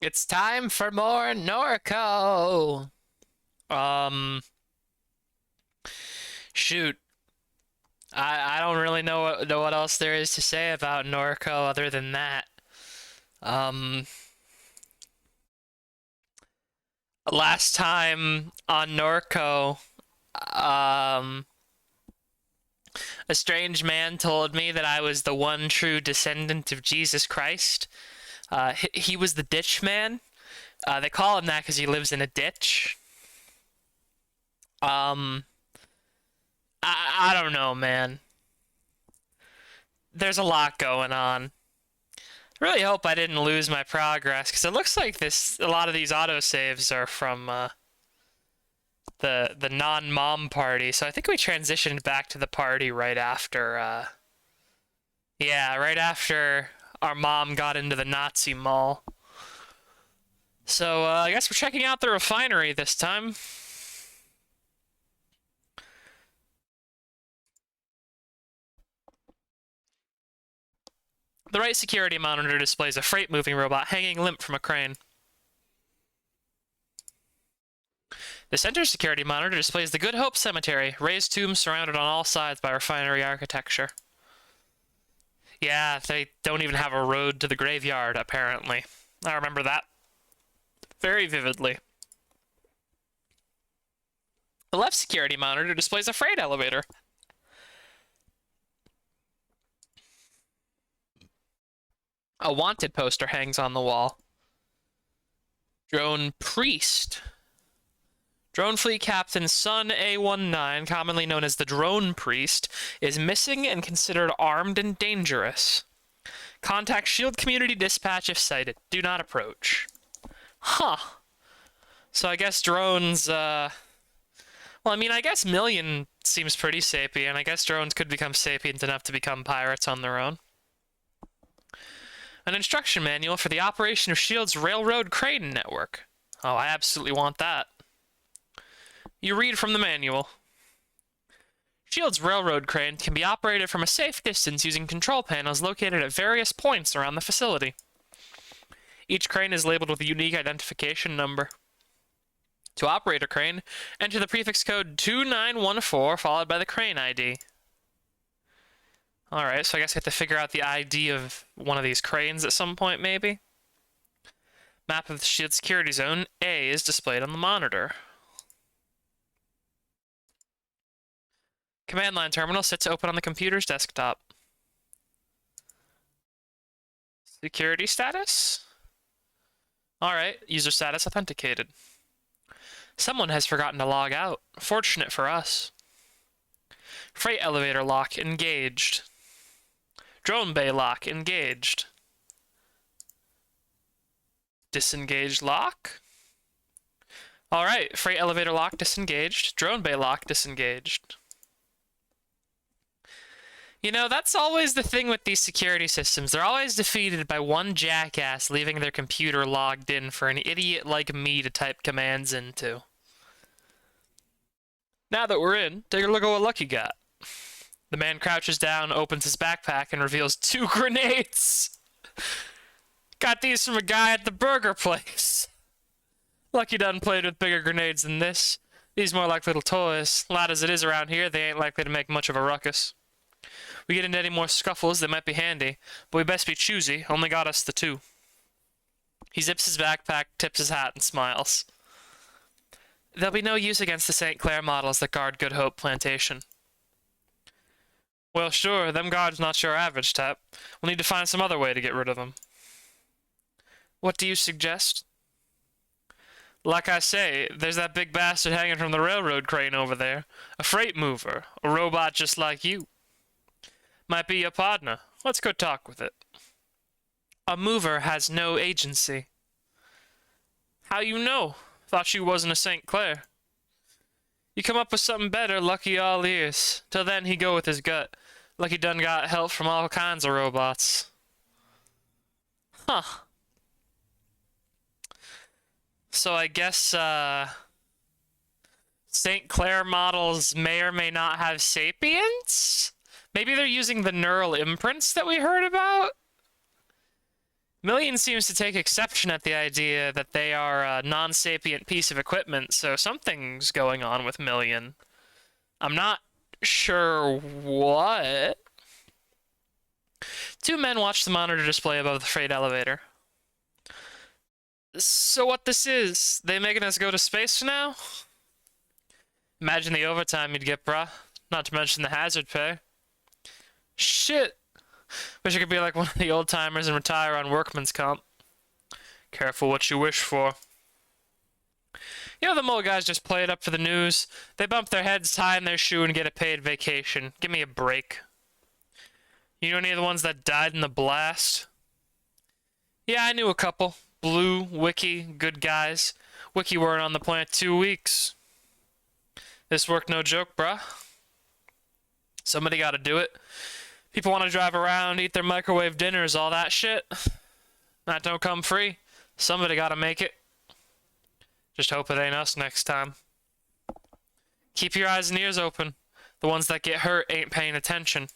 It's time for more Norco. Um, shoot. I don't really know what else there is to say about Norco other than that. Um, Last time on Norco, um, a strange man told me that I was the one true descendant of Jesus Christ. He was the ditch man. They call him that because he lives in a ditch. Um, I don't know, man. There's a lot going on. I really hope I didn't lose my progress because it looks like a lot of these autosaves are from the non-mom party. So I think we transitioned back to the party right after yeah, right after our mom got into the Nazi mall. So I guess we're checking out the refinery this time. The right security monitor displays a freight moving robot hanging limp from a crane. The center security monitor displays the Good Hope Cemetery, raised tombs surrounded on all sides by refinery architecture. Yeah, they don't even have a road to the graveyard, apparently. I remember that very vividly. The left security monitor displays a freight elevator. A wanted poster hangs on the wall. Drone Priest. Drone Fleet Captain Sun A19, commonly known as the Drone Priest, is missing and considered armed and dangerous. Contact Shield Community Dispatch if sighted. Do not approach. Huh. So I guess drones, well, I mean, I guess Million seems pretty sapient. I guess drones could become sapient enough to become pirates on their own. An instruction manual for the operation of S.H.I.E.L.D.'s railroad crane network. Oh, I absolutely want that. You read from the manual. S.H.I.E.L.D.'s railroad crane can be operated from a safe distance using control panels located at various points around the facility. Each crane is labeled with a unique identification number. To operate a crane, enter the prefix code 2914 followed by the crane ID. Alright, so I guess I have to figure out the ID of one of these cranes at some point, maybe? Map of the S.H.I.E.L.D. security zone A is displayed on the monitor. Command line terminal sits open on the computer's desktop. Security status? Alright, user status authenticated. Someone has forgotten to log out. Fortunate for us. Freight elevator lock engaged. Drone bay lock engaged. Disengaged lock? Alright, freight elevator lock disengaged. Drone bay lock disengaged. You know, that's always the thing with these security systems. They're always defeated by one jackass leaving their computer logged in for an idiot like me to type commands into. Now that we're in, take a look at what Lucky got. The man crouches down, opens his backpack, and reveals 2 grenades. Got these from a guy at the burger place. Lucky done played with bigger grenades than this. These more like little toys. Loud as it is around here, they ain't likely to make much of a ruckus. We get into any more scuffles, they might be handy, but we best be choosy. Only got us the 2. He zips his backpack, tips his hat, and smiles. There'll be no use against the St. Clair models that guard Good Hope Plantation. Well, sure, them guards not your average type. We'll need to find some other way to get rid of them. What do you suggest? Like I say, there's that big bastard hanging from the railroad crane over there. A freight mover. A robot just like you. Might be your partner. Let's go talk with it. A mover has no agency. How you know? Thought you wasn't a St. Clair. You come up with something better, Lucky all ears. Till then, he go with his gut. Lucky done got help from all kinds of robots. Huh. So I guess, St. Clair models may or may not have sapience? Maybe they're using the neural imprints that we heard about? Million seems to take exception at the idea that they are a non-sapient piece of equipment, so something's going on with Million. I'm not sure what. Two men watch the monitor display above the freight elevator. So what this is? They making us go to space now? Imagine the overtime you'd get, bruh. Not to mention the hazard pay. Shit. Wish I could be like one of the old timers and retire on workman's comp. Careful what you wish for. You know, the mole guys just play it up for the news. They bump their heads, tie in their shoe, and get a paid vacation. Give me a break. You know any of the ones that died in the blast? Yeah, I knew a couple. Blue, Wiki, good guys. Wiki weren't on the planet 2 weeks. This work no joke, bruh. Somebody gotta do it. People want to drive around, eat their microwave dinners, all that shit. That don't come free. Somebody gotta make it. Just hope it ain't us next time. Keep your eyes and ears open. The ones that get hurt ain't paying attention.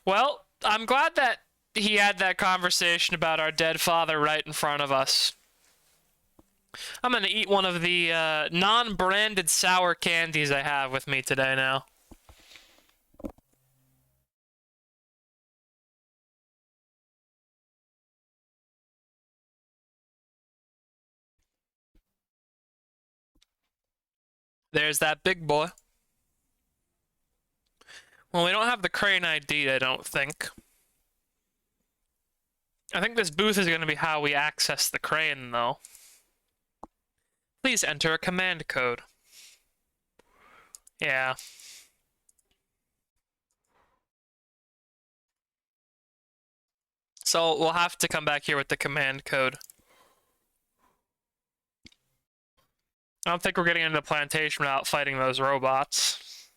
Well, I'm glad that he had that conversation about our dead father right in front of us. I'm gonna eat one of the non-branded sour candies I have with me today now. There's that big boy. Well, we don't have the crane ID, I don't think. I think this booth is going to be how we access the crane, though. Please enter a command code. Yeah. So we'll have to come back here with the command code. I don't think we're getting into the plantation without fighting those robots.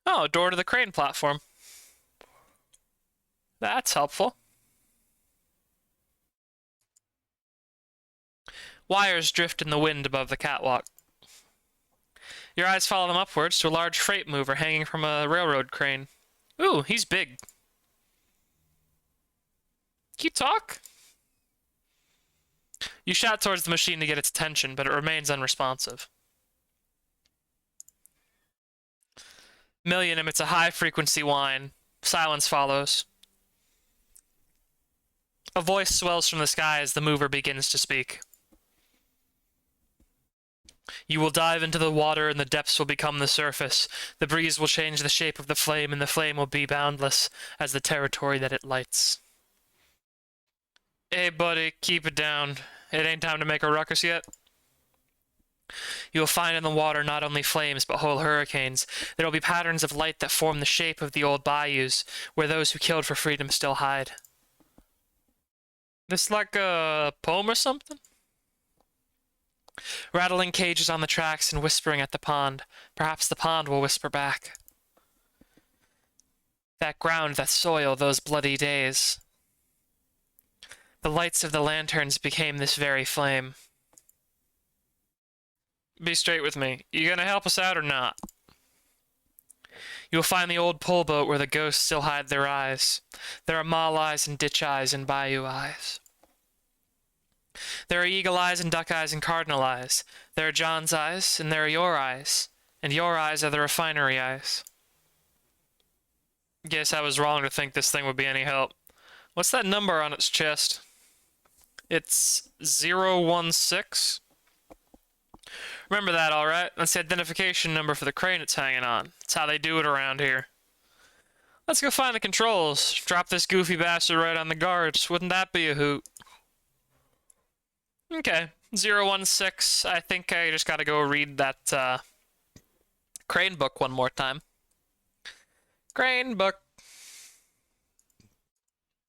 Oh, door to the crane platform. That's helpful. Wires drift in the wind above the catwalk. Your eyes follow them upwards to a large freight mover hanging from a railroad crane. Ooh, he's big. Can you talk? You shout towards the machine to get its attention, but it remains unresponsive. Million emits a high-frequency whine. Silence follows. A voice swells from the sky as the mover begins to speak. You will dive into the water and the depths will become the surface. The breeze will change the shape of the flame and the flame will be boundless as the territory that it lights. Hey buddy, keep it down. It ain't time to make a ruckus yet. You will find in the water not only flames, but whole hurricanes. There will be patterns of light that form the shape of the old bayous, where those who killed for freedom still hide. This like a poem or something? Rattling cages on the tracks and whispering at the pond. Perhaps the pond will whisper back. That ground, that soil, those bloody days. The lights of the lanterns became this very flame. Be straight with me. You gonna help us out or not? You will find the old pull boat where the ghosts still hide their eyes. There are mall eyes and ditch eyes and bayou eyes. There are eagle eyes and duck eyes and cardinal eyes. There are John's eyes, and there are your eyes. And your eyes are the refinery eyes. Guess I was wrong to think this thing would be any help. What's that number on its chest? It's 016. Remember that, alright? That's the identification number for the crane it's hanging on. That's how they do it around here. Let's go find the controls. Drop this goofy bastard right on the guards. Wouldn't that be a hoot? Okay, 016. I think I just gotta go read that crane book one more time. Crane book.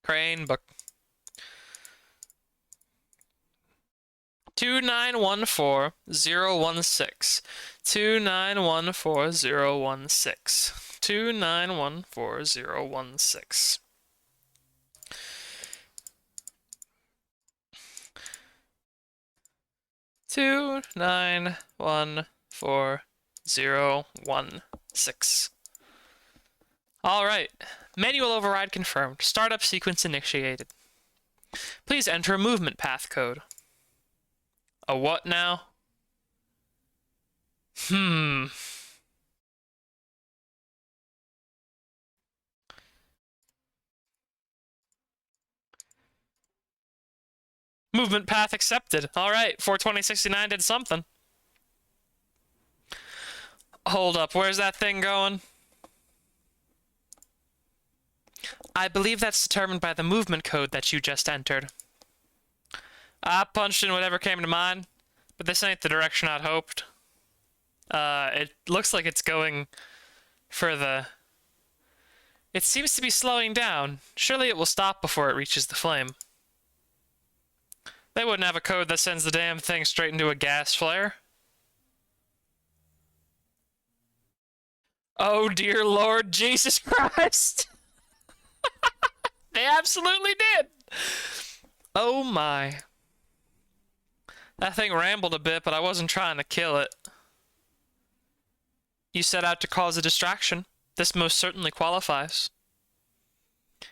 Crane book. 2914016. 2914016. 2914016. 2914016. Alright. Manual override confirmed. Startup sequence initiated. Please enter a movement path code. A what now? Movement path accepted. Alright, 42069 did something. Hold up, where's that thing going? I believe that's determined by the movement code that you just entered. I punched in whatever came to mind, but this ain't the direction I'd hoped. It looks like it's going for the... It seems to be slowing down. Surely it will stop before it reaches the flame. They wouldn't have a code that sends the damn thing straight into a gas flare. Oh dear Lord Jesus Christ! They absolutely did! Oh my. That thing rambled a bit, but I wasn't trying to kill it. You set out to cause a distraction. This most certainly qualifies.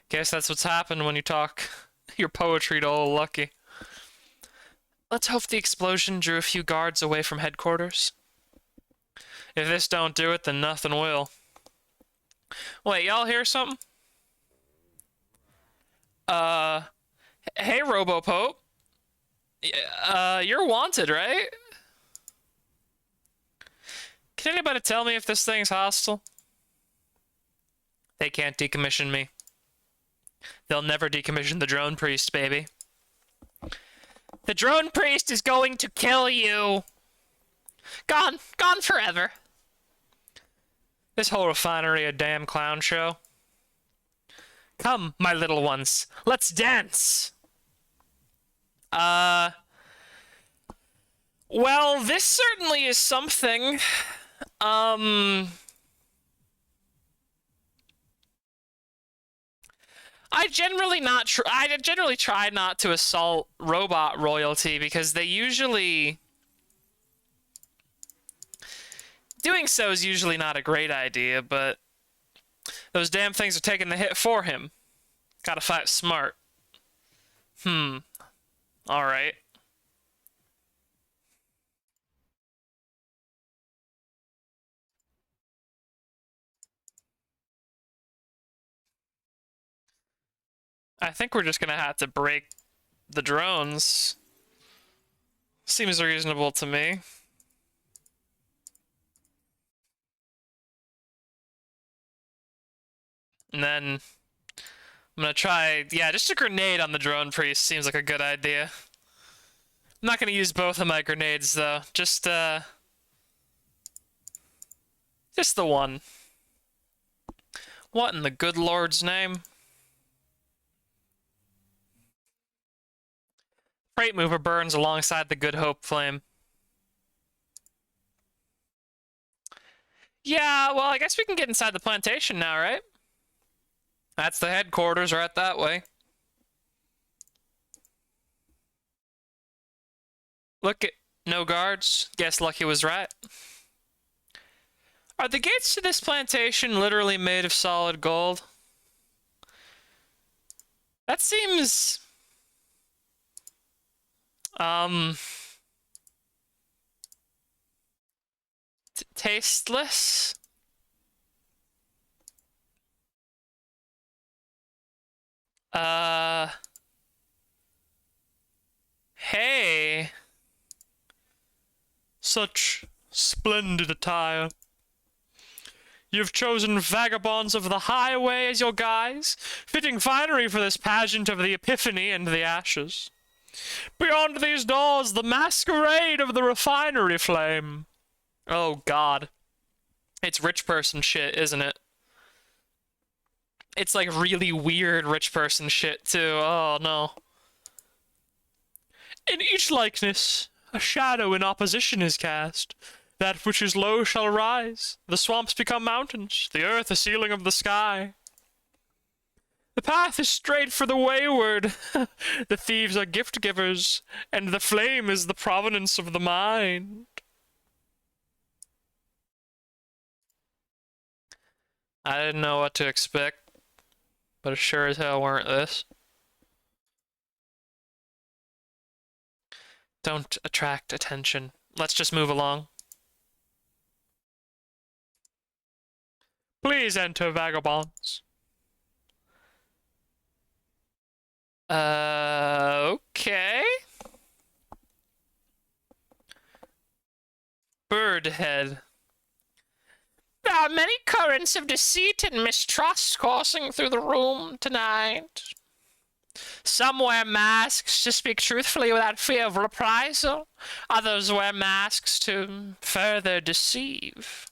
Guess that's what's happened when you talk your poetry to old Lucky. Let's hope the explosion drew a few guards away from headquarters. If this don't do it, then nothing will. Wait, y'all hear something? Hey, Robopope. You're wanted, right? Can anybody tell me if this thing's hostile? They can't decommission me. They'll never decommission the drone priest, baby. The drone priest is going to kill you! Gone forever. This whole refinery a damn clown show. Come, my little ones, let's dance! Well, this certainly is something. I generally try not to assault robot royalty because they usually... Doing so is usually not a great idea, but those damn things are taking the hit for him. Gotta fight smart. Alright. I think we're just gonna have to break the drones. Seems reasonable to me. And then I'm gonna try, yeah, just a grenade on the drone priest seems like a good idea. I'm not gonna use both of my grenades though, just the one. What in the good Lord's name? Freight mover burns alongside the Good Hope flame. Yeah, well, I guess we can get inside the plantation now, right? That's the headquarters right that way. Look at no guards. Guess Lucky was right. Are the gates to this plantation literally made of solid gold? That seems... tasteless? Hey. Such splendid attire. You've chosen vagabonds of the highway as your guise, fitting finery for this pageant of the Epiphany and the ashes. Beyond these doors, the masquerade of the refinery flame. Oh, God. It's rich person shit, isn't it? It's like really weird rich person shit, too. Oh, no. In each likeness, a shadow in opposition is cast. That which is low shall rise. The swamps become mountains, the earth a ceiling of the sky. The path is straight for the wayward. The thieves are gift givers, and the flame is the provenance of the mind. I didn't know what to expect, but it sure as hell weren't this. Don't attract attention. Let's just move along. Please enter, vagabonds. Okay. Birdhead. There are many currents of deceit and mistrust coursing through the room tonight. Some wear masks to speak truthfully without fear of reprisal. Others wear masks to further deceive.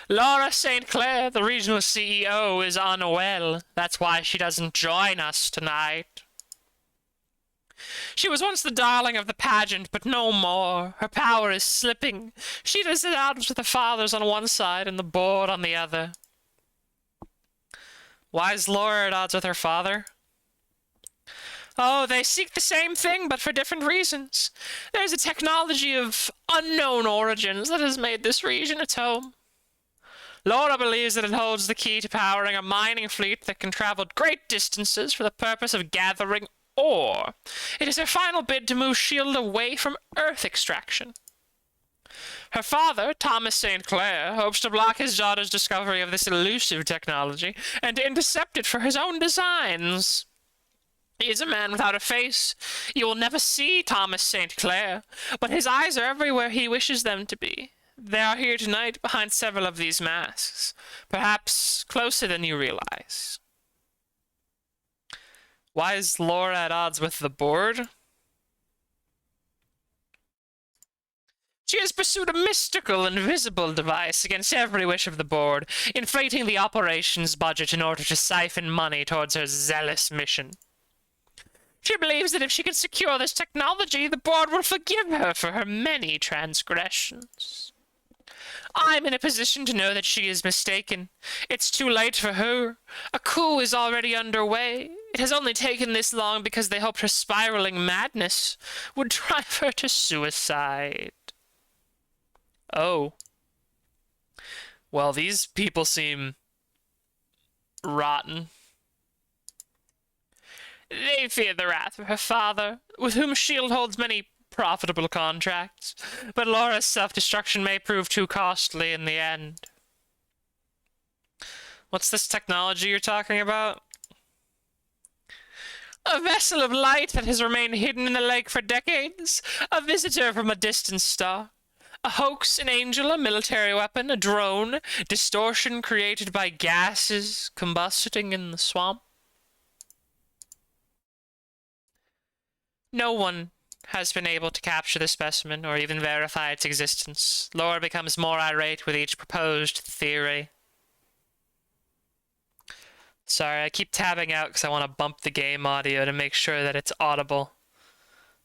Laura St. Clair, the regional CEO, is unwell. That's why she doesn't join us tonight. She was once the darling of the pageant, but no more. Her power is slipping. She does it out with the fathers on one side and the board on the other. Why is Laura at odds with her father? Oh, they seek the same thing, but for different reasons. There's a technology of unknown origins that has made this region its home. Laura believes that it holds the key to powering a mining fleet that can travel great distances for the purpose of gathering ore. It is her final bid to move S.H.I.E.L.D. away from Earth extraction. Her father, Thomas St. Clair, hopes to block his daughter's discovery of this elusive technology and to intercept it for his own designs. He is a man without a face. You will never see Thomas St. Clair, but his eyes are everywhere he wishes them to be. They are here tonight behind several of these masks, perhaps closer than you realize. Why is Laura at odds with the board? She has pursued a mystical, invisible device against every wish of the board, inflating the operations budget in order to siphon money towards her zealous mission. She believes that if she can secure this technology, the board will forgive her for her many transgressions. I'm in a position to know that she is mistaken. It's too late for her. A coup is already underway. It has only taken this long because they hoped her spiraling madness would drive her to suicide. Oh. Well, these people seem rotten. They fear the wrath of her father, with whom S.H.I.E.L.D. holds many profitable contracts, but Laura's self-destruction may prove too costly in the end. What's this technology you're talking about? A vessel of light that has remained hidden in the lake for decades. A visitor from a distant star. A hoax, an angel, a military weapon, a drone. Distortion created by gases combusting in the swamp. No one has been able to capture the specimen or even verify its existence. Laura becomes more irate with each proposed theory. Sorry, I keep tabbing out because I want to bump the game audio to make sure that it's audible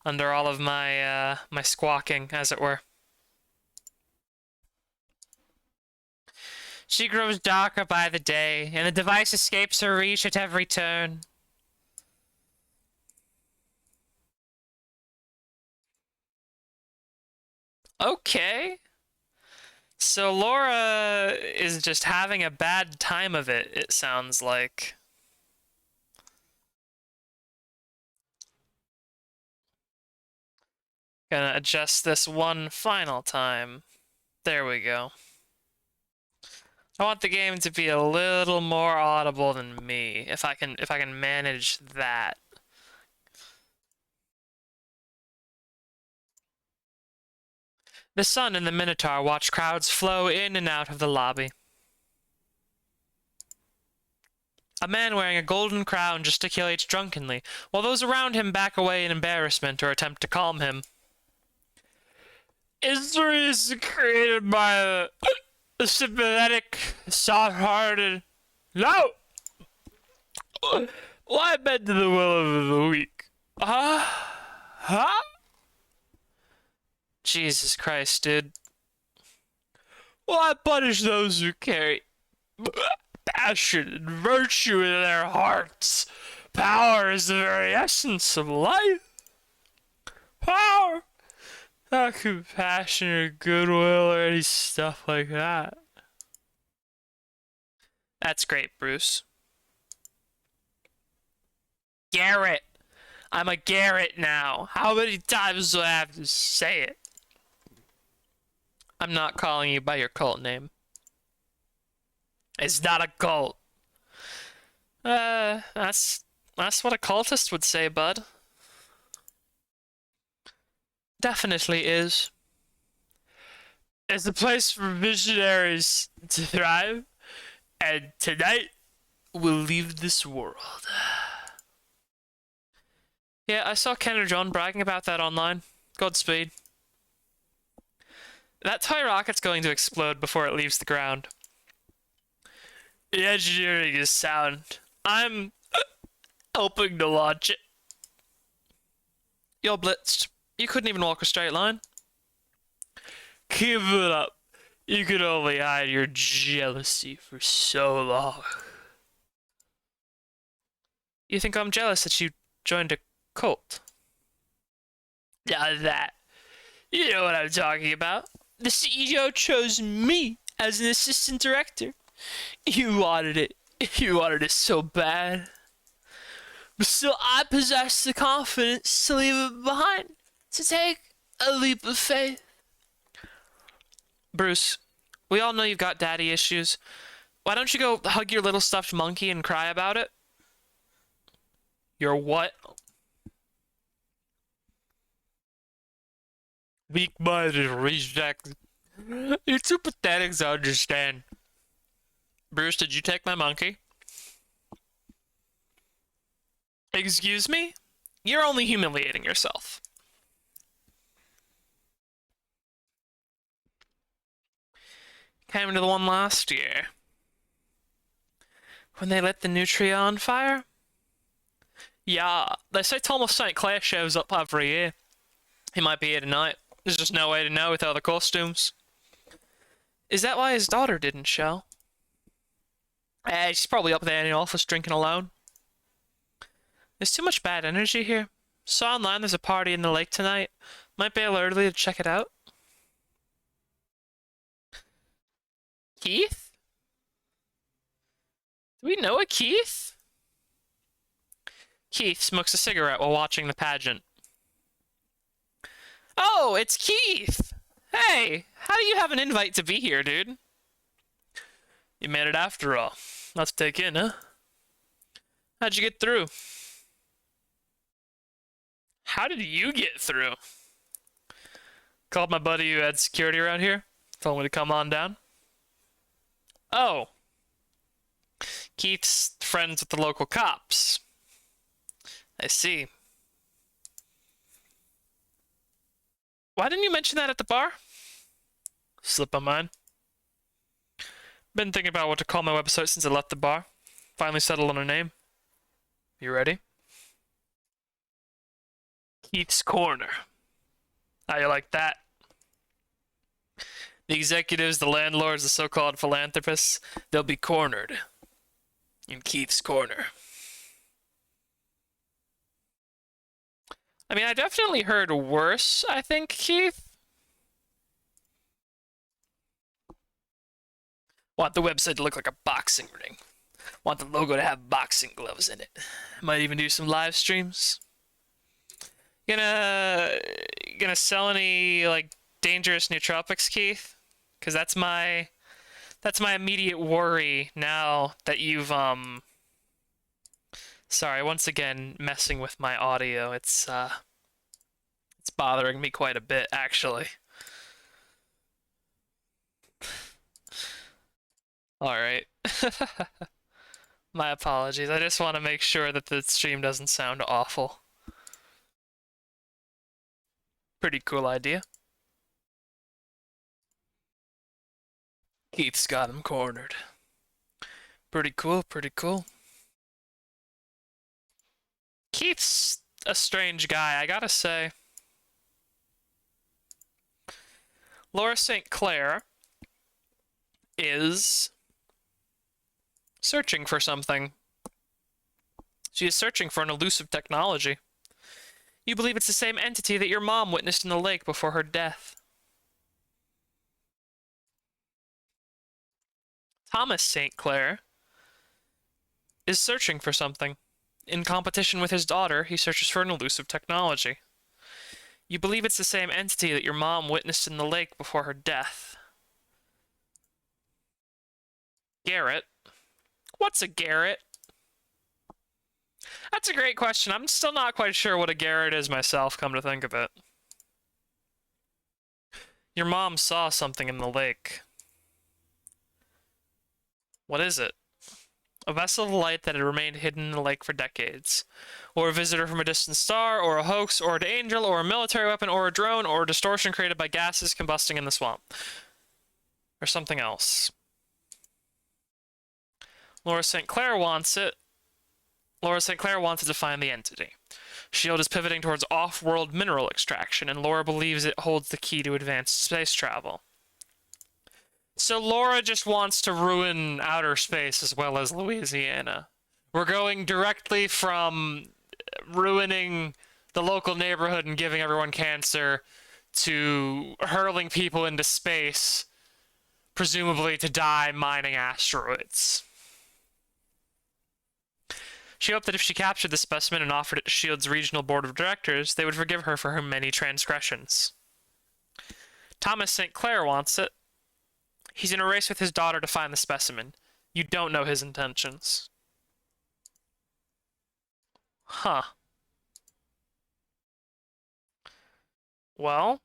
under all of my my squawking, as it were. She grows darker by the day, and the device escapes her reach at every turn. Okay. So Laura is just having a bad time of it, it sounds like. Gonna adjust this one final time. There we go. I want the game to be a little more audible than me, if I can manage that. The sun and the Minotaur watch crowds flow in and out of the lobby. A man wearing a golden crown gesticulates drunkenly, while those around him back away in embarrassment or attempt to calm him. History is created by the sympathetic, soft-hearted... No! Well, I bend to the will of the weak. Huh? Jesus Christ, dude. Well, I punish those who carry passion and virtue in their hearts. Power is the very essence of life. Power! Not compassion or goodwill or any stuff like that. That's great, Bruce. Garrett! I'm a Garrett now. How many times do I have to say it? I'm not calling you by your cult name. It's not a cult. That's what a cultist would say, bud. Definitely is. It's a place for visionaries to thrive, and tonight we'll leave this world. Yeah, I saw Ken or John bragging about that online. Godspeed. That toy rocket's going to explode before it leaves the ground. The engineering is sound. I'm hoping to launch it. You're blitzed. You couldn't even walk a straight line. Keep it up. You could only hide your jealousy for so long. You think I'm jealous that you joined a cult? Not that. You know what I'm talking about. The CEO chose me as an assistant director. You wanted it. You wanted it so bad. But still, I possess the confidence to leave it behind. To take a leap of faith. Bruce, we all know you've got daddy issues. Why don't you go hug your little stuffed monkey and cry about it? Your what? Weak-minded reject. You're too pathetic to understand. Bruce, did you take my monkey? Excuse me? You're only humiliating yourself. Came to the one last year. When they lit the Nutria on fire? Yeah, they say Thomas St. Clair shows up every year. He might be here tonight. There's just no way to know without the costumes. Is that why his daughter didn't show? She's probably up there in the office drinking alone. There's too much bad energy here. Saw online there's a party in the lake tonight. Might be able early to check it out. Keith? Do we know a Keith? Keith smokes a cigarette while watching the pageant. Oh, it's Keith! Hey, how do you have an invite to be here, dude? You made it after all. Let's take in, huh? How'd you get through? How did you get through? Called my buddy who had security around here. Told me to come on down. Oh. Keith's friends with the local cops. I see. Why didn't you mention that at the bar? Slip of mine. Been thinking about what to call my website since I left the bar. Finally settled on a name. You ready? Keith's Corner. How you like that? The executives, the landlords, the so-called philanthropists, they'll be cornered in Keith's Corner. I mean, I definitely heard worse, I think, Keith. Want the website to look like a boxing ring. Want the logo to have boxing gloves in it. Might even do some live streams. Gonna sell any, like, dangerous nootropics, Keith? Because that's my immediate worry now that you've, Sorry, once again, messing with my audio. It's bothering me quite a bit, actually. Alright. My apologies. I just want to make sure that the stream doesn't sound awful. Pretty cool idea. Keith's got him cornered. Pretty cool, pretty cool. Keith's a strange guy, I gotta say. Laura St. Clair is searching for something. She is searching for an elusive technology. You believe it's the same entity that your mom witnessed in the lake before her death. Thomas St. Clair is searching for something. In competition with his daughter, he searches for an elusive technology. You believe it's the same entity that your mom witnessed in the lake before her death. Garrett? What's a Garrett? That's a great question. I'm still not quite sure what a Garrett is myself, come to think of it. Your mom saw something in the lake. What is it? A vessel of light that had remained hidden in the lake for decades. Or a visitor from a distant star, or a hoax, or an angel, or a military weapon, or a drone, or a distortion created by gases combusting in the swamp. Or something else. Laura St. Clair wants it. Laura St. Clair wants to find the entity. S.H.I.E.L.D. is pivoting towards off-world mineral extraction, and Laura believes it holds the key to advanced space travel. So Laura just wants to ruin outer space as well as Louisiana. We're going directly from ruining the local neighborhood and giving everyone cancer to hurling people into space, presumably to die mining asteroids. She hoped that if she captured the specimen and offered it to S.H.I.E.L.D.'s regional board of directors, they would forgive her for her many transgressions. Thomas St. Clair wants it. He's in a race with his daughter to find the specimen. You don't know his intentions. Huh. Well,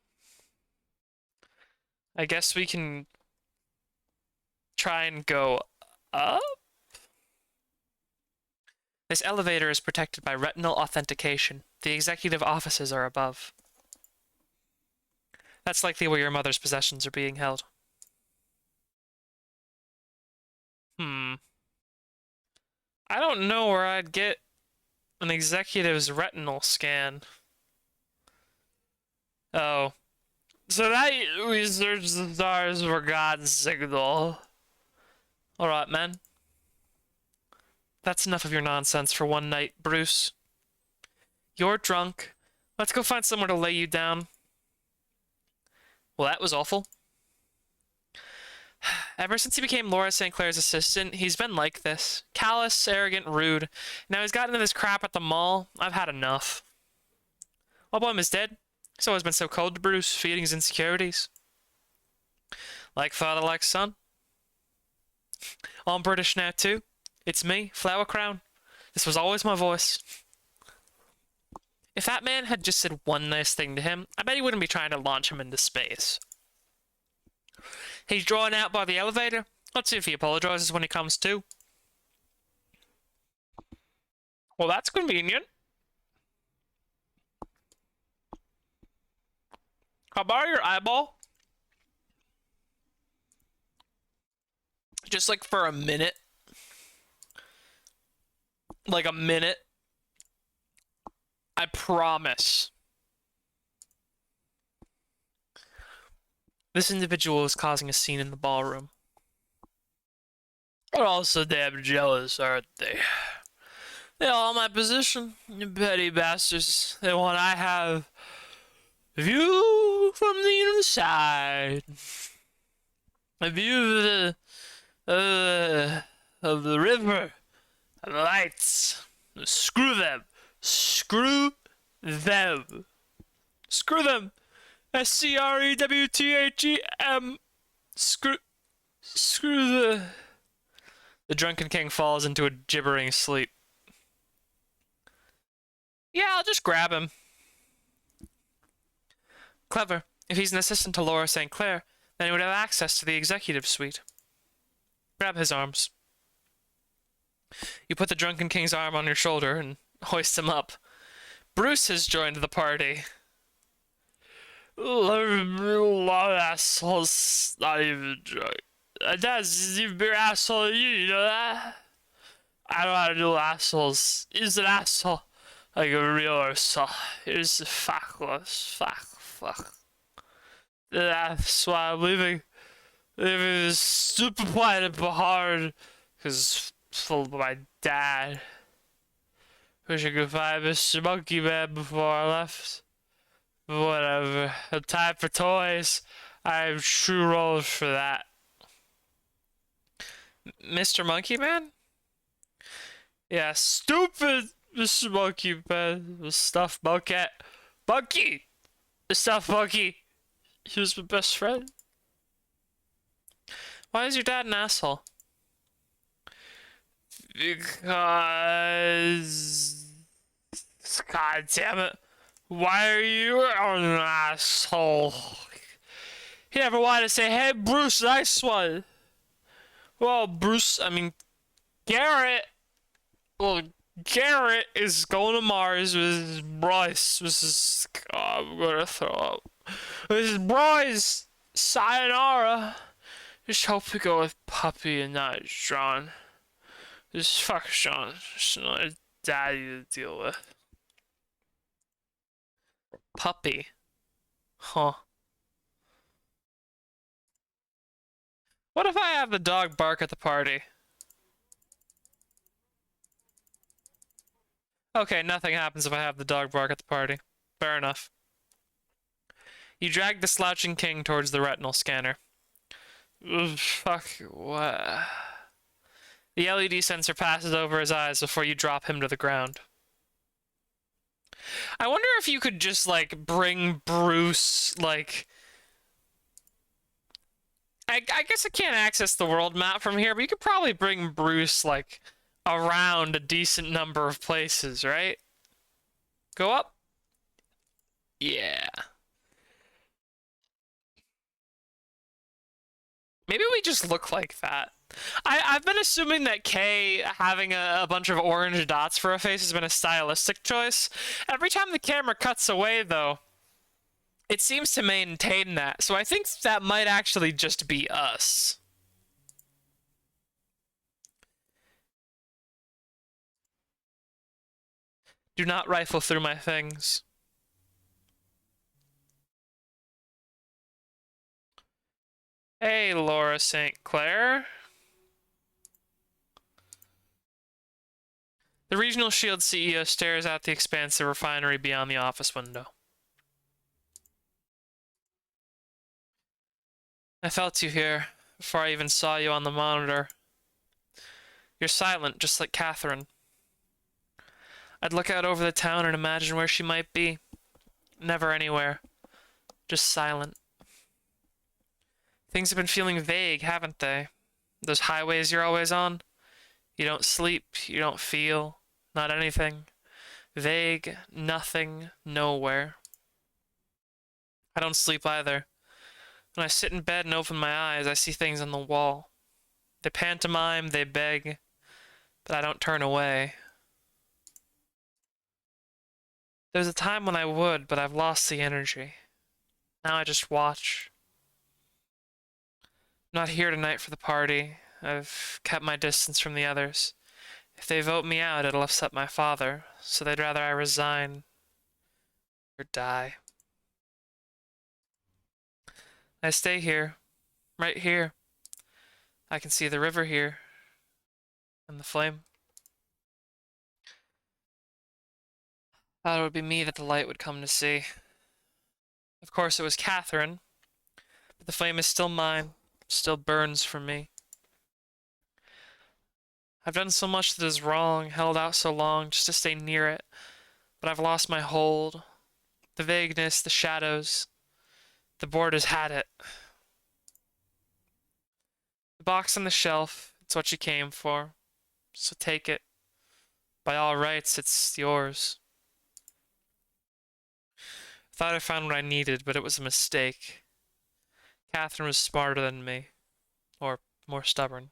I guess we can try and go up? This elevator is protected by retinal authentication. The executive offices are above. That's likely where your mother's possessions are being held. I don't know where I'd get an executive's retinal scan. Oh. So that we search the stars for God's signal. Alright, man. That's enough of your nonsense for one night, Bruce. You're drunk. Let's go find somewhere to lay you down. Well, that was awful. Ever since he became Laura St. Clair's assistant, he's been like this. Callous, arrogant, rude. Now he's gotten into this crap at the mall. I've had enough. Old boy is dead. He's always been so cold to Bruce, feeding his insecurities. Like father, like son. I'm British now, too. It's me, Flower Crown. This was always my voice. If that man had just said one nice thing to him, I bet he wouldn't be trying to launch him into space. He's drawn out by the elevator. Let's see if he apologizes when he comes to. Well, that's convenient. How about your eyeball? Just like for a minute. Like a minute. I promise. This individual is causing a scene in the ballroom. They're all so damn jealous, aren't they? They all my position. You petty bastards. They want I have view from the inside. A view of the river. And the lights. Screw them. Screw them. Screw them. SCREWTHEM. Screw the... The drunken king falls into a gibbering sleep. Yeah, I'll just grab him. Clever. If he's an assistant to Laura St. Clair, then he would have access to the executive suite. Grab his arms. You put the drunken king's arm on your shoulder and hoist him up. Bruce has joined the party. Assholes, not even drunk. That's even bigger asshole than you know that? I don't know how to do assholes. He's an asshole. Like a real asshole. He's fuckless. Fuck. That's why I'm leaving. Leaving this super planet behind. Because it's full of my dad. Wish I could find Mr. Monkey Man before I left. Whatever. A time for toys. I have true roles for that. Mr. Monkey Man? Yeah, stupid Mr. Monkey Man. The stuffed monkey. Monkey! The stuffed monkey. He was my best friend. Why is your dad an asshole? Because... God damn it. Why are you an asshole? He never wanted to say, hey, Bruce, nice one. Well, Bruce, I mean, Garrett. Well, Garrett is going to Mars with Bryce. This is... Oh, I'm gonna throw up. This is Bryce. Sayonara. Just hope we go with Puppy and not Sean. Just fuck Sean. Just another daddy to deal with. Puppy. Huh. What if I have the dog bark at the party? Okay, nothing happens if I have the dog bark at the party. Fair enough. You drag the slouching king towards the retinal scanner. Ugh, fuck, what? The LED sensor passes over his eyes before you drop him to the ground. I wonder if you could just, like, bring Bruce, like... I guess I can't access the world map from here, but you could probably bring Bruce, like, around a decent number of places, right? Go up? Yeah. Maybe we just look like that. I've been assuming that Kay having a bunch of orange dots for a face has been a stylistic choice. Every time the camera cuts away, though, it seems to maintain that. So I think that might actually just be us. Do not rifle through my things. Hey, Laura St. Clair. The Regional Shield CEO stares out the expansive refinery beyond the office window. I felt you here before I even saw you on the monitor. You're silent, just like Catherine. I'd look out over the town and imagine where she might be. Never anywhere. Just silent. Things have been feeling vague, haven't they? Those highways you're always on. You don't sleep, you don't feel, not anything. Vague, nothing, nowhere. I don't sleep either. When I sit in bed and open my eyes, I see things on the wall. They pantomime, they beg, but I don't turn away. There was a time when I would, but I've lost the energy. Now I just watch. I'm not here tonight for the party. I've kept my distance from the others. If they vote me out, it'll upset my father, so they'd rather I resign or die. I stay here, right here. I can see the river here, and the flame. Thought it would be me that the light would come to see. Of course, it was Catherine, but the flame is still mine, still burns for me. I've done so much that is wrong, held out so long just to stay near it, but I've lost my hold. The vagueness, the shadows. The board has had it. The box on the shelf, it's what you came for, so take it. By all rights, it's yours. Thought I found what I needed, but it was a mistake. Catherine was smarter than me, or more stubborn.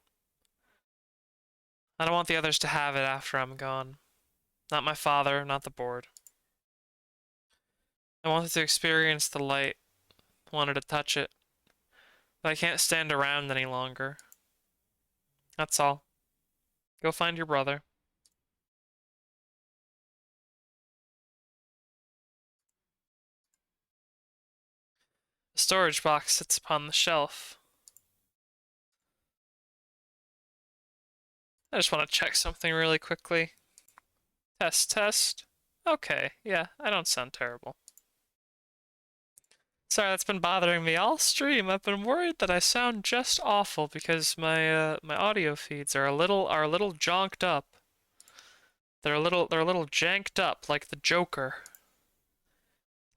I don't want the others to have it after I'm gone. Not my father, not the board. I wanted to experience the light, wanted to touch it, but I can't stand around any longer. That's all. Go find your brother. The storage box sits upon the shelf. I just want to check something really quickly. Test, test. Okay, yeah, I don't sound terrible. Sorry, that's been bothering me all stream. I've been worried that I sound just awful because my audio feeds are a little jonked up. They're a little janked up, like the Joker.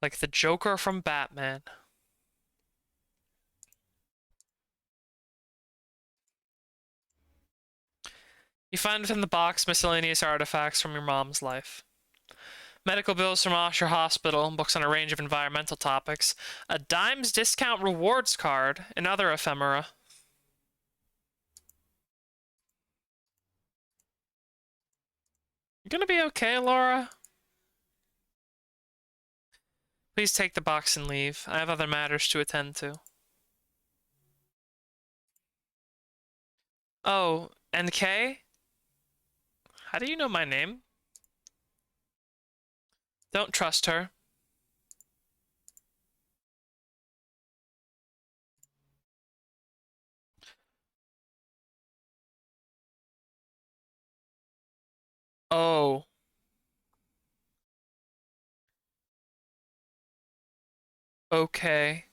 Like the Joker from Batman. You find within the box miscellaneous artifacts from your mom's life. Medical bills from Osher Hospital, books on a range of environmental topics, a Dimes discount rewards card, and other ephemera. You gonna be okay, Laura? Please take the box and leave. I have other matters to attend to. Oh, NK? How do you know my name? Don't trust her. Oh. Okay.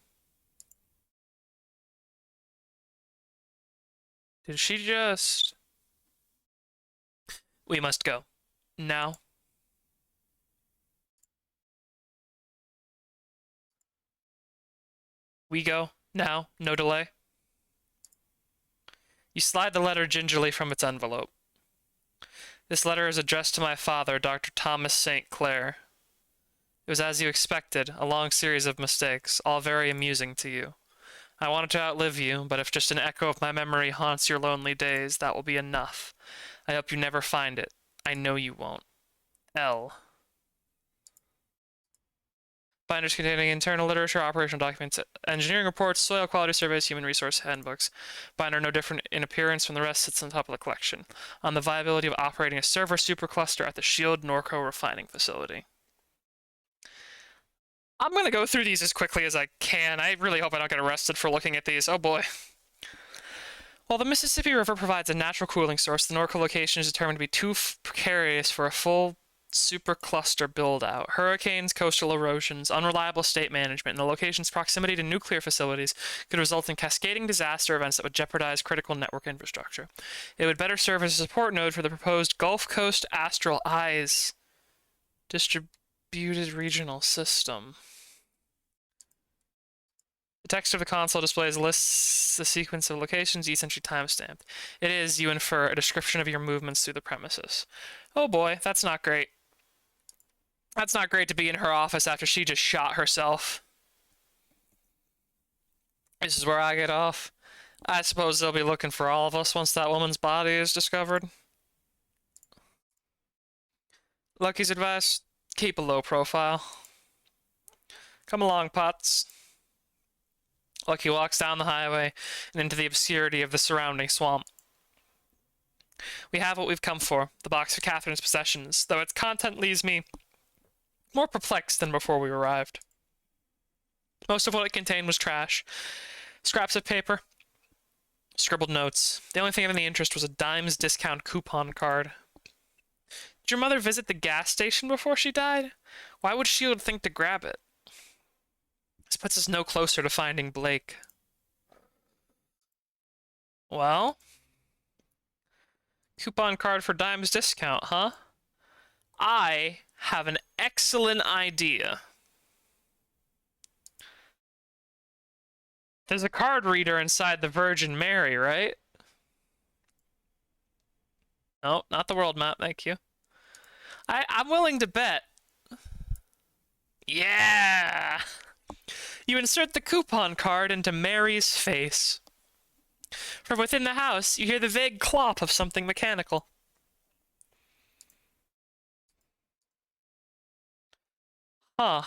Did she just... We must go. Now. We go. Now. No delay. You slide the letter gingerly from its envelope. This letter is addressed to my father, Dr. Thomas St. Clair. It was as you expected, a long series of mistakes, all very amusing to you. I wanted to outlive you, but if just an echo of my memory haunts your lonely days, that will be enough. I hope you never find it. I know you won't. L. Binders containing internal literature, operational documents, engineering reports, soil quality surveys, human resource handbooks. Binder no different in appearance from the rest sits on top of the collection. On the viability of operating a server supercluster at the Shield NORCO refining facility. I'm going to go through these as quickly as I can. I really hope I don't get arrested for looking at these. Oh boy. While the Mississippi River provides a natural cooling source, the NORCO location is determined to be too precarious for a full supercluster build-out. Hurricanes, coastal erosions, unreliable state management, and the location's proximity to nuclear facilities could result in cascading disaster events that would jeopardize critical network infrastructure. It would better serve as a support node for the proposed Gulf Coast Astral Eyes distributed regional system. The text of the console displays lists the sequence of locations, each entry timestamped. It is, you infer, a description of your movements through the premises. Oh boy, that's not great. That's not great to be in her office after she just shot herself. This is where I get off. I suppose they'll be looking for all of us once that woman's body is discovered. Lucky's advice, keep a low profile. Come along, Potts. Lucky walks down the highway and into the obscurity of the surrounding swamp. We have what we've come for, the box of Catherine's possessions, though its content leaves me more perplexed than before we arrived. Most of what it contained was trash. Scraps of paper, scribbled notes. The only thing of any interest was a Dimes discount coupon card. Did your mother visit the gas station before she died? Why would Shield think to grab it? This puts us no closer to finding Blake. Well? Coupon card for Dimes discount, huh? I have an excellent idea. There's a card reader inside the Virgin Mary, right? No, not the world map, thank you. I'm willing to bet. Yeah! You insert the coupon card into Mary's face. From within the house, you hear the vague clop of something mechanical. Huh.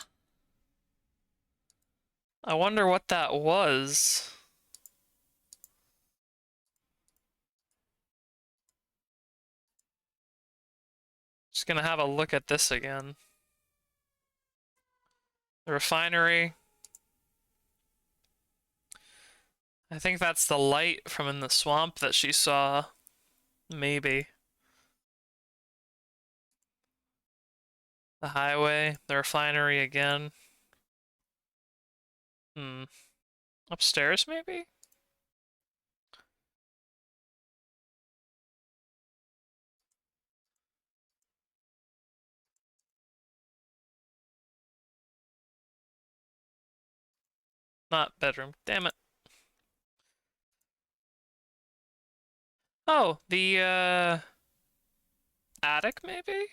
I wonder what that was. Just gonna have a look at this again. The refinery. I think that's the light from in the swamp that she saw. Maybe. The highway, the refinery again. Upstairs, maybe? Not bedroom. Damn it. Oh, the, attic, maybe?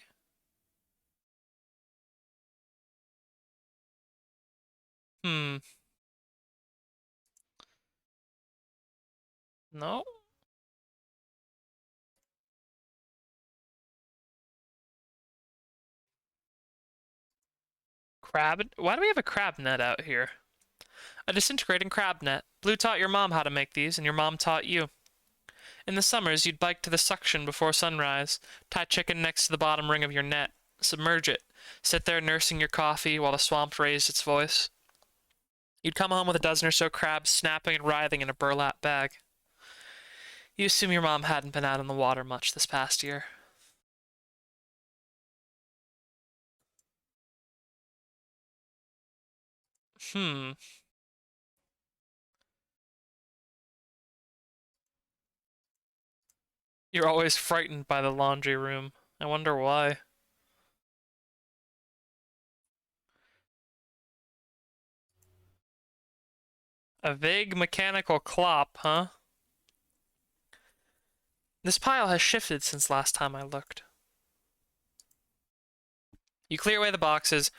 Hmm. No? Crab? Why do we have a crab net out here? A disintegrating crab net. Blue taught your mom how to make these, and your mom taught you. In the summers, you'd bike to the suction before sunrise, tie chicken next to the bottom ring of your net, submerge it, sit there nursing your coffee while the swamp raised its voice. You'd come home with a dozen or so crabs snapping and writhing in a burlap bag. You assume your mom hadn't been out in the water much this past year. Hmm. You're always frightened by the laundry room. I wonder why. A vague mechanical clop, huh? This pile has shifted since last time I looked. You clear away the boxes,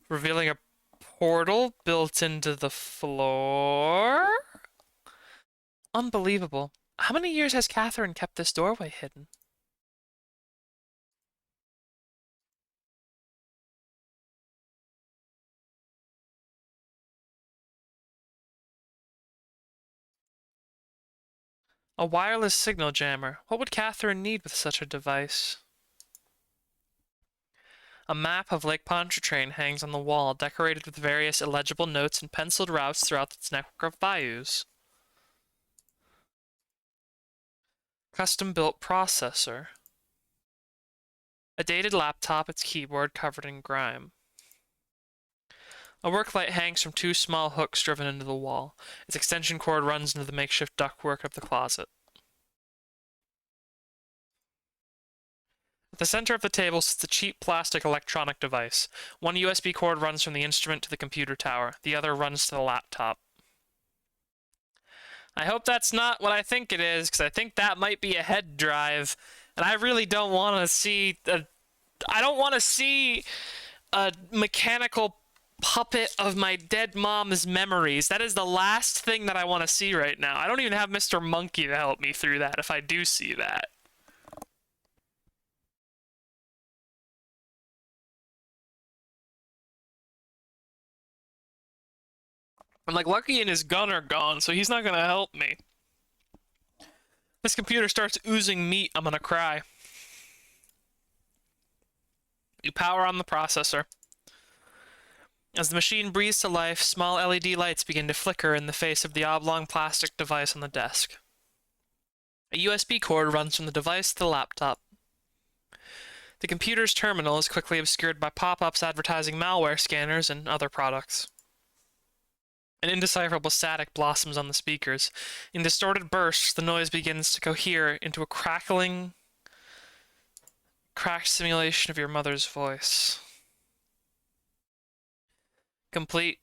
revealing a portal built into the floor? Unbelievable. How many years has Catherine kept this doorway hidden? A wireless signal jammer. What would Catherine need with such a device? A map of Lake Pontchartrain hangs on the wall, decorated with various illegible notes and penciled routes throughout its network of bayous. Custom-built processor. A dated laptop, its keyboard covered in grime. A work light hangs from two small hooks driven into the wall. Its extension cord runs into the makeshift ductwork of the closet. At the center of the table sits a cheap plastic electronic device. One USB cord runs from the instrument to the computer tower. The other runs to the laptop. I hope that's not what I think it is, because I think that might be a head drive, and I really don't want to see I don't want to see a mechanical puppet of my dead mom's memories. That is the last thing that I want to see right now. I don't even have Mr. Monkey to help me through that if I do see that. I'm like, Lucky and his gun are gone, so he's not gonna help me. This computer starts oozing meat, I'm gonna cry. You power on the processor. As the machine breathes to life, small LED lights begin to flicker in the face of the oblong plastic device on the desk. A USB cord runs from the device to the laptop. The computer's terminal is quickly obscured by pop-ups advertising malware scanners and other products. An indecipherable static blossoms on the speakers. In distorted bursts, the noise begins to cohere into a crackling, cracked simulation of your mother's voice. Complete.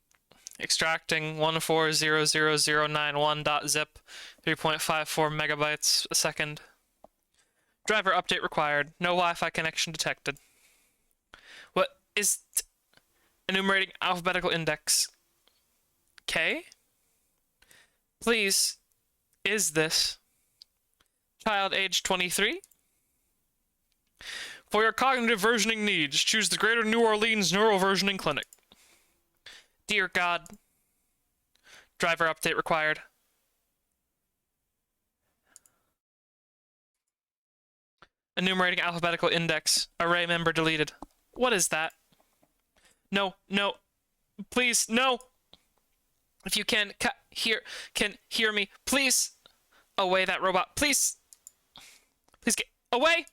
Extracting 1400091.zip, 3.54 megabytes a second. Driver update required. No Wi-Fi connection detected. What is enumerating alphabetical index? K? Please, is this child age 23? For your cognitive versioning needs, choose the Greater New Orleans Neuroversioning Clinic. Dear God. Driver update required. Enumerating alphabetical index. Array member deleted. What is that? No, no. Please, no. If you can hear me, please. Away that robot. Please. Please get away.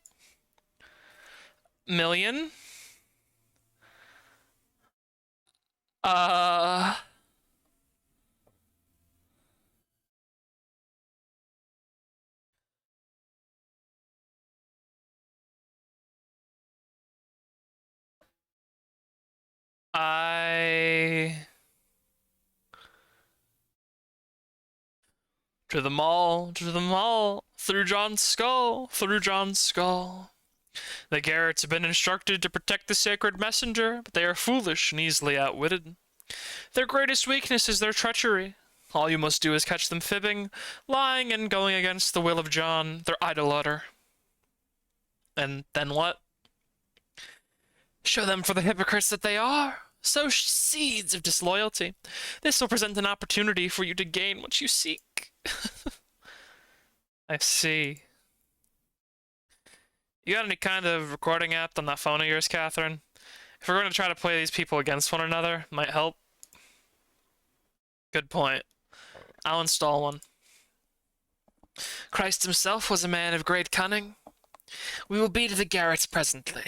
Million. Uh I To the mall, to the mall, through John's skull, through John's skull. The Garretts have been instructed to protect the sacred messenger, but they are foolish and easily outwitted. Their greatest weakness is their treachery. All you must do is catch them fibbing, lying, and going against the will of John, their idolater. And then what? Show them for the hypocrites that they are. Sow seeds of disloyalty. This will present an opportunity for you to gain what you seek. I see. You got any kind of recording app on that phone of yours, Catherine? If we're going to try to play these people against one another, it might help. Good point. I'll install one. Christ himself was a man of great cunning. We will beat the Garretts presently.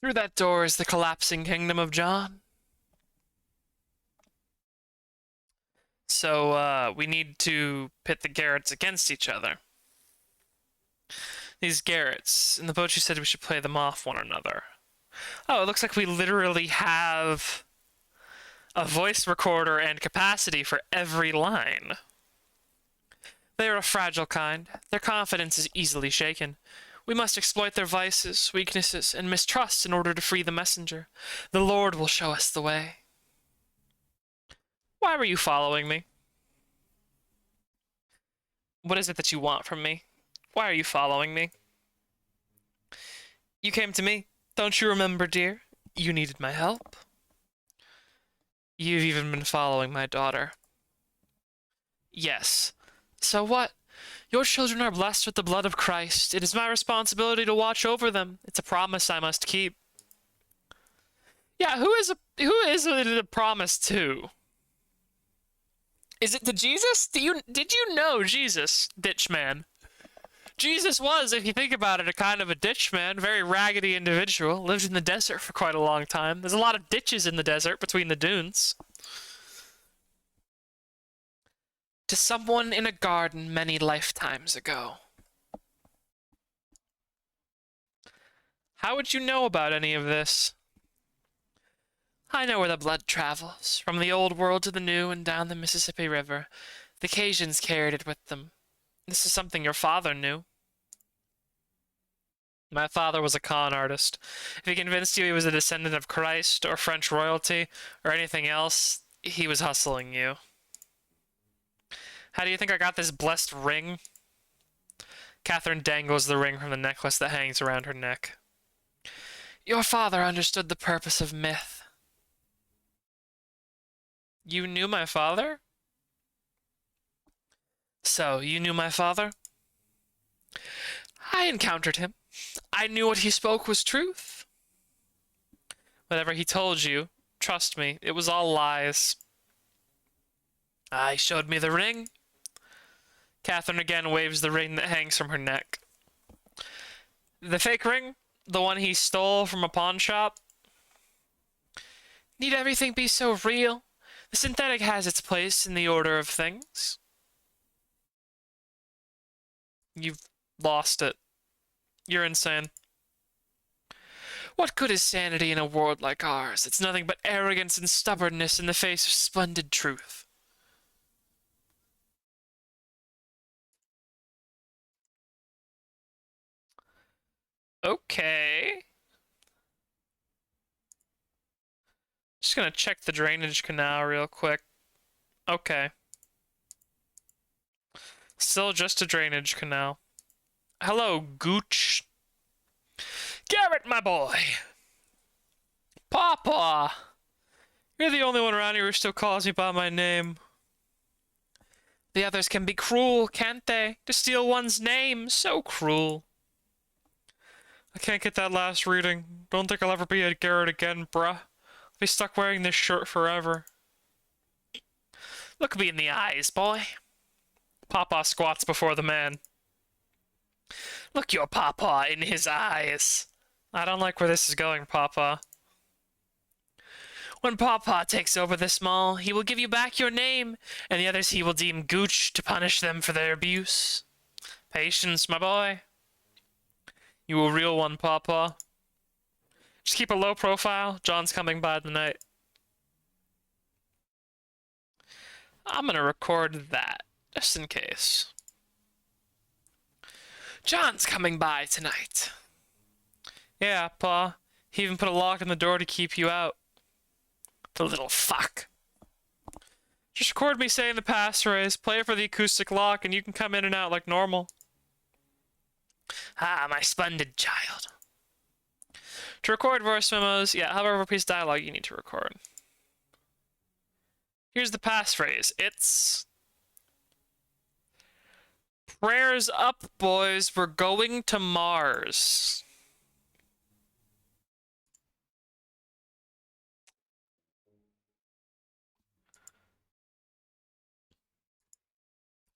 Through that door is the collapsing kingdom of John. So, we need to pit the Garretts against each other. These Garretts, in the boat you said we should play them off one another. Oh, it looks like we literally have a voice recorder and capacity for every line. They are a fragile kind. Their confidence is easily shaken. We must exploit their vices, weaknesses, and mistrust in order to free the messenger. The Lord will show us the way. Why were you following me? What is it that you want from me? Why are you following me? You came to me. Don't you remember, dear? You needed my help. You've even been following my daughter. Yes. So what? Your children are blessed with the blood of Christ. It is my responsibility to watch over them. It's a promise I must keep. Yeah, who is it a promise to? Is it to Jesus? Did you know Jesus, ditch man? Jesus was, if you think about it, a kind of a ditch man, very raggedy individual, lived in the desert for quite a long time. There's a lot of ditches in the desert between the dunes. To someone in a garden many lifetimes ago. How would you know about any of this? I know where the blood travels, from the old world to the new and down the Mississippi River. The Cajuns carried it with them. This is something your father knew. My father was a con artist. If he convinced you he was a descendant of Christ, or French royalty, or anything else, he was hustling you. How do you think I got this blessed ring? Catherine dangles the ring from the necklace that hangs around her neck. Your father understood the purpose of myth. You knew my father? So, you knew my father? I encountered him. I knew what he spoke was truth. Whatever he told you, trust me, it was all lies. He showed me the ring. Catherine again waves the ring that hangs from her neck. The fake ring? The one he stole from a pawn shop? Need everything be so real? The synthetic has its place in the order of things. You've lost it. You're insane. What good is sanity in a world like ours? It's nothing but arrogance and stubbornness in the face of splendid truth. Okay. Just gonna check the drainage canal real quick. Okay. Still just a drainage canal. Hello, Gooch. Garrett, my boy. Papa. You're the only one around here who still calls me by my name. The others can be cruel, can't they? To steal one's name, so cruel. I can't get that last reading. Don't think I'll ever be a Garrett again, bruh. I'll be stuck wearing this shirt forever. Look me in the eyes, boy. Papa squats before the man. Look your papa in his eyes. I don't like where this is going, Papa. When Papa takes over this mall, he will give you back your name, and the others he will deem gooch to punish them for their abuse. Patience, my boy. You a real one, Papa. Just keep a low profile. John's coming by tonight. I'm gonna record that, just in case. John's coming by tonight. Yeah, Pa. He even put a lock on the door to keep you out. The little fuck. Just record me saying the passphrase, play it for the acoustic lock, and you can come in and out like normal. Ah, my splendid child. To record voice memos, yeah, however piece of dialogue you need to record. Here's the passphrase. It's... Prayers up, boys. We're going to Mars.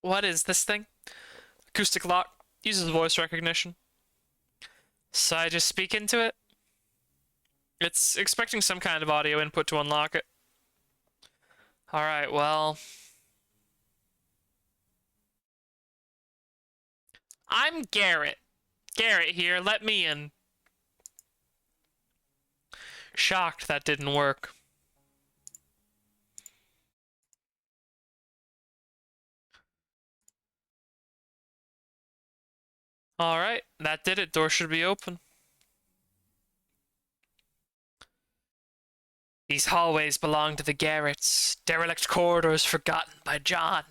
What is this thing? Acoustic lock. Uses voice recognition. So I just speak into it? It's expecting some kind of audio input to unlock it. Alright, well... I'm Garrett. Garrett here, let me in. Shocked that didn't work. Alright, that did it. Door should be open. These hallways belong to the Garretts. Derelict corridors forgotten by John.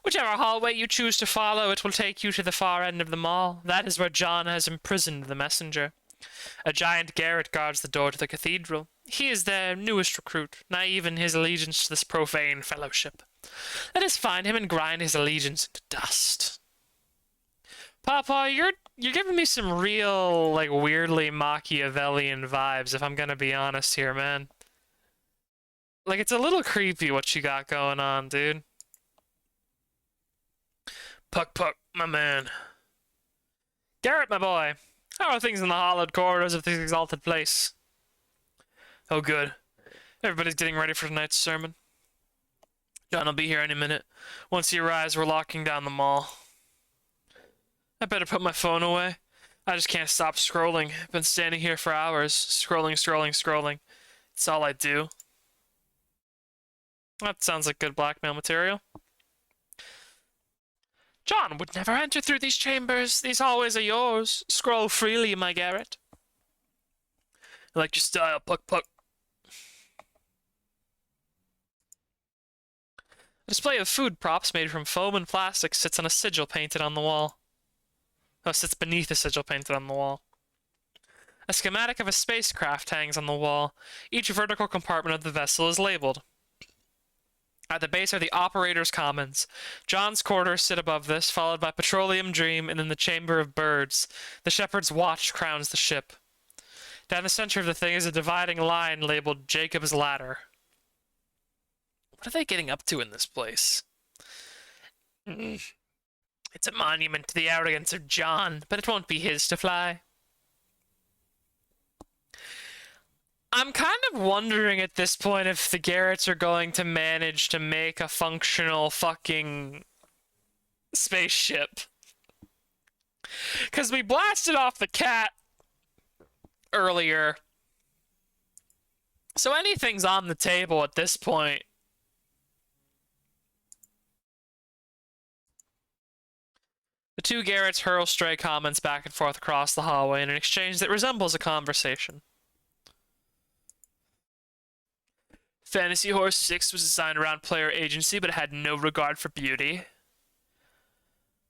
Whichever hallway you choose to follow, it will take you to the far end of the mall. That is where John has imprisoned the messenger. A giant Garrett guards the door to the cathedral. He is their newest recruit, naive in his allegiance to this profane fellowship. Let us find him and grind his allegiance into dust. Papa, you're giving me some real, like, weirdly Machiavellian vibes, if I'm gonna be honest here, man. Like, it's a little creepy what you got going on, dude. Puck, my man. Garrett, my boy. How are things in the hollowed corridors of this exalted place? Oh, good. Everybody's getting ready for tonight's sermon. John will be here any minute. Once he arrives, we're locking down the mall. I better put my phone away. I just can't stop scrolling. I've been standing here for hours. Scrolling. It's all I do. That sounds like good blackmail material. John would never enter through these chambers. These hallways are yours. Scroll freely, my Garrett. I like your style, Puck. A display of food props made from foam and plastic sits on a sigil painted on the wall. Oh, sits beneath a sigil painted on the wall. A schematic of a spacecraft hangs on the wall. Each vertical compartment of the vessel is labeled. At the base are the operator's commons. John's quarters sit above this, followed by Petroleum Dream, and then the Chamber of Birds. The Shepherd's Watch crowns the ship. Down the center of the thing is a dividing line labeled Jacob's Ladder. What are they getting up to in this place? It's a monument to the arrogance of John, but it won't be his to fly. I'm kind of wondering at this point if the Garretts are going to manage to make a functional fucking spaceship. Because we blasted off the cat earlier. So anything's on the table at this point. The two Garretts hurl stray comments back and forth across the hallway in an exchange that resembles a conversation. Fantasy Horse 6 was designed around player agency, but it had no regard for beauty.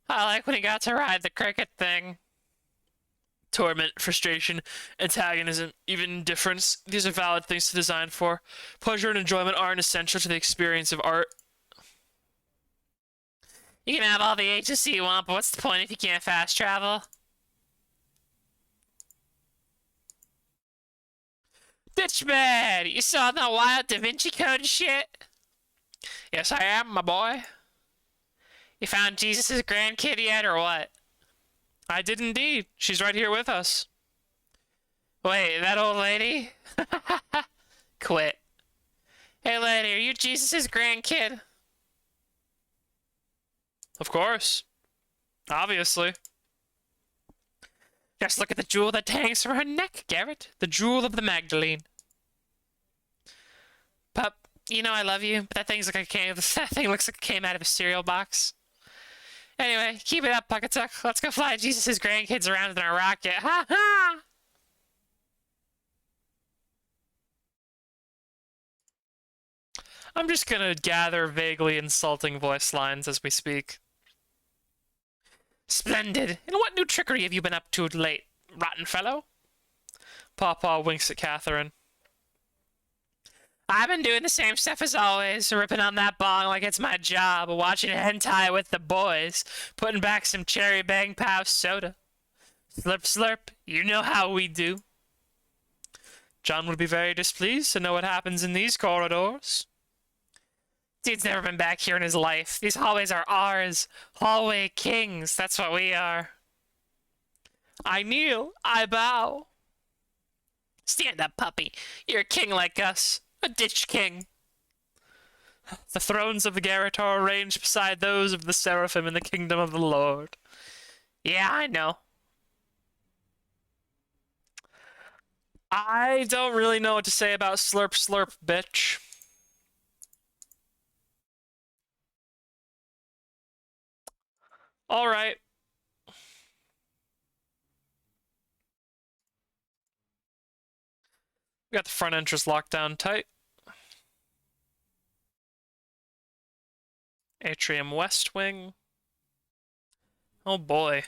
I like when he got to ride the cricket thing. Torment, frustration, antagonism, even indifference. These are valid things to design for. Pleasure and enjoyment aren't essential to the experience of art. You can have all the agency you want, but what's the point if you can't fast travel? Ditchman! You saw that wild Da Vinci Code shit? Yes, I am, my boy. You found Jesus' grandkid yet, or what? I did indeed. She's right here with us. Wait, that old lady? Quit. Hey, lady, are you Jesus' grandkid? Of course. Obviously. Just look at the jewel that hangs from her neck, Garrett. The jewel of the Magdalene. Pup, you know I love you, but that thing looks like it came out of a cereal box. Anyway, keep it up, Puckatuck. Let's go fly Jesus' grandkids around in our rocket. Ha ha! I'm just gonna gather vaguely insulting voice lines as we speak. Splendid. And what new trickery have you been up to late, rotten fellow? Pawpaw winks at Catherine. I've been doing the same stuff as always, ripping on that bong like it's my job, watching hentai with the boys, putting back some cherry bang pow soda. Slurp slurp, you know how we do. John would be very displeased to know what happens in these corridors. Dude's never been back here in his life. These hallways are ours. Hallway kings, that's what we are. I kneel, I bow. Stand up, puppy. You're a king like us. A ditch king. The thrones of the Garrett are arranged beside those of the seraphim in the kingdom of the Lord. Yeah, I know. I don't really know what to say about slurp slurp, bitch. Alright. We got the front entrance locked down tight. Atrium West Wing. Oh boy.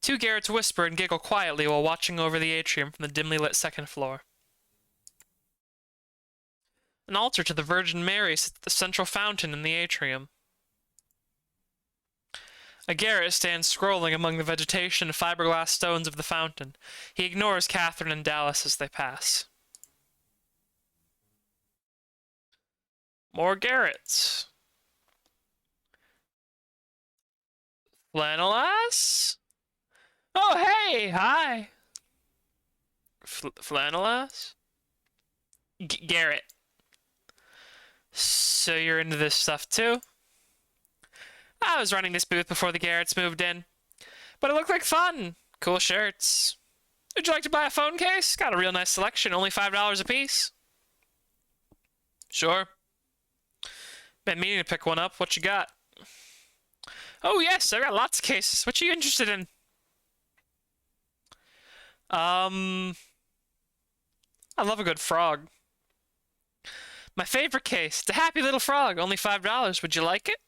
Two Garretts whisper and giggle quietly while watching over the atrium from the dimly lit second floor. An altar to the Virgin Mary sits at the central fountain in the atrium. A Garrett stands scrolling among the vegetation and fiberglass stones of the fountain. He ignores Catherine and Dallas as they pass. More Garretts. Flannel ass? Oh, hey! Hi! Flannel ass? Garrett. So you're into this stuff too? I was running this booth before the Garretts moved in. But it looked like fun. Cool shirts. Would you like to buy a phone case? Got a real nice selection, only $5 a piece. Sure. Been meaning to pick one up. What you got? Oh yes, I got lots of cases. What you interested in? I love a good frog. My favorite case. It's a happy little frog. Only $5. Would you like it?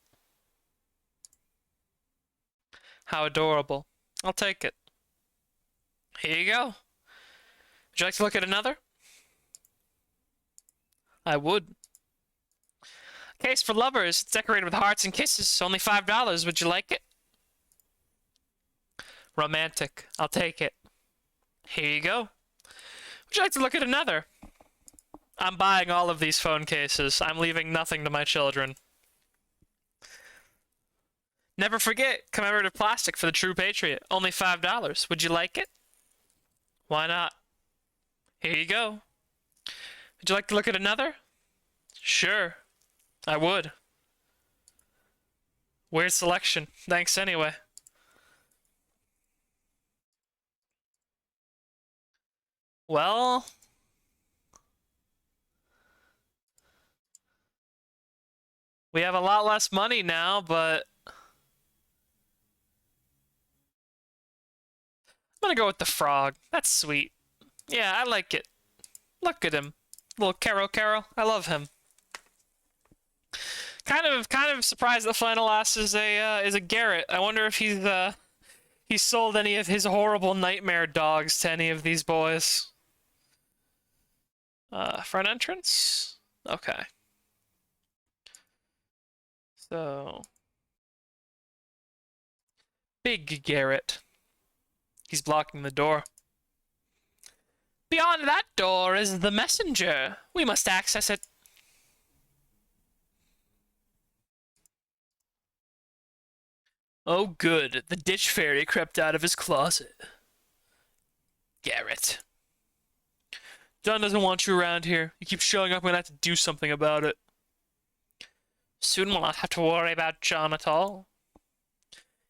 How adorable. I'll take it. Here you go. Would you like to look at another? I would. Case for lovers. It's decorated with hearts and kisses. Only $5. Would you like it? Romantic. I'll take it. Here you go. Would you like to look at another? I'm buying all of these phone cases. I'm leaving nothing to my children. Never forget, commemorative plastic for the true patriot. Only $5. Would you like it? Why not? Here you go. Would you like to look at another? Sure. I would. Weird selection. Thanks anyway. Well... we have a lot less money now, but... I'm gonna go with the frog. That's sweet. Yeah, I like it. Look at him. Little Carol. I love him. Kind of surprised that Flannel Ass is a Garrett. I wonder if he's sold any of his horrible nightmare dogs to any of these boys. Front entrance? Okay. So... Big Garrett. He's blocking the door. Beyond that door is the messenger. We must access it. Oh good, the ditch fairy crept out of his closet. Garrett. John doesn't want you around here. You keep showing up, I'm gonna have to do something about it. Soon we'll not have to worry about John at all.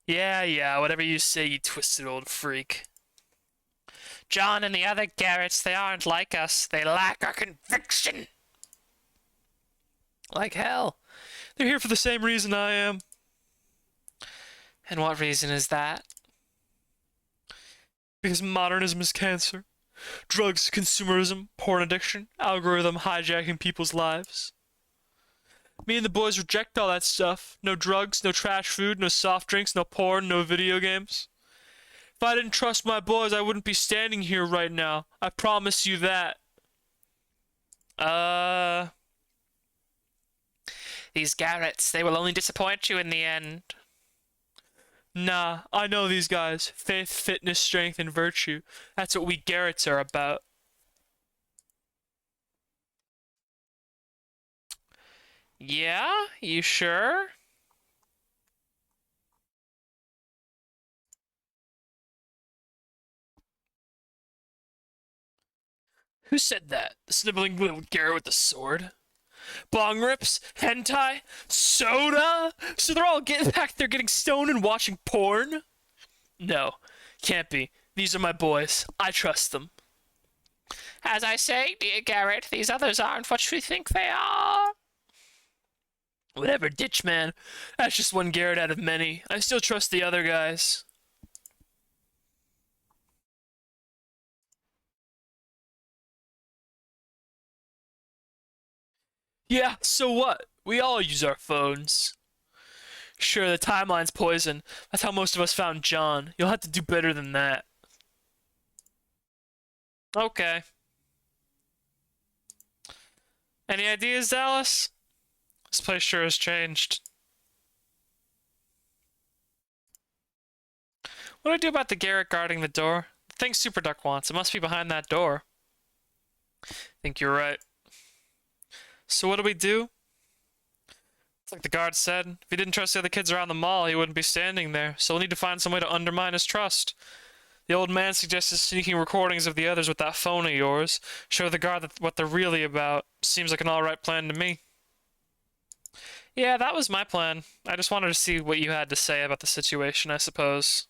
Yeah, whatever you say, you twisted old freak. John and the other Garretts, they aren't like us. They lack our conviction. Like hell. They're here for the same reason I am. And what reason is that? Because modernism is cancer. Drugs, consumerism, porn addiction, algorithm hijacking people's lives. Me and the boys reject all that stuff. No drugs, no trash food, no soft drinks, no porn, no video games. If I didn't trust my boys, I wouldn't be standing here right now. I promise you that. These Garretts, they will only disappoint you in the end. Nah, I know these guys. Faith, fitness, strength, and virtue. That's what we Garretts are about. Yeah? You sure? Who said that? The sniveling little Garrett with the sword? Bong rips? Hentai? Soda? So they're all getting back there getting stoned and watching porn? No, can't be. These are my boys. I trust them. As I say, dear Garrett, these others aren't what you think they are. Whatever, ditch man. That's just one Garrett out of many. I still trust the other guys. Yeah, so what? We all use our phones. Sure, the timeline's poison. That's how most of us found John. You'll have to do better than that. Okay. Any ideas, Dallas? This place sure has changed. What do I do about the Garrett guarding the door? The thing Super Duck wants. It must be behind that door. I think you're right. So what do we do? It's like the guard said. If he didn't trust the other kids around the mall, he wouldn't be standing there. So we'll need to find some way to undermine his trust. The old man suggested sneaking recordings of the others with that phone of yours. Show the guard what they're really about. Seems like an alright plan to me. Yeah, that was my plan. I just wanted to see what you had to say about the situation, I suppose.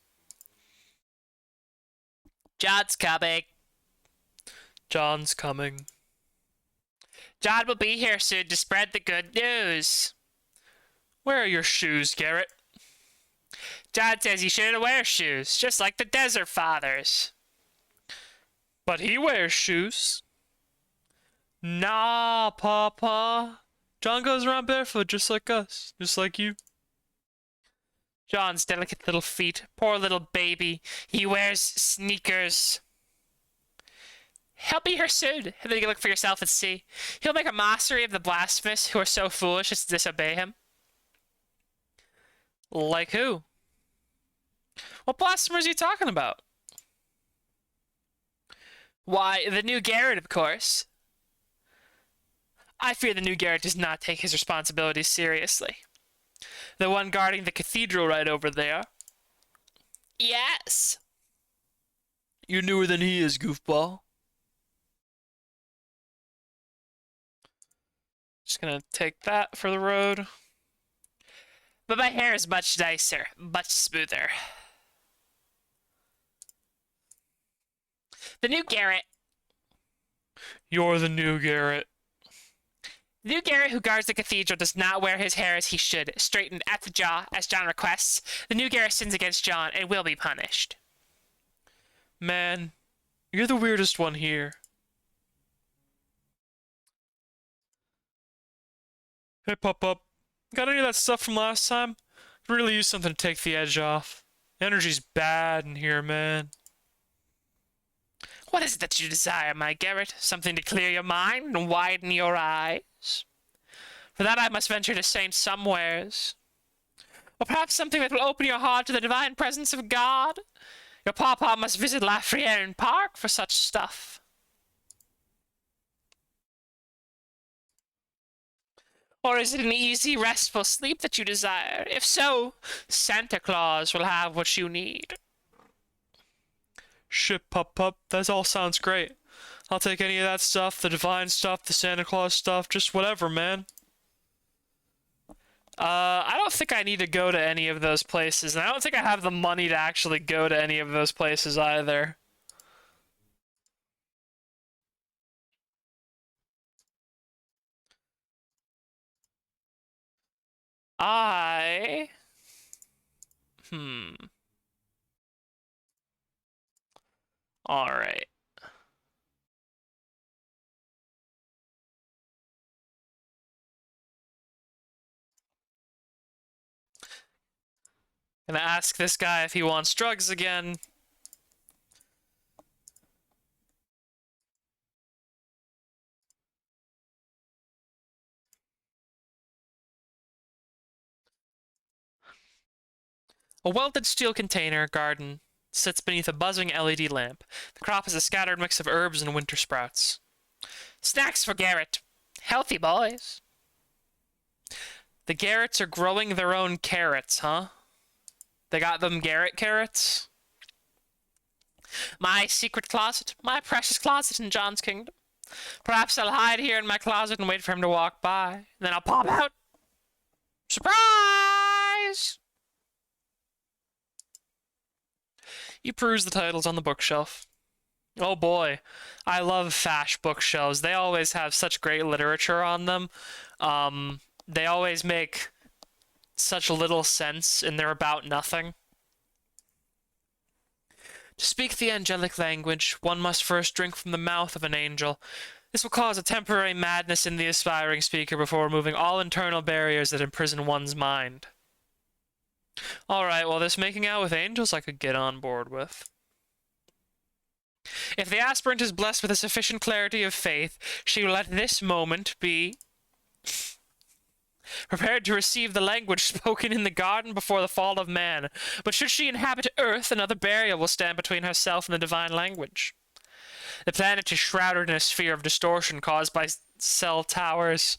John's coming. John's coming. John will be here soon to spread the good news. Where are your shoes, Garrett? John says you shouldn't wear shoes, just like the Desert Fathers. But he wears shoes. Nah, Papa. John goes around barefoot just like us, just like you. John's delicate little feet, poor little baby. He wears sneakers. He'll be here soon, and then you can look for yourself and see. He'll make a mockery of the blasphemous who are so foolish as to disobey him. Like who? What blasphemers are you talking about? Why, the new Garrett, of course. I fear the new Garrett does not take his responsibilities seriously. The one guarding the cathedral right over there. Yes. You're newer than he is, goofball. Just gonna take that for the road. But my hair is much nicer, much smoother. The new Garrett. You're the new Garrett. The new Garrett who guards the cathedral does not wear his hair as he should, straightened at the jaw, as John requests. The new Garrett sins against John and will be punished. Man, you're the weirdest one here. Hey, Pop-Up. Got any of that stuff from last time? Could really use something to take the edge off. Energy's bad in here, man. What is it that you desire, my Garrett? Something to clear your mind and widen your eyes? For that I must venture to Saint Somewheres. Or perhaps something that will open your heart to the divine presence of God? Your papa must visit Lafayette Park for such stuff. Or is it an easy, restful sleep that you desire? If so, Santa Claus will have what you need. Shit, Pup, that all sounds great. I'll take any of that stuff, the divine stuff, the Santa Claus stuff, just whatever, man. I don't think I need to go to any of those places, and I don't think I have the money to actually go to any of those places either. I... Hmm. Alright. Gonna ask this guy if he wants drugs again. A welded steel container garden sits beneath a buzzing LED lamp. The crop is a scattered mix of herbs and winter sprouts. Snacks for Garrett. Healthy boys. The Garretts are growing their own carrots, huh? They got them Garrett carrots? My secret closet. My precious closet in John's kingdom. Perhaps I'll hide here in my closet and wait for him to walk by. Then I'll pop out. Surprise! You peruse the titles on the bookshelf. Oh boy, I love Fash bookshelves. They always have such great literature on them. They always make such little sense, and they're about nothing. To speak the angelic language, one must first drink from the mouth of an angel. This will cause a temporary madness in the aspiring speaker before removing all internal barriers that imprison one's mind. Alright, well, this making out with angels I could get on board with. If the aspirant is blessed with a sufficient clarity of faith, she will at this moment be prepared to receive the language spoken in the garden before the fall of man. But should she inhabit earth, another barrier will stand between herself and the divine language. The planet is shrouded in a sphere of distortion caused by cell towers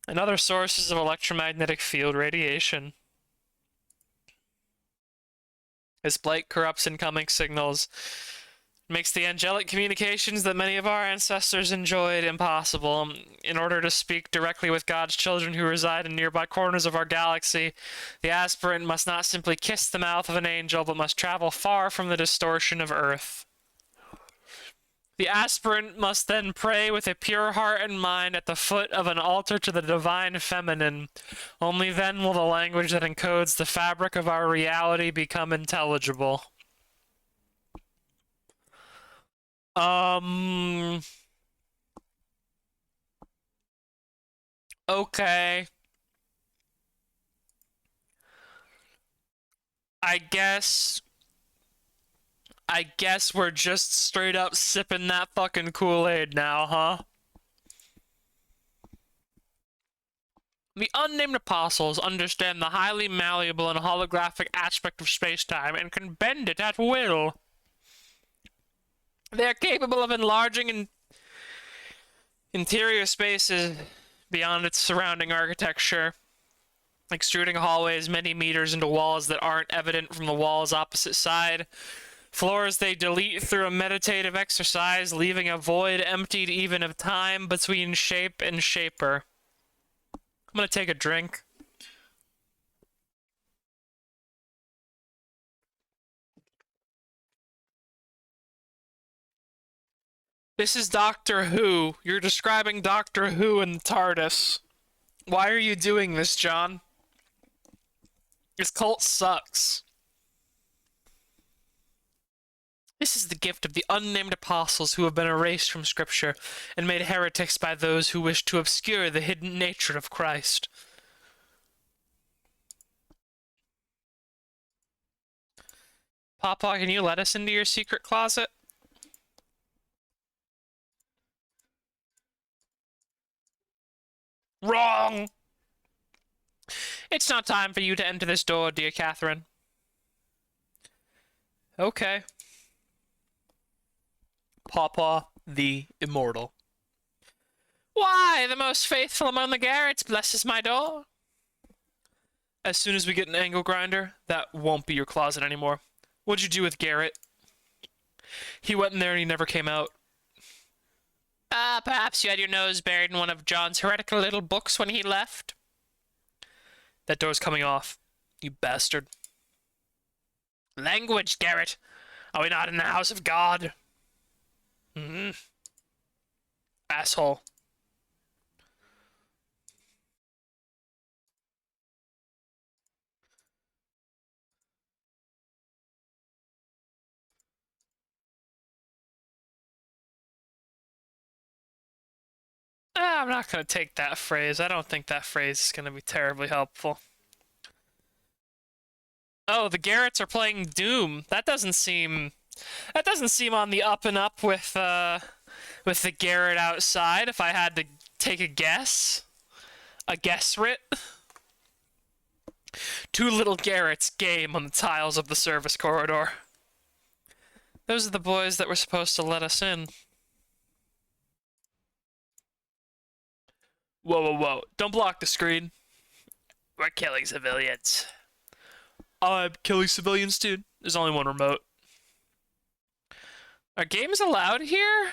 and other sources of electromagnetic field radiation. As light corrupts incoming signals, it makes the angelic communications that many of our ancestors enjoyed impossible. In order to speak directly with God's children who reside in nearby corners of our galaxy, the aspirant must not simply kiss the mouth of an angel, but must travel far from the distortion of Earth. The aspirant must then pray with a pure heart and mind at the foot of an altar to the divine feminine. Only then will the language that encodes the fabric of our reality become intelligible. Okay. I guess we're just straight up sipping that fucking Kool-Aid now, huh? The unnamed apostles understand the highly malleable and holographic aspect of space-time and can bend it at will. They are capable of enlarging interior spaces beyond its surrounding architecture, extruding hallways many meters into walls that aren't evident from the wall's opposite side. Floors they delete through a meditative exercise, leaving a void emptied even of time between shape and shaper. I'm gonna take a drink. This is Doctor Who. You're describing Doctor Who in the TARDIS. Why are you doing this, John? This cult sucks. This is the gift of the unnamed apostles who have been erased from Scripture and made heretics by those who wish to obscure the hidden nature of Christ. Papa, can you let us into your secret closet? Wrong! It's not time for you to enter this door, dear Catherine. Okay. Papa the Immortal. Why, the most faithful among the Garretts blesses my door. As soon as we get an angle grinder, that won't be your closet anymore. What'd you do with Garrett? He went in there and he never came out. Perhaps you had your nose buried in one of John's heretical little books when he left. That door's coming off. You bastard. Language, Garrett. Are we not in the house of God? Mm-hmm. Asshole. I'm not gonna take that phrase. I don't think that phrase is gonna be terribly helpful. Oh, the Garretts are playing Doom. That doesn't seem on the up and up with the Garrett outside, if I had to take a guess. A guess writ. Two little Garretts game on the tiles of the service corridor. Those are the boys that were supposed to let us in. Whoa, whoa, whoa. Don't block the screen. We're killing civilians. I'm killing civilians, dude. There's only one remote. Are games allowed here?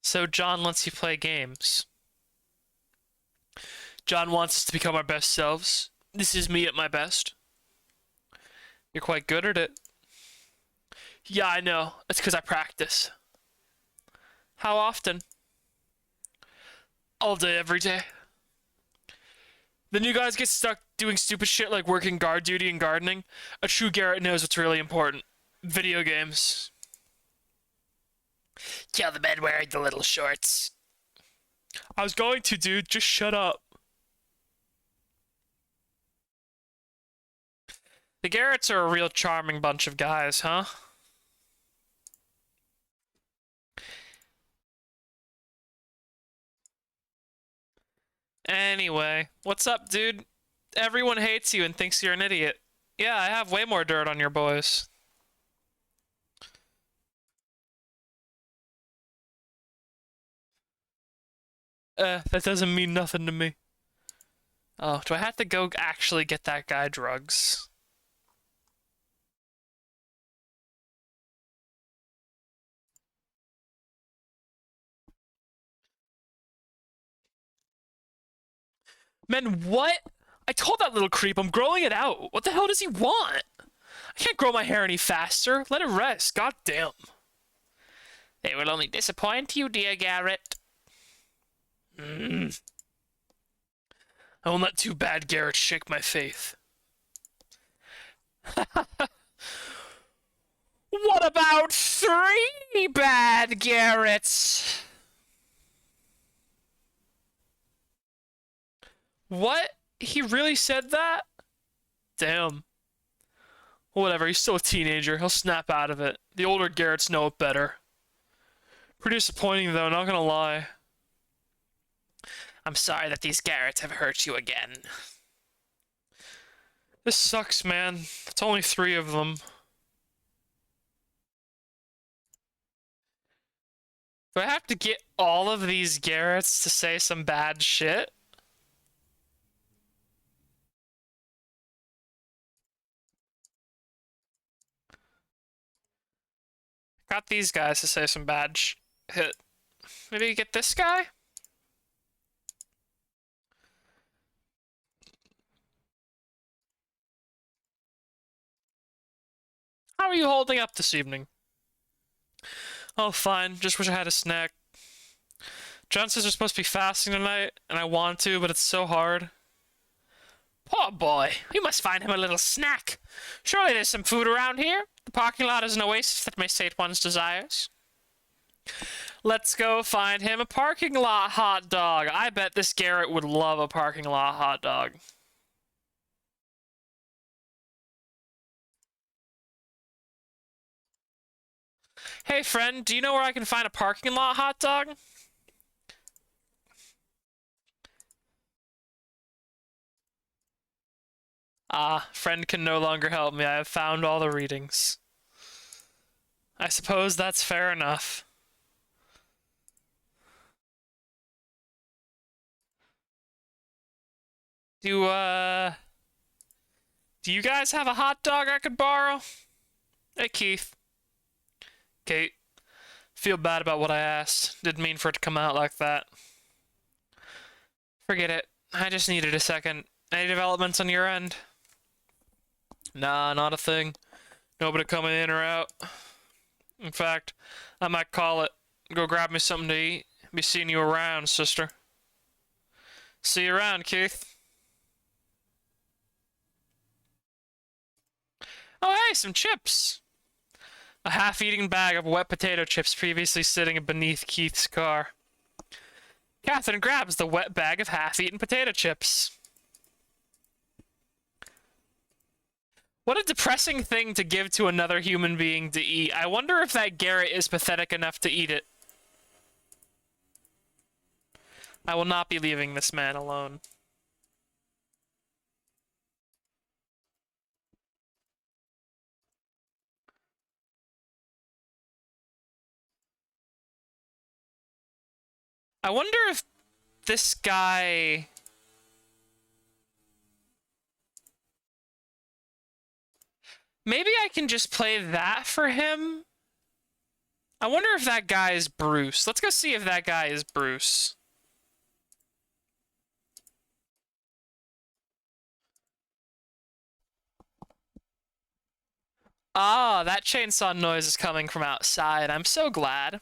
So John lets you play games. John wants us to become our best selves. This is me at my best. You're quite good at it. Yeah, I know. It's because I practice. How often? All day, every day. Then you guys get stuck doing stupid shit like working guard duty and gardening. A true Garrett knows what's really important. Video games. Kill the men wearing the little shorts. I was going to, dude. Just shut up. The Garretts are a real charming bunch of guys, huh? Anyway, what's up, dude? Everyone hates you and thinks you're an idiot. Yeah, I have way more dirt on your boys. That doesn't mean nothing to me. Oh, do I have to go actually get that guy drugs? Man, what? I told that little creep I'm growing it out. What the hell does he want? I can't grow my hair any faster. Let it rest. God damn. They will only disappoint you, dear Garrett. I will not too bad Garrett shake my faith. What about 3 bad Garretts? What? He really said that? Damn. Whatever, he's still a teenager. He'll snap out of it. The older Garretts know it better. Pretty disappointing, though, not gonna lie. I'm sorry that these Garretts have hurt you again. This sucks, man. It's only 3 of them. Do I have to get all of these Garretts to say some bad shit? Got these guys to say some bad shit. Maybe get this guy? How are you holding up this evening? Oh, fine. Just wish I had a snack. John says we're supposed to be fasting tonight, and I want to, but it's so hard. Poor boy. We must find him a little snack. Surely there's some food around here. The parking lot is an oasis that may sate one's desires. Let's go find him a parking lot hot dog. I bet this Garrett would love a parking lot hot dog. Hey, friend, do you know where I can find a parking lot hot dog? Ah, friend can no longer help me. I have found all the readings. I suppose that's fair enough. Do you guys have a hot dog I could borrow? Hey, Keith. Kate. Feel bad about what I asked. Didn't mean for it to come out like that. Forget it. I just needed a second. Any developments on your end? Nah, not a thing. Nobody coming in or out. In fact, I might call it. Go grab me something to eat. Be seeing you around, sister. See you around, Keith. Oh, hey, some chips. A half-eaten bag of wet potato chips previously sitting beneath Keith's car. Catherine grabs the wet bag of half-eaten potato chips. What a depressing thing to give to another human being to eat. I wonder if that Garrett is pathetic enough to eat it. I will not be leaving this man alone. I wonder if this guy... Maybe I can just play that for him? I wonder if that guy is Bruce. Let's go see if that guy is Bruce. Ah, that chainsaw noise is coming from outside. I'm so glad.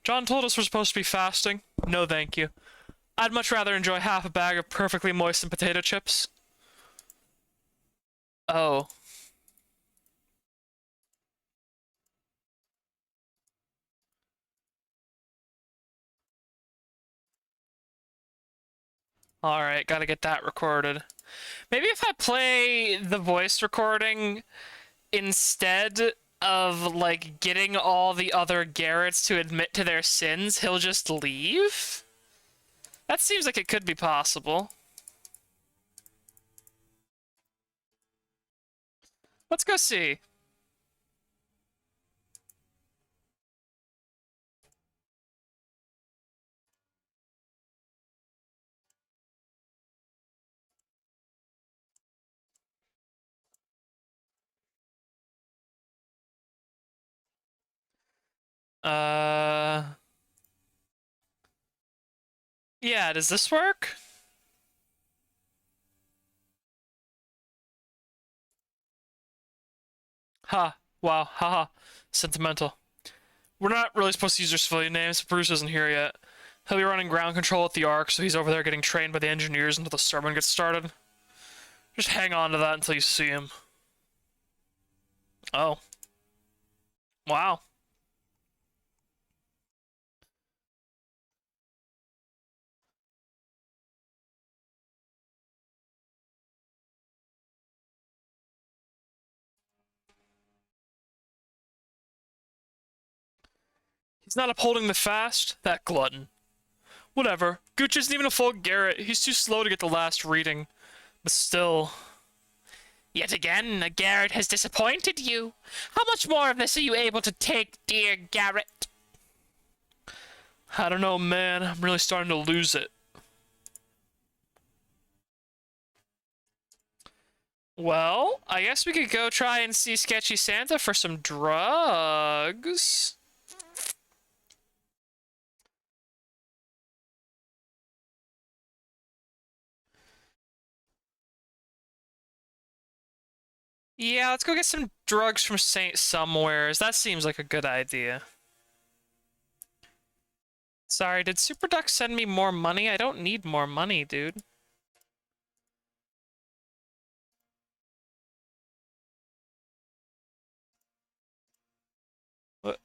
John told us we're supposed to be fasting. No, thank you. I'd much rather enjoy half a bag of perfectly moistened potato chips. Oh. Alright, gotta get that recorded. Maybe if I play the voice recording instead of, like, getting all the other Garretts to admit to their sins, he'll just leave? That seems like it could be possible. Let's go see. Yeah, does this work? Ha. Wow. Haha. Sentimental. We're not really supposed to use our civilian names, but Bruce isn't here yet. He'll be running ground control at the Ark, so he's over there getting trained by the engineers until the sermon gets started. Just hang on to that until you see him. Oh. Wow. He's not upholding the fast? That glutton. Whatever. Gooch isn't even a full Garrett. He's too slow to get the last reading. But still... Yet again, a Garrett has disappointed you. How much more of this are you able to take, dear Garrett? I don't know, man. I'm really starting to lose it. Well, I guess we could go try and see Sketchy Santa for some drugs. Yeah, let's go get some drugs from Saint Somewheres. That seems like a good idea. Sorry, did Super Duck send me more money? I don't need more money, dude. What?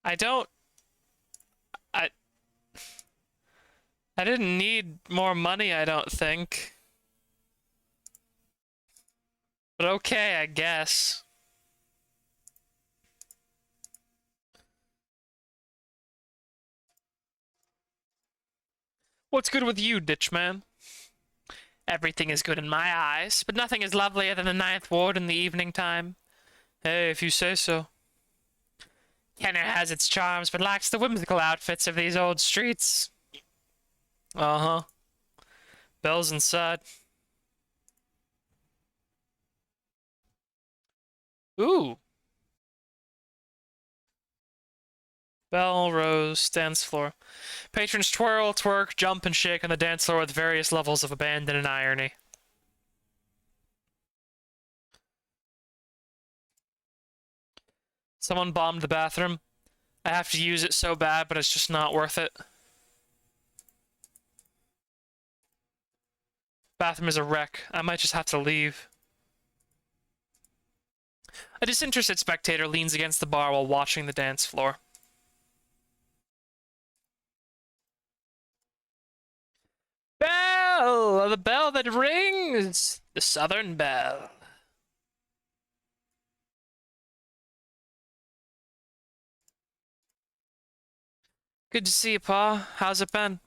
I don't... I... I didn't need more money, I don't think. But okay, I guess. What's good with you, Ditchman? Everything is good in my eyes, but nothing is lovelier than the Ninth Ward in the evening time. Hey, if you say so. Kenner has its charms, but lacks the whimsical outfits of these old streets. Uh-huh. Belle's inside. Ooh. Belle, Rose, dance floor. Patrons twirl, twerk, jump, and shake on the dance floor with various levels of abandon and irony. Someone bombed the bathroom. I have to use it so bad, but it's just not worth it. Bathroom is a wreck. I might just have to leave. A disinterested spectator leans against the bar while watching the dance floor. Bell! The bell that rings! The Southern Bell. Good to see you, Pa. How's it been?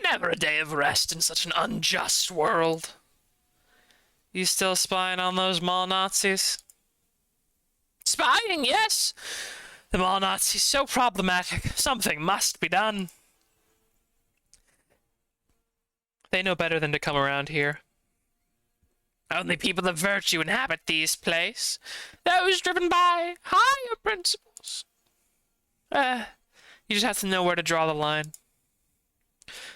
Never a day of rest in such an unjust world. You still spying on those mall Nazis? Spying, yes! The mall Nazis so problematic. Something must be done. They know better than to come around here. Only people of virtue inhabit these places. Those driven by higher principles. You just have to know where to draw the line.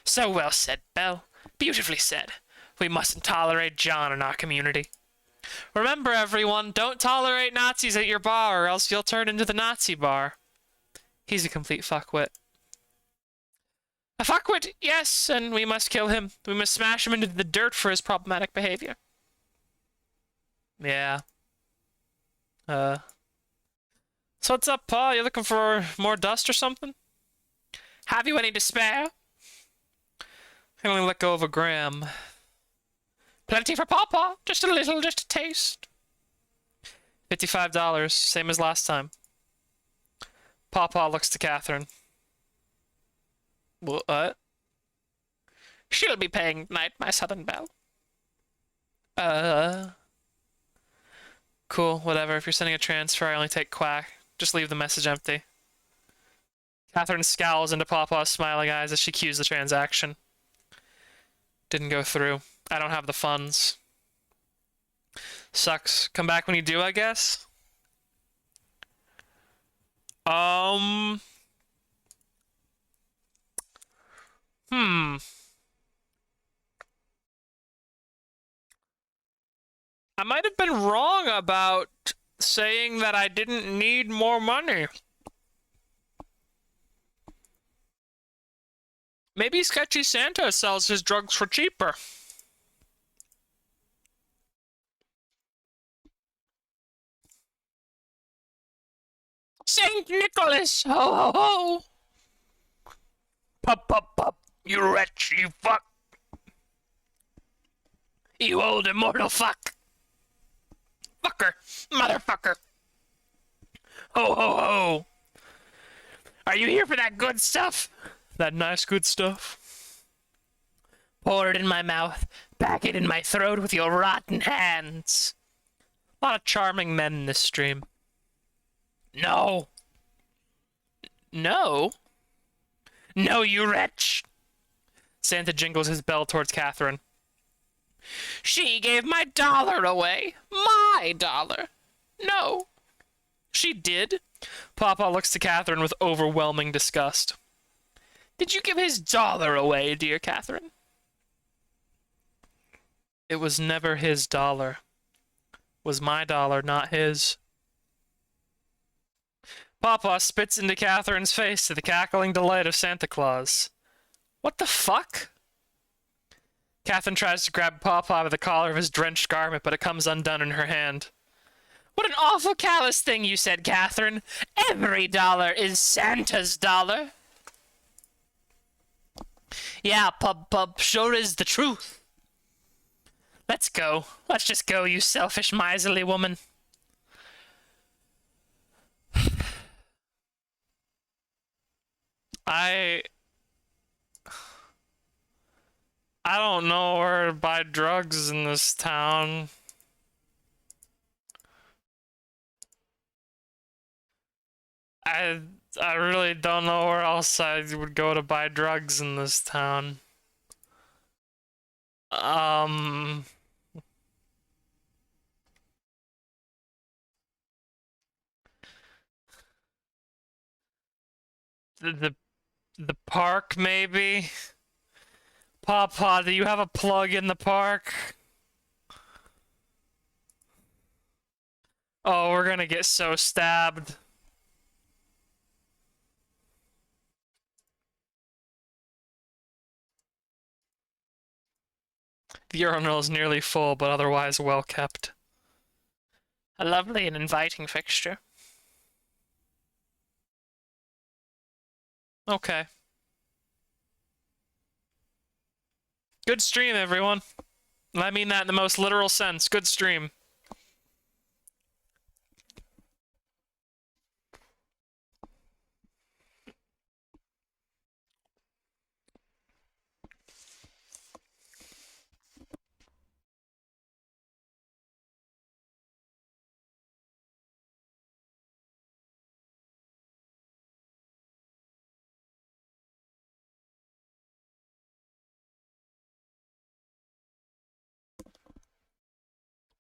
So well said, Belle. Beautifully said. We mustn't tolerate John in our community. Remember, everyone, don't tolerate Nazis at your bar, or else you'll turn into the Nazi bar. He's a complete fuckwit. A fuckwit, yes, and we must kill him. We must smash him into the dirt for his problematic behavior. Yeah. So what's up, Pa? You looking for more dust or something? Have you any to spare? I can only let go of a gram. Plenty for Papa. Just a little, just a taste. $55, same as last time. Papa looks to Catherine. What? She'll be paying tonight, my Southern Belle. Cool, whatever. If you're sending a transfer, I only take quack. Just leave the message empty. Catherine scowls into Papa's smiling eyes as she cues the transaction. Didn't go through. I don't have the funds. Sucks. Come back when you do, I guess? I might have been wrong about saying that I didn't need more money. Maybe Sketchy Santa sells his drugs for cheaper. Saint Nicholas! Ho ho ho! Pup pup pup! You wretch, you fuck! You old immortal fuck! Fucker! Motherfucker! Ho ho ho! Are you here for that good stuff? That nice good stuff? Pour it in my mouth, pack it in my throat with your rotten hands. A lot of charming men in this stream. No. No? No, you wretch! Santa jingles his bell towards Catherine. She gave my dollar away. My dollar. No. She did. Papa looks to Catherine with overwhelming disgust. Did you give his dollar away, dear Catherine? It was never his dollar. It was my dollar, not his. Papa spits into Catherine's face to the cackling delight of Santa Claus. What the fuck? Catherine tries to grab Papa by the collar of his drenched garment, but it comes undone in her hand. What an awful callous thing you said, Catherine. Every dollar is Santa's dollar. Yeah, pub, sure is the truth. Let's go. Let's just go, you selfish, miserly woman. I don't know where to buy drugs in this town. I really don't know where else I would go to buy drugs in this town. Um, the the park maybe. Papa, do you have a plug in the park? Oh, we're gonna get so stabbed. The urinal is nearly full, but otherwise well kept. A lovely and inviting fixture. Okay. Good stream, everyone. I mean that in the most literal sense. Good stream.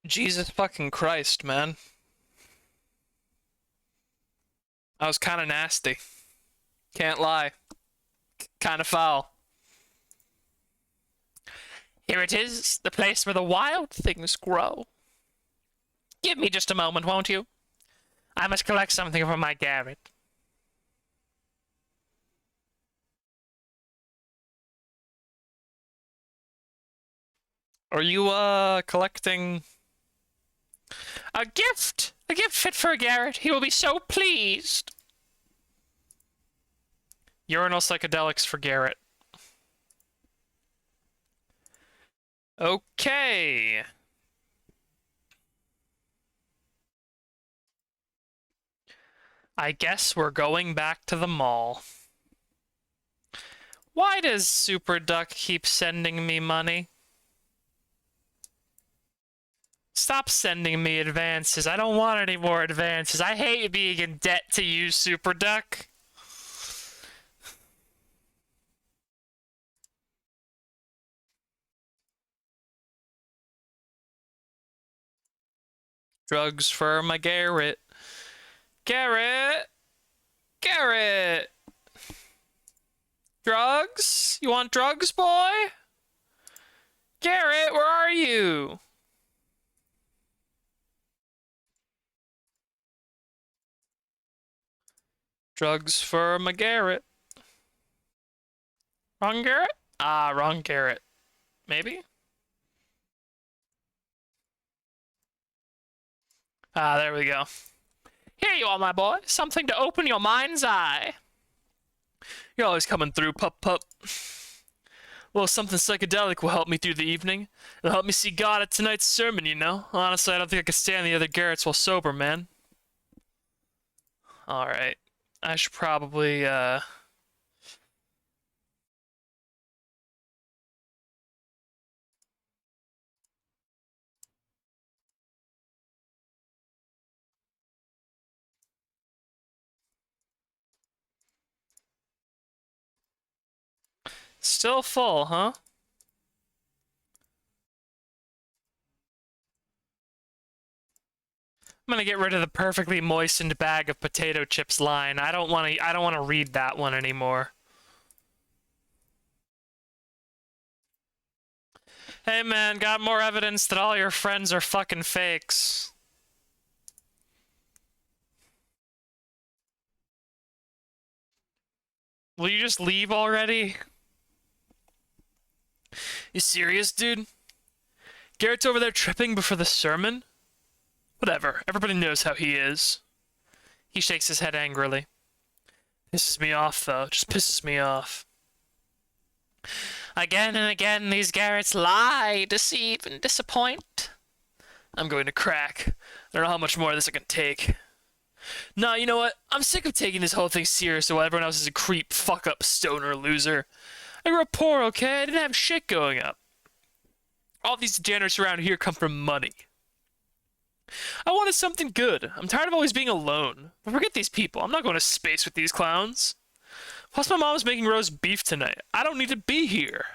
Jesus fucking Christ, man. That was kind of nasty. Can't lie. Kind of foul. Here it is, the place where the wild things grow. Give me just a moment, won't you? I must collect something from my garret. Are you, collecting... A gift! A gift fit for Garrett. He will be so pleased. Urinal psychedelics for Garrett. Okay. I guess we're going back to the mall. Why does Super Duck keep sending me money? Stop sending me advances. I don't want any more advances. I hate being in debt to you, Super Duck. Drugs for my Garrett. Garrett! Garrett! Drugs? You want drugs, boy? Garrett, where are you? Drugs for my Garrett. Wrong Garrett? Ah, wrong Garrett. Maybe? Ah, there we go. Here you are, my boy. Something to open your mind's eye. You're always coming through, pup. Well, something psychedelic will help me through the evening. It'll help me see God at tonight's sermon, you know? Honestly, I don't think I could stand the other Garretts while sober, man. Alright. I should probably, Still full, huh? I'm gonna get rid of the perfectly moistened bag of potato chips line. I don't wanna read that one anymore. Hey man, got more evidence that all your friends are fucking fakes. Will you just leave already? You serious, dude? Garrett's over there tripping before the sermon? Whatever, everybody knows how he is. He shakes his head angrily. Pisses me off, though. Just pisses me off. Again and again, these Garretts lie, deceive, and disappoint. I'm going to crack. I don't know how much more of this I can take. Nah, you know what? I'm sick of taking this whole thing serious while everyone else is a creep, fuck-up, stoner, loser. I grew up poor, okay? I didn't have shit going up. All these degenerates around here come from money. I wanted something good. I'm tired of always being alone. But forget these people. I'm not going to space with these clowns. Plus, my mom's making roast beef tonight. I don't need to be here.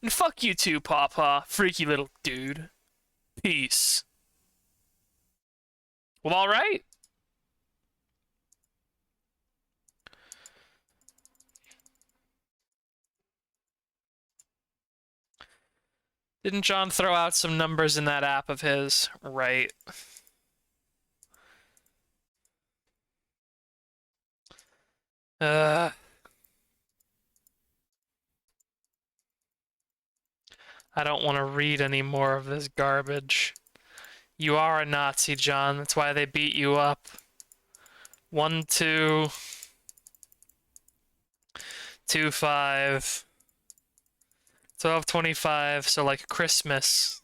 And fuck you too, Pawpaw, freaky little dude. Peace. Well, alright. Didn't John throw out some numbers in that app of his? Right. I don't want to read any more of this garbage. You are a Nazi, John. That's why they beat you up. 1, 2, 2, 5, 12.25. So like Christmas.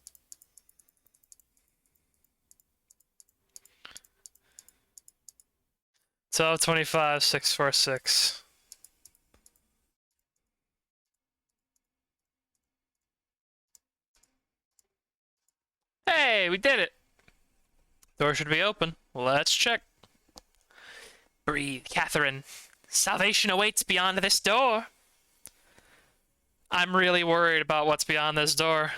12.25, 646. Hey, we did it. Door should be open. Let's check. Breathe, Catherine. Salvation awaits beyond this door. I'm really worried about what's beyond this door.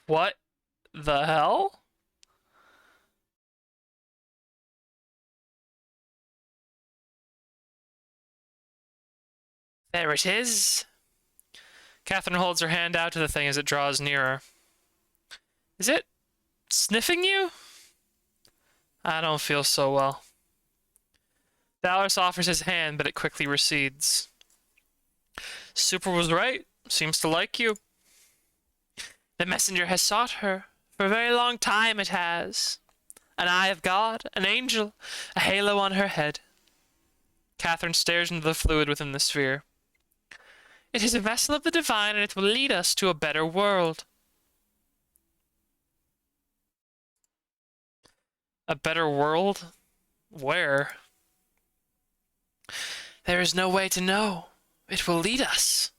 What the hell? There it is. Catherine holds her hand out to the thing as it draws nearer. Is it sniffing you? I don't feel so well. Dallas offers his hand, but it quickly recedes. Super was right. Seems to like you. The messenger has sought her. For a very long time it has. An eye of God, an angel, a halo on her head. Catherine stares into the fluid within the sphere. It is a vessel of the divine, and it will lead us to a better world. A better world? Where? There is no way to know. It will lead us.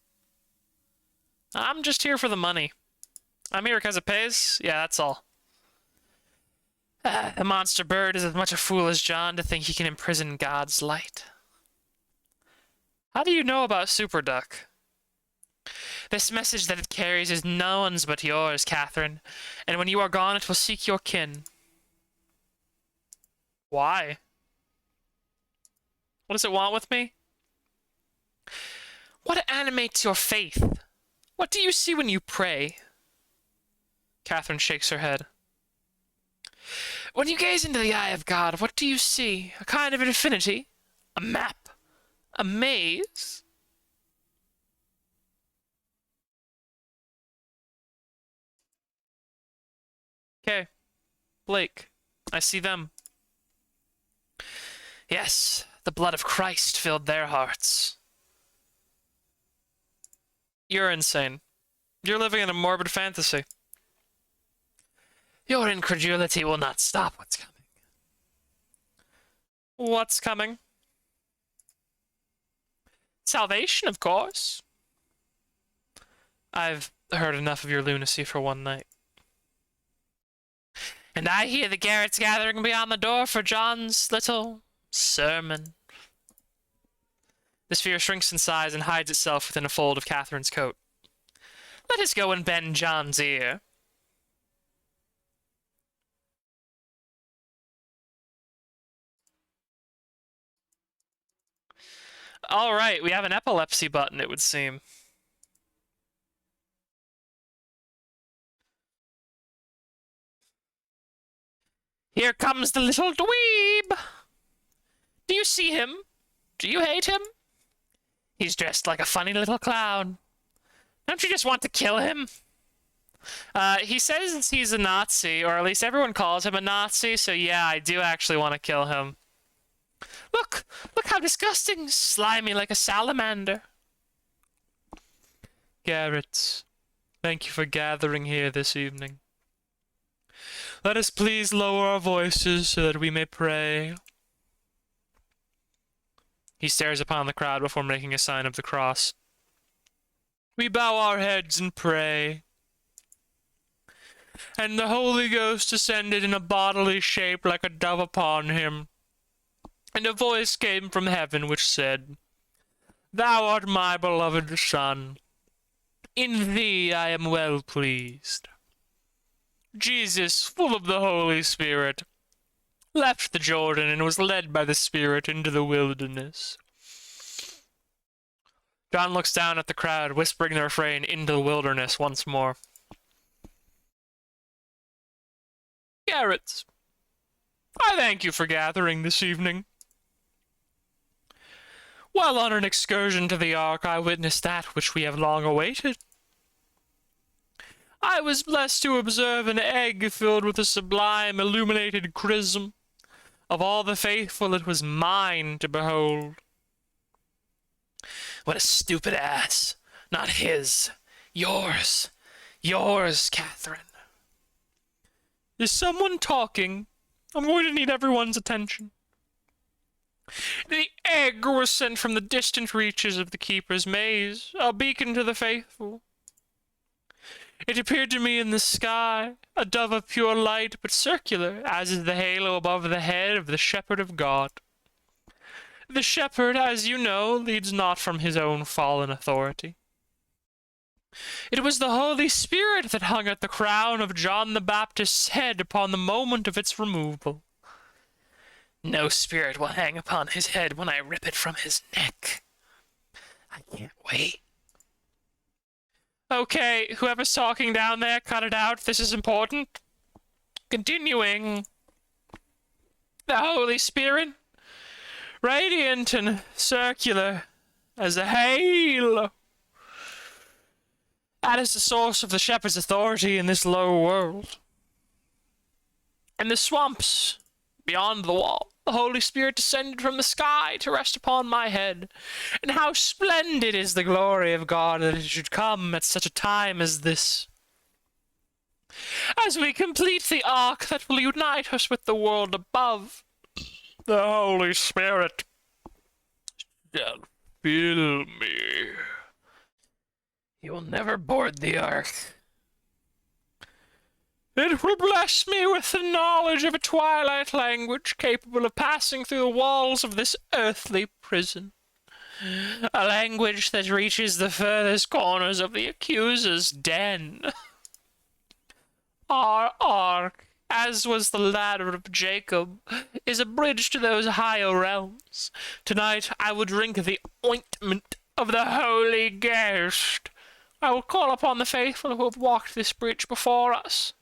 I'm just here for the money. I'm here because it pays. Yeah, that's all. The monster bird is as much a fool as John to think he can imprison God's light. How do you know about Super Duck? This message that it carries is no one's but yours, Catherine, and when you are gone it will seek your kin. Why? What does it want with me? What animates your faith? What do you see when you pray? Catherine shakes her head. When you gaze into the eye of God, what do you see? A kind of infinity? A map? A maze? Okay. Blake, I see them. Yes, the blood of Christ filled their hearts. You're insane. You're living in a morbid fantasy. Your incredulity will not stop what's coming. What's coming? Salvation, of course. I've heard enough of your lunacy for one night. And I hear the garrets gathering beyond the door for John's little sermon. The sphere shrinks in size and hides itself within a fold of Catherine's coat. Let us go and bend John's ear. All right, we have an epilepsy button, it would seem. Here comes the little dweeb. Do you see him? Do you hate him? He's dressed like a funny little clown. Don't you just want to kill him? He says he's a Nazi, or at least everyone calls him a Nazi, so yeah, I do actually want to kill him. Look how disgusting, slimy like a salamander. Garrett, thank you for gathering here this evening. Let us please lower our voices so that we may pray. He stares upon the crowd before making a sign of the cross. We bow our heads and pray. And the Holy Ghost descended in a bodily shape like a dove upon him. And a voice came from heaven which said, Thou art my beloved Son. In thee I am well pleased. Jesus, full of the Holy Spirit, left the Jordan and was led by the Spirit into the wilderness. John looks down at the crowd, whispering the refrain, into the wilderness once more. Garrett, I thank you for gathering this evening. While on an excursion to the Ark, I witnessed that which we have long awaited. I was blessed to observe an egg filled with a sublime illuminated chrism. Of all the faithful, it was mine to behold. What a stupid ass. Not his. Yours. Yours, Catherine. Is someone talking? I'm going to need everyone's attention. The egg was sent from the distant reaches of the Keeper's maze, a beacon to the faithful. It appeared to me in the sky, a dove of pure light, but circular, as is the halo above the head of the shepherd of God. The shepherd, as you know, leads not from his own fallen authority. It was the Holy Spirit that hung at the crown of John the Baptist's head upon the moment of its removal. No spirit will hang upon his head when I rip it from his neck. I can't wait. Okay, whoever's talking down there, cut it out. This is important. Continuing. The Holy Spirit, radiant and circular as a halo. That is the source of the shepherd's authority in this low world. In the swamps beyond the wall, the Holy Spirit descended from the sky to rest upon my head. And how splendid is the glory of God that it should come at such a time as this. As we complete the ark that will unite us with the world above, the Holy Spirit shall fill me. You will never board the ark. It will bless me with the knowledge of a twilight language capable of passing through the walls of this earthly prison. A language that reaches the furthest corners of the accuser's den. Our ark, as was the ladder of Jacob, is a bridge to those higher realms. Tonight I will drink the ointment of the Holy Ghost. I will call upon the faithful who have walked this bridge before us.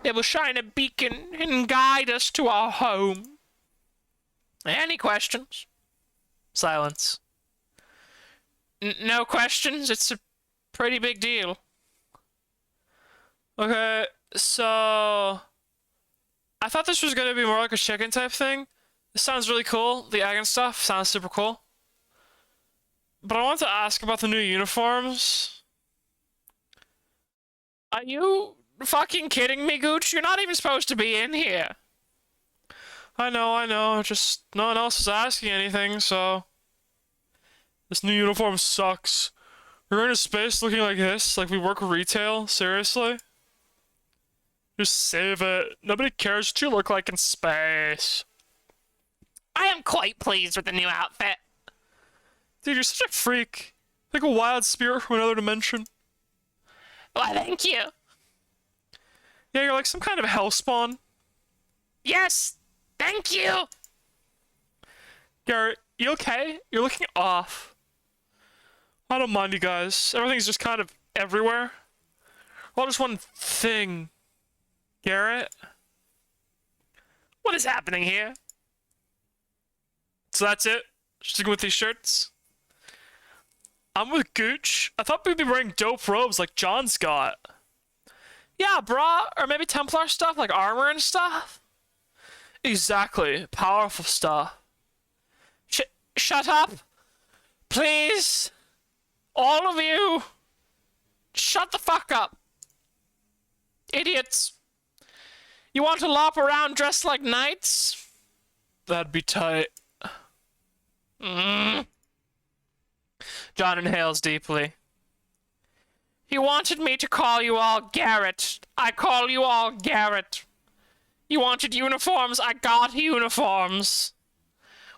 They will shine a beacon and guide us to our home. Any questions? Silence. No questions? It's a pretty big deal. Okay, so I thought this was going to be more like a chicken type thing. This sounds really cool. The egg and stuff sounds super cool. But I wanted to ask about the new uniforms. Are you fucking kidding me, Gooch? You're not even supposed to be in here. I know. Just no one else is asking anything, so... This new uniform sucks. We're in a space looking like this, like we work retail, seriously? Just save it. Nobody cares what you look like in space. I am quite pleased with the new outfit. Dude, you're such a freak. Like a wild spirit from another dimension. Why, thank you. Yeah, you're like some kind of hellspawn. Yes, thank you. Garrett, you okay? You're looking off. I don't mind you guys. Everything's just kind of everywhere. Well, just one thing. Garrett? What is happening here? So that's it? Sticking with these shirts? I'm with Gooch. I thought we'd be wearing dope robes like John's got. Yeah, brah. Or maybe Templar stuff, like armor and stuff. Exactly. Powerful stuff. Shut up. Please. All of you. Shut the fuck up. Idiots. You want to lop around dressed like knights? That'd be tight. John inhales deeply. He wanted me to call you all Garrett. I call you all Garrett. You wanted uniforms, I got uniforms.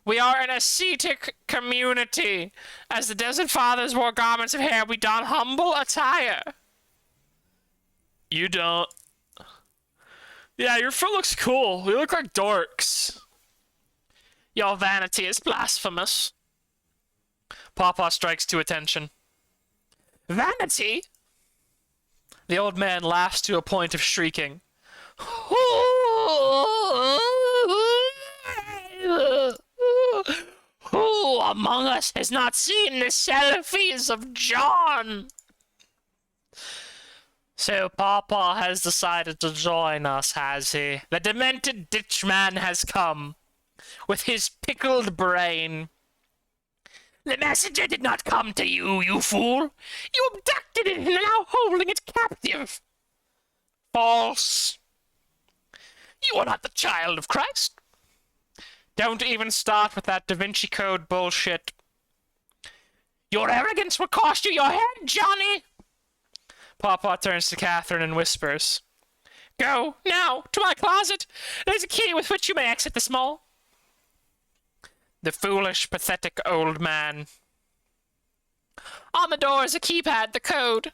We are an ascetic community. As the Desert Fathers wore garments of hair, we don humble attire. You don't. Yeah, your foot looks cool. We look like dorks. Your vanity is blasphemous. Pawpaw strikes to attention. Vanity? The old man laughs to a point of shrieking. Who among us has not seen the selfies of John? So Pawpaw has decided to join us, has he? The demented ditchman has come, with his pickled brain. The messenger did not come to you, you fool. You abducted it and are now holding it captive. False. You are not the child of Christ. Don't even start with that Da Vinci Code bullshit. Your arrogance will cost you your head, Johnny. Pawpaw turns to Catherine and whispers. Go, now, to my closet. There's a key with which you may exit this mall. The foolish, pathetic old man. On the door is a keypad, the code.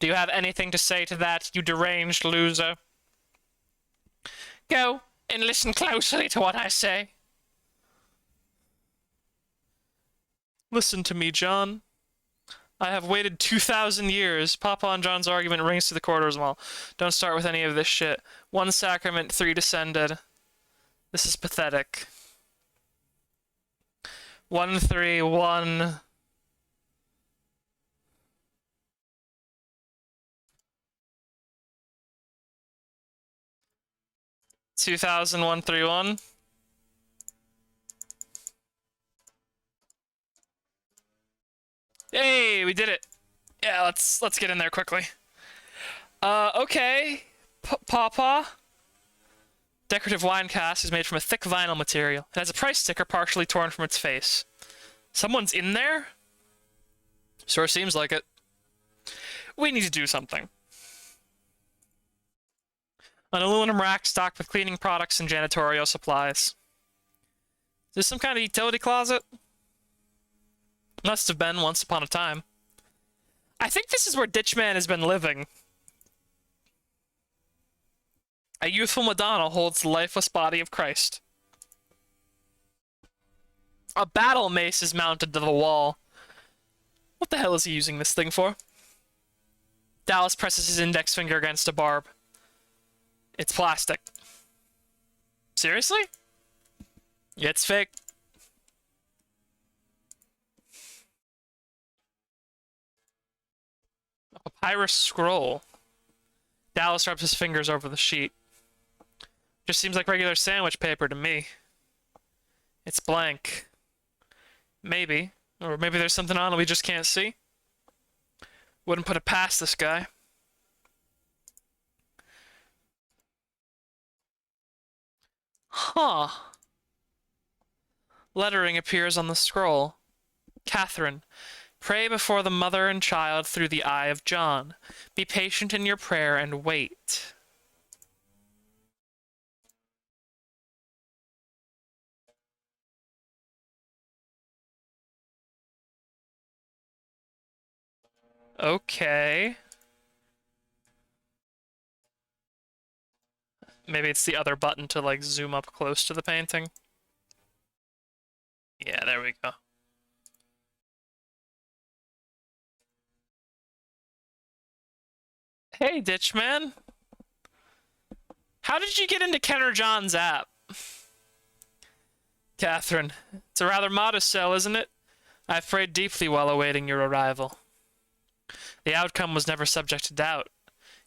Do you have anything to say to that, you deranged loser? Go, and listen closely to what I say. Listen to me, John. I have waited 2,000 years. Pawpaw and John's argument rings through the corridors of the mall. Don't start with any of this shit. 1 sacrament, 3 descended. This is pathetic. 1, 3, 1. $2,000, 1, 3, 1. Hey, we did it. Yeah, let's get in there quickly. Okay. Pawpaw. Decorative wine cask is made from a thick vinyl material. It has a price sticker partially torn from its face. Someone's in there? Sure seems like it. We need to do something. An aluminum rack stocked with cleaning products and janitorial supplies. Is this some kind of utility closet? Must have been once upon a time. I think this is where Ditchman has been living. A youthful Madonna holds the lifeless body of Christ. A battle mace is mounted to the wall. What the hell is he using this thing for? Dallas presses his index finger against a barb. It's plastic. Seriously? Yeah, it's fake. A papyrus scroll. Dallas rubs his fingers over the sheet. Just seems like regular sandwich paper to me. It's blank. Maybe. Or maybe there's something on it we just can't see. Wouldn't put it past this guy. Huh. Lettering appears on the scroll. Catherine, pray before the mother and child through the eye of John. Be patient in your prayer and wait. Okay. Maybe it's the other button to, like, zoom up close to the painting. Yeah, there we go. Hey, Ditchman. How did you get into Kenner John's app? Catherine, it's a rather modest sell, isn't it? I've prayed deeply while awaiting your arrival. The outcome was never subject to doubt.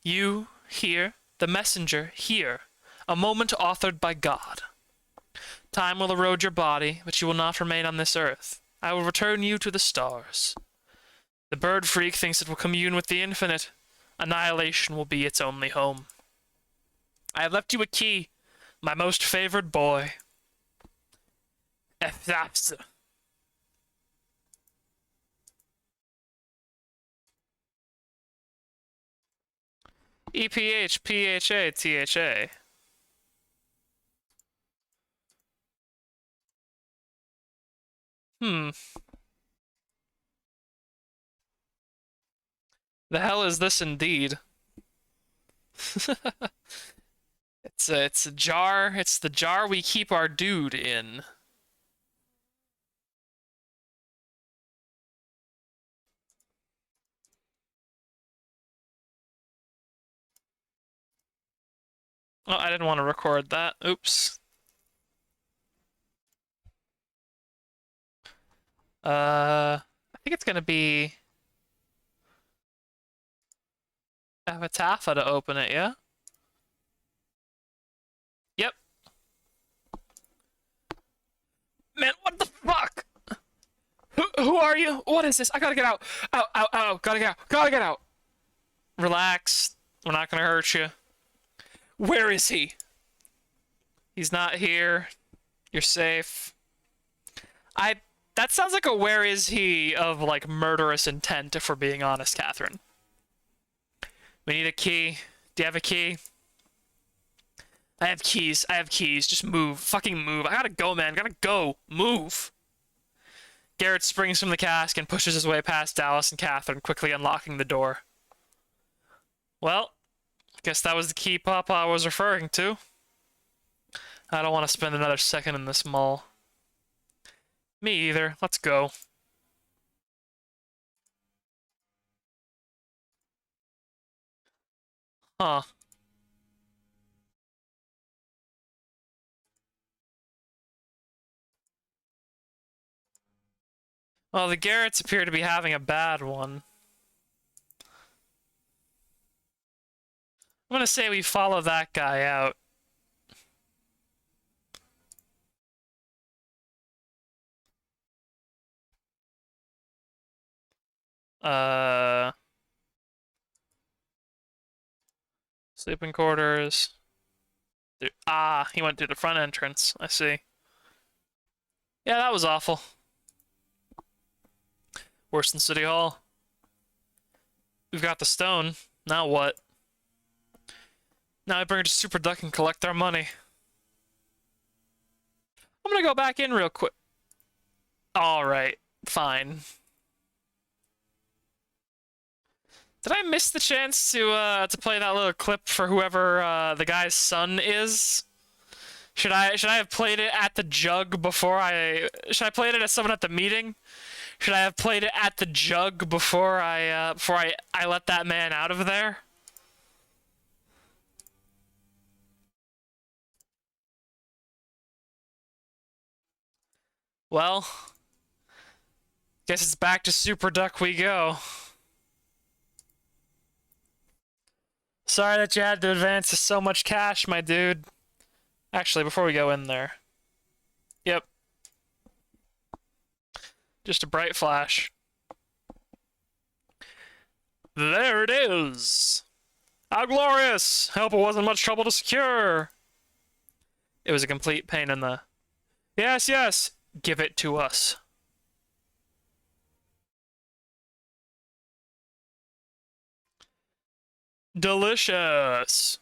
You, here, the messenger, here, a moment authored by God. Time will erode your body, but you will not remain on this earth. I will return you to the stars. The bird freak thinks it will commune with the infinite. Annihilation will be its only home. I have left you a key, my most favored boy. Ethapsa. EPHPHATHA. Hmm. The hell is this indeed? It's a jar. It's the jar we keep our dude in. Oh, I didn't want to record that. Oops. I think it's gonna be Avatafa to open it, yeah? Yep. Man, what the fuck? Who are you? What is this? I gotta get out. Out, out, out. Gotta get out. Gotta get out. Relax. We're not gonna hurt you. Where is he? He's not here. You're safe. That sounds like a where is he of like murderous intent, if we're being honest, Catherine. We need a key. Do you have a key? I have keys. I have keys. Just move. Fucking move. I gotta go, man. Gotta go. Move. Garrett springs from the cask and pushes his way past Dallas and Catherine, quickly unlocking the door. Well, guess that was the key Papa was referring to. I don't want to spend another second in this mall. Me either. Let's go. Huh. Well, the Garretts appear to be having a bad one. I'm gonna say we follow that guy out. Sleeping quarters. He went through the front entrance. I see. Yeah, that was awful. Worse than City Hall. We've got the stone. Now what? Now I bring her to Super Duck and collect our money. I'm gonna go back in real quick. Alright, fine. Did I miss the chance to play that little clip for whoever the guy's son is? Should I have played it at the jug before should I played it as someone at the meeting? Should I have played it at the jug before I let that man out of there? Well, guess it's back to Super Duck we go. Sorry that you had to advance to so much cash, my dude. Actually, before we go in there. Yep. Just a bright flash. There it is! How glorious! Hope it wasn't much trouble to secure. It was a complete pain in the... Yes, yes! Give it to us. Delicious!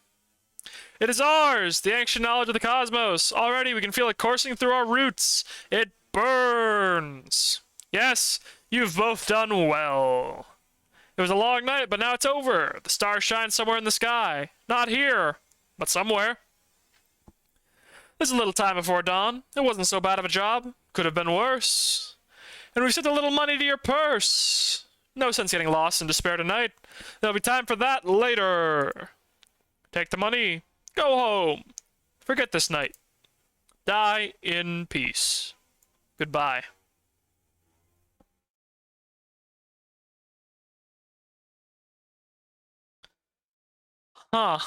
It is ours! The ancient knowledge of the cosmos! Already we can feel it coursing through our roots! It burns! Yes, you've both done well. It was a long night, but now it's over. The stars shine somewhere in the sky. Not here, but somewhere. There's a little time before dawn. It wasn't so bad of a job. Could have been worse. And we've sent a little money to your purse. No sense getting lost in despair tonight. There'll be time for that later. Take the money. Go home. Forget this night. Die in peace. Goodbye. Huh.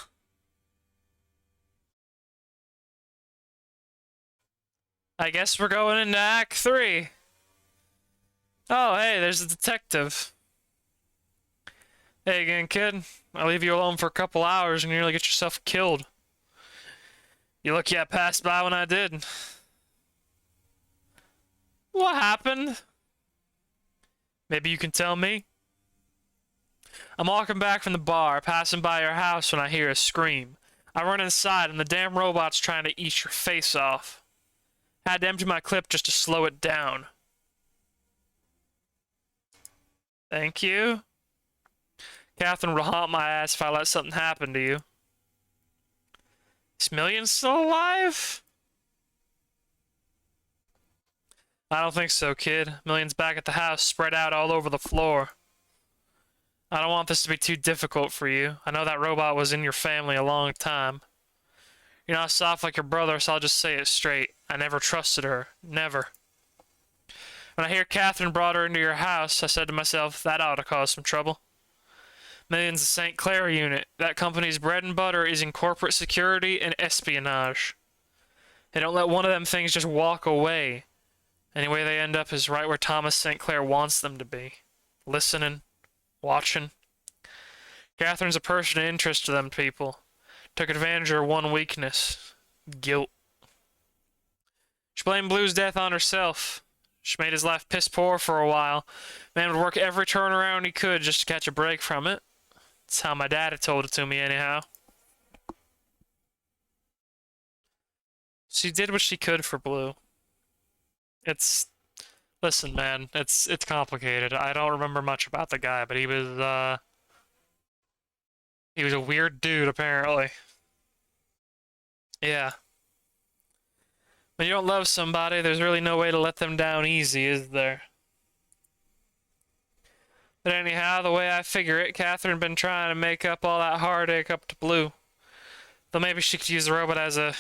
I guess we're going into Act 3. Oh, hey, there's a detective. Hey again, kid. I'll leave you alone for a couple hours and you nearly get yourself killed. You lucky I passed by when I did. What happened? Maybe you can tell me? I'm walking back from the bar, passing by your house when I hear a scream. I run inside and the damn robot's trying to eat your face off. Had to empty my clip just to slow it down. Thank you. Catherine will haunt my ass if I let something happen to you. Is Million still alive? I don't think so, kid. Million's back at the house, spread out all over the floor. I don't want this to be too difficult for you. I know that robot was in your family a long time. You're not soft like your brother, so I'll just say it straight. I never trusted her. Never. When I hear Catherine brought her into your house, I said to myself, that ought to cause some trouble. Million's the St. Clair unit. That company's bread and butter is in corporate security and espionage. They don't let one of them things just walk away. Anyway, they end up is right where Thomas St. Clair wants them to be. Listening. Watching. Catherine's a person of interest to them people. Took advantage of her one weakness. Guilt. She blamed Blue's death on herself. She made his life piss poor for a while. Man would work every turnaround he could just to catch a break from it. That's how my dad had told it to me anyhow. She did what she could for Blue. Listen, man, it's complicated. I don't remember much about the guy, but he was a weird dude, apparently. Yeah. When you don't love somebody, there's really no way to let them down easy, is there? But anyhow, the way I figure it, Catherine been trying to make up all that heartache up to Blue. Though maybe she could use the robot as a,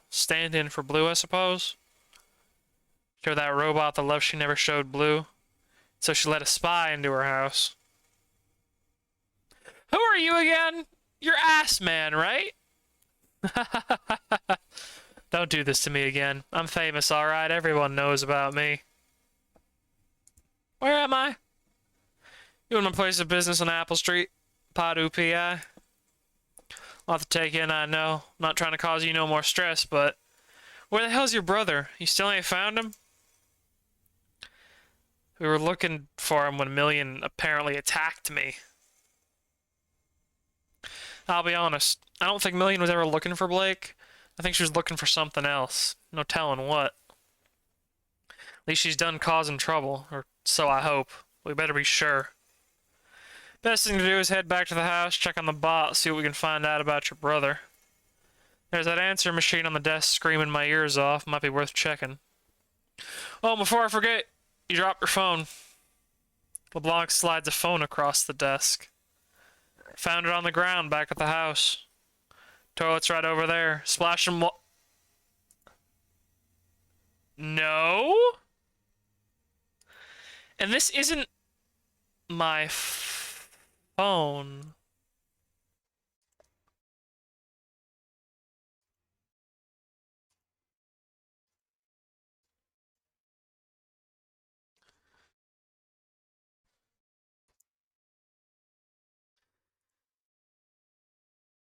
stand-in for Blue, I suppose. Show that robot the love she never showed Blue. So she let a spy into her house. Who are you again? You're Ass Man, right? Don't do this to me again. I'm famous, alright? Everyone knows about me. Where am I? You in my place of business on Apple Street? Padu PI? I'll have to take in, I know. I'm not trying to cause you no more stress, but... Where the hell's your brother? You still ain't found him? We were looking for him when Million apparently attacked me. I'll be honest. I don't think Million was ever looking for Blake. I think she was looking for something else. No telling what. At least she's done causing trouble, or so I hope. We better be sure. Best thing to do is head back to the house, check on the bot, see what we can find out about your brother. There's that answer machine on the desk screaming my ears off. Might be worth checking. Oh, before I forget, you dropped your phone. LeBlanc slides a phone across the desk. Found it on the ground back at the house. Toilet's right over there. Splash and No? And this isn't my phone.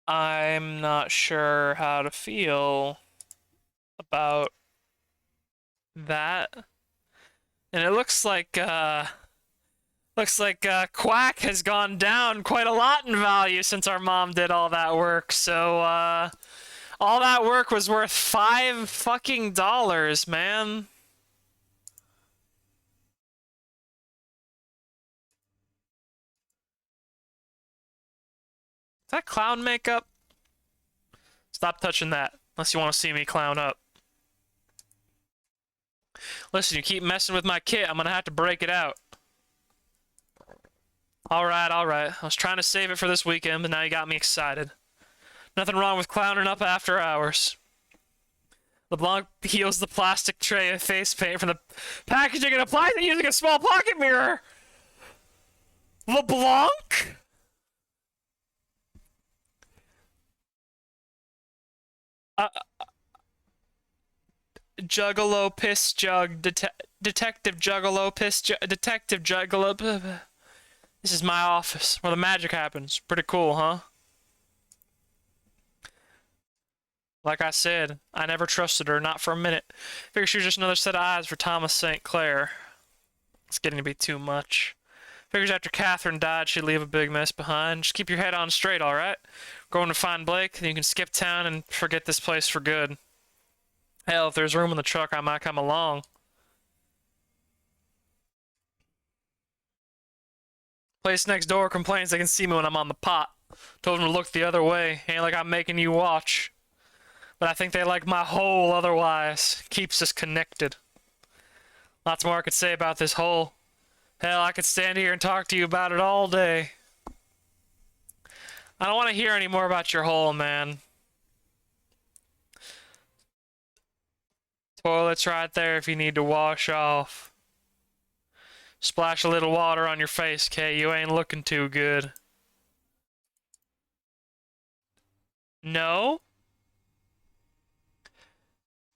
I'm not sure how to feel about that. And it looks like Quack has gone down quite a lot in value since our mom did all that work. So all that work was worth $5 fucking, man. Is that clown makeup? Stop touching that, unless you want to see me clown up. Listen, you keep messing with my kit, I'm gonna have to break it out. Alright. I was trying to save it for this weekend, but now you got me excited. Nothing wrong with clowning up after hours. LeBlanc peels the plastic tray of face paint from the packaging and applies it using a small pocket mirror. LeBlanc? Juggalo piss jug, detective juggalo piss detective juggalo. This is my office where the magic happens. Pretty cool, huh? Like I said, I never trusted her, not for a minute. Figured she was just another set of eyes for Thomas St. Clair. It's getting to be too much. Figures after Catherine died, she'd leave a big mess behind. Just keep your head on straight, alright? Going to find Blake, then you can skip town and forget this place for good. Hell, if there's room in the truck, I might come along. Place next door complains they can see me when I'm on the pot. Told them to look the other way. Ain't like I'm making you watch. But I think they like my hole otherwise. Keeps us connected. Lots more I could say about this hole. Hell, I could stand here and talk to you about it all day. I don't want to hear any more about your hole, man. Toilet's right there if you need to wash off. Splash a little water on your face, Kay. You ain't looking too good. No?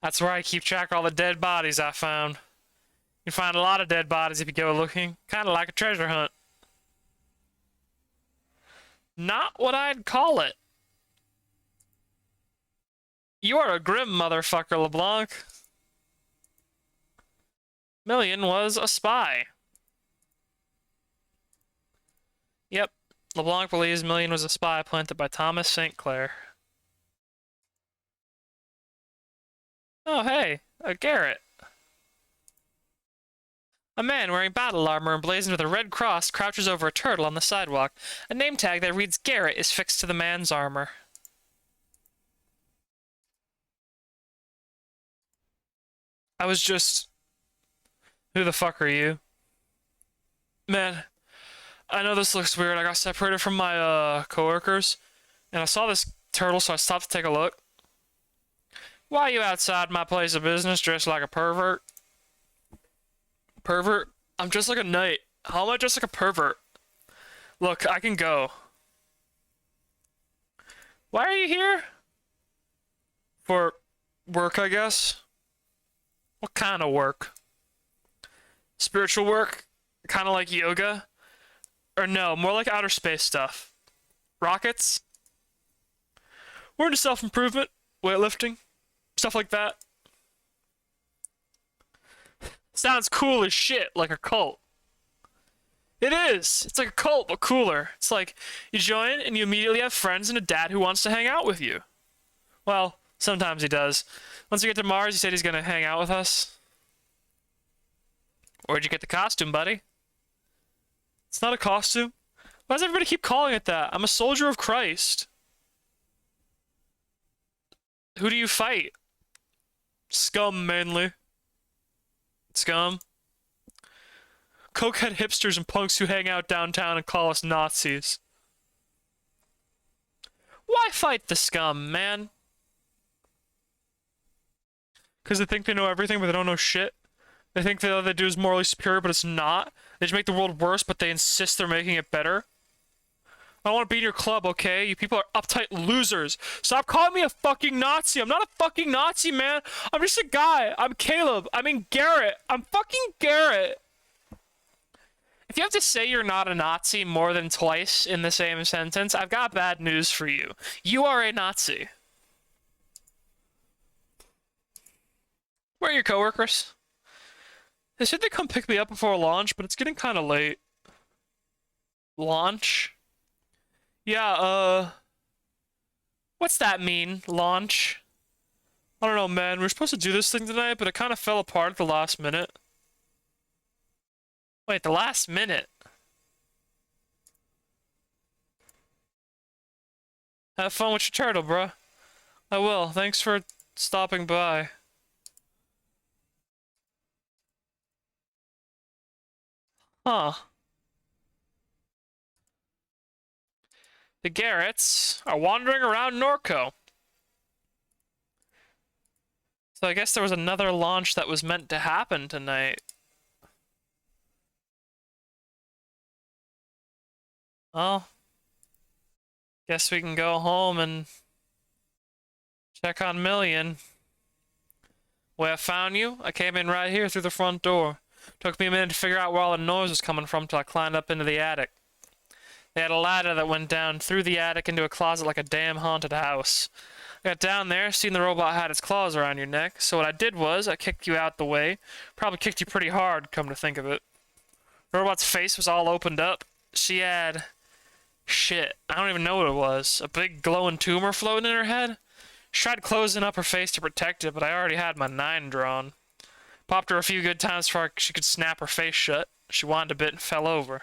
That's where I keep track of all the dead bodies I found. You can find a lot of dead bodies if you go looking. Kinda like a treasure hunt. Not what I'd call it. You are a grim motherfucker, LeBlanc. Million was a spy. Yep, LeBlanc believes Million was a spy planted by Thomas St. Clair. Oh, hey, a Garrett. A man wearing battle armor emblazoned with a red cross crouches over a turtle on the sidewalk. A name tag that reads Garrett is fixed to the man's armor. I was just... Who the fuck are you? Man, I know this looks weird. I got separated from my, coworkers, and I saw this turtle, so I stopped to take a look. Why are you outside my place of business dressed like a pervert? Pervert? I'm dressed like a knight. How am I dressed like a pervert? Look, I can go. Why are you here? For work, I guess. What kind of work? Spiritual work? Kind of like yoga? Or no, more like outer space stuff. Rockets? We're into self-improvement, weightlifting, stuff like that. Sounds cool as shit, like a cult. It is! It's like a cult, but cooler. It's like, you join and you immediately have friends and a dad who wants to hang out with you. Well, sometimes he does. Once we get to Mars, he said he's gonna hang out with us. Where'd you get the costume, buddy? It's not a costume. Why does everybody keep calling it that? I'm a soldier of Christ. Who do you fight? Scum, mainly. Scum. Cokehead hipsters and punks who hang out downtown and call us Nazis. Why fight the scum, man? Because they think they know everything, but they don't know shit. They think that all they do is morally superior, but it's not. They just make the world worse, but they insist they're making it better. I don't want to be in your club, okay? You people are uptight losers. Stop calling me a fucking Nazi. I'm not a fucking Nazi, man. I'm just a guy. I'm Caleb. I mean Garrett. I'm fucking Garrett. If you have to say you're not a Nazi more than twice in the same sentence, I've got bad news for you. You are a Nazi. Where are your coworkers? They said they'd come pick me up before launch, but it's getting kind of late. Launch? Yeah, what's that mean, launch? I don't know, man. We were supposed to do this thing tonight, but it kind of fell apart at the last minute. Wait, the last minute? Have fun with your turtle, bruh. I will. Thanks for stopping by. Huh. The Garretts are wandering around Norco. So I guess there was another launch that was meant to happen tonight. Well, guess we can go home and check on Million. Where I found you, I came in right here through the front door. Took me a minute to figure out where all the noise was coming from till I climbed up into the attic. They had a ladder that went down through the attic into a closet like a damn haunted house. I got down there, seen the robot had its claws around your neck, so what I did was I kicked you out the way. Probably kicked you pretty hard, come to think of it. The robot's face was all opened up. She had... shit, I don't even know what it was. A big glowing tumor floating in her head? She tried closing up her face to protect it, but I already had my 9 drawn. Popped her a few good times before she could snap her face shut. She whined a bit and fell over.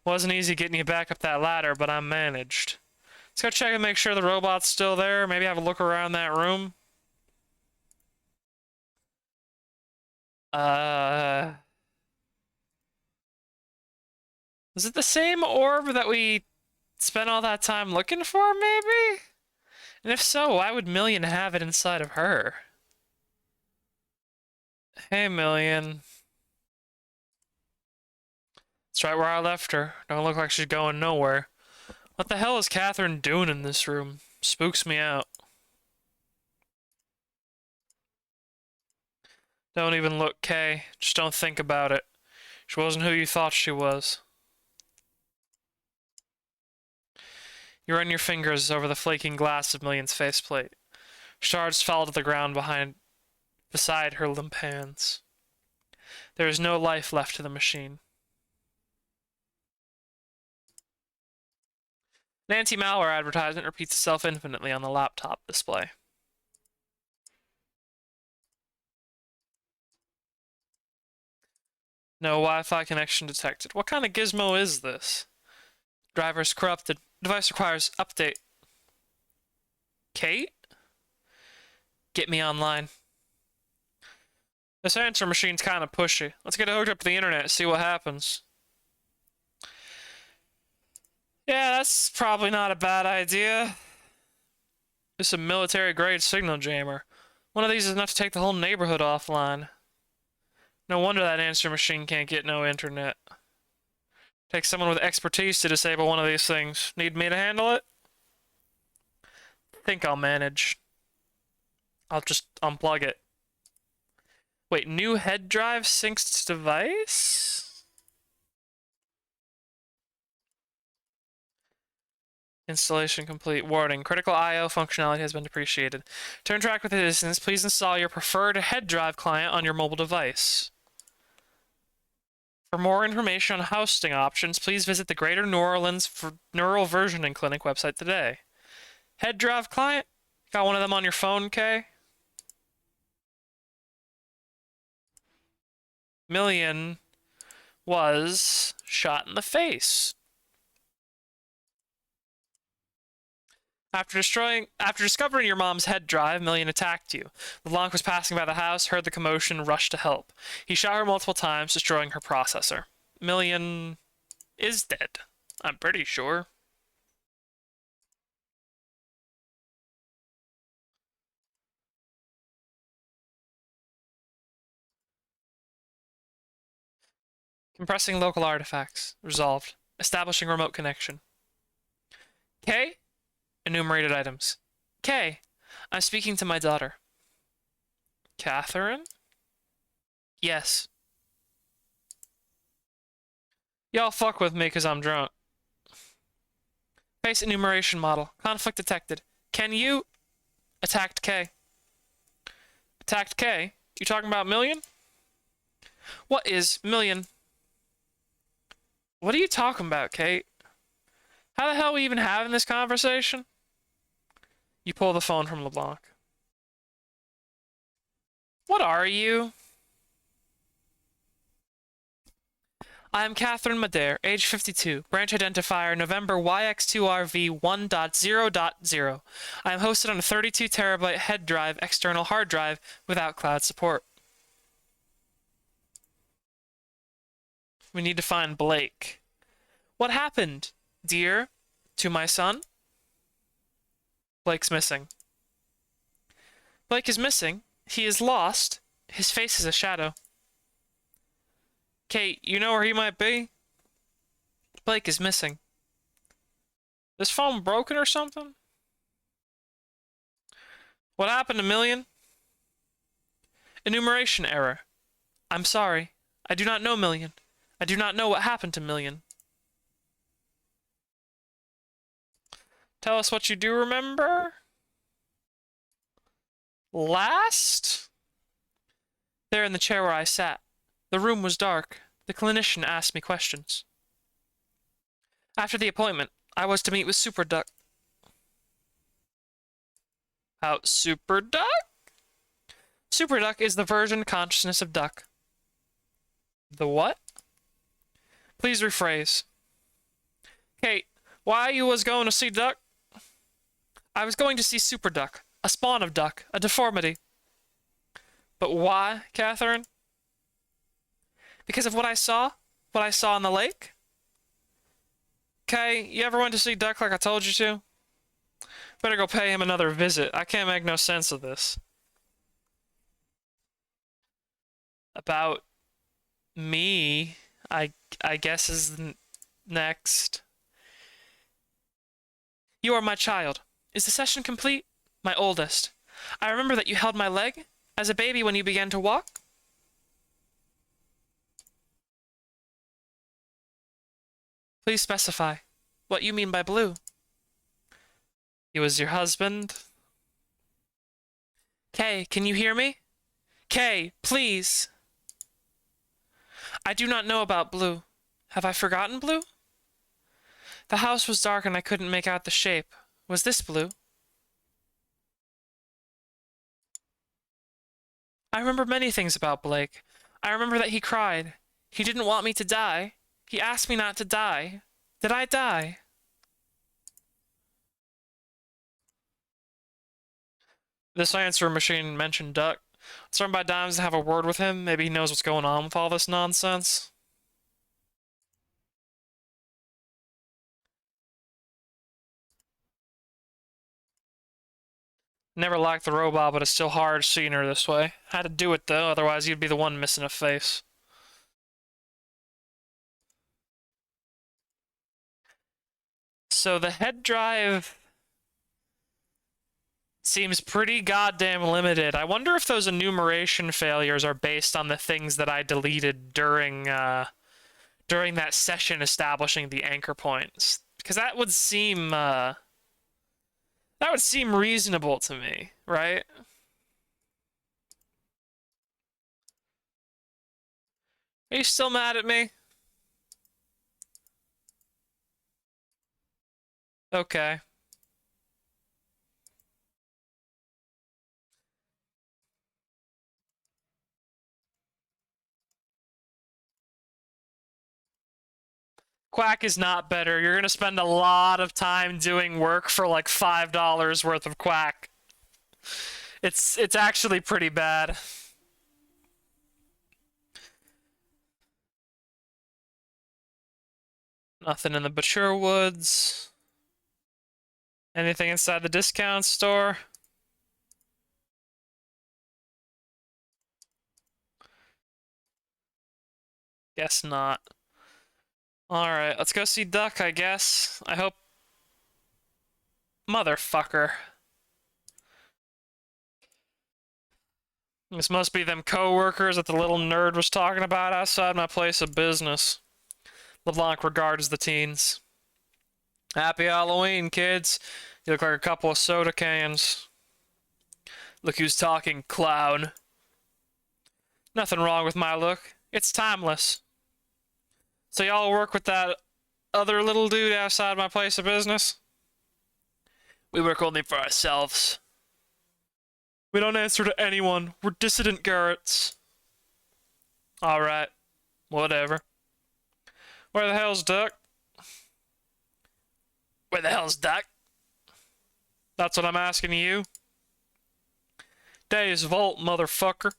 Wasn't easy getting you back up that ladder, but I managed. Let's go check and make sure the robot's still there. Maybe have a look around that room. Is it the same orb that we spent all that time looking for, maybe? And if so, why would Million have it inside of her? Hey, Million. It's right where I left her. Don't look like she's going nowhere. What the hell is Catherine doing in this room? Spooks me out. Don't even look, Kay. Just don't think about it. She wasn't who you thought she was. You run your fingers over the flaking glass of Million's faceplate. Shards fell to the ground beside her limp hands. There is no life left to the machine. An anti-malware advertisement repeats itself infinitely on the laptop display. No Wi-Fi connection detected. What kind of gizmo is this? Driver's corrupted. Device requires update. Kate? Get me online. This answer machine's kind of pushy. Let's get it hooked up to the internet and see what happens. Yeah, that's probably not a bad idea. It's a military-grade signal jammer. One of these is enough to take the whole neighborhood offline. No wonder that answer machine can't get no internet. Takes someone with expertise to disable one of these things. Need me to handle it? Think I'll manage. I'll just unplug it. Wait, new head drive syncs to device? Installation complete. Warning. Critical I/O functionality has been depreciated. To interact with the distance, please install your preferred head drive client on your mobile device. For more information on hosting options, please visit the Greater New Orleans Neural Versioning Clinic website today. Head drive client? Got one of them on your phone, Kay? Million was shot in the face. After discovering your mom's head drive, Million attacked you. LeBlanc was passing by the house, heard the commotion, rushed to help. He shot her multiple times, destroying her processor. Million is dead. I'm pretty sure. Compressing local artifacts. Resolved. Establishing remote connection. K? Enumerated items. K, I'm speaking to my daughter. Catherine? Yes. Y'all fuck with me 'cause I'm drunk. Face enumeration model. Conflict detected. Can you... Attacked K. Attacked K? You talking about Million? What is Million? What are you talking about, Kate? How the hell are we even having this conversation? You pull the phone from LeBlanc. What are you? I am Catherine Madere, age 52, branch identifier November YX2RV 1.0.0. I am hosted on a 32 terabyte head drive external hard drive without cloud support. We need to find Blake. What happened, dear, to my son? Blake's missing. Blake is missing. He is lost. His face is a shadow. Kate, you know where he might be? Blake is missing. This phone broken or something? What happened to Million? Enumeration error. I'm sorry. I do not know Million. I do not know what happened to Million. Tell us what you do remember? Last? There in the chair where I sat. The room was dark. The clinician asked me questions. After the appointment, I was to meet with Super Duck. Out Super Duck? Super Duck is the version consciousness of Duck. The what? Please rephrase. Kate, why you was going to see Duck? I was going to see Super Duck, a spawn of Duck, a deformity. But why, Catherine? Because of what I saw in the lake. Kay, you ever went to see Duck like I told you to? Better go pay him another visit. I can't make no sense of this. About me, I guess is next. You are my child. Is the session complete? My oldest. I remember that you held my leg as a baby when you began to walk. Please specify what you mean by blue. He was your husband. Kay, can you hear me? Kay, please. I do not know about blue. Have I forgotten blue? The house was dark and I couldn't make out the shape. Was this blue? I remember many things about Blake. I remember that he cried. He didn't want me to die. He asked me not to die. Did I die? This answer machine mentioned Duck. Let's run by Dimes and have a word with him. Maybe he knows what's going on with all this nonsense. Never liked the robot, but it's still hard seeing her this way. Had to do it though, otherwise you'd be the one missing a face. So the head drive seems pretty goddamn limited. I wonder if those enumeration failures are based on the things that I deleted during that session establishing the anchor points. Because that would seem reasonable to me, right? Are you still mad at me? Okay. Quack is not better. You're gonna spend a lot of time doing work for like $5 worth of Quack. It's actually pretty bad. Nothing in the Mature Woods. Anything inside the discount store? Guess not. Alright, let's go see Duck, I guess. I hope... Motherfucker. This must be them co-workers that the little nerd was talking about outside my place of business. LeBlanc regards the teens. Happy Halloween, kids. You look like a couple of soda cans. Look who's talking, clown. Nothing wrong with my look. It's timeless. So y'all work with that other little dude outside my place of business? We work only for ourselves. We don't answer to anyone. We're dissident Garretts. Alright. Whatever. Where the hell's Duck? Where the hell's Duck? That's what I'm asking you. Days Vault, motherfucker.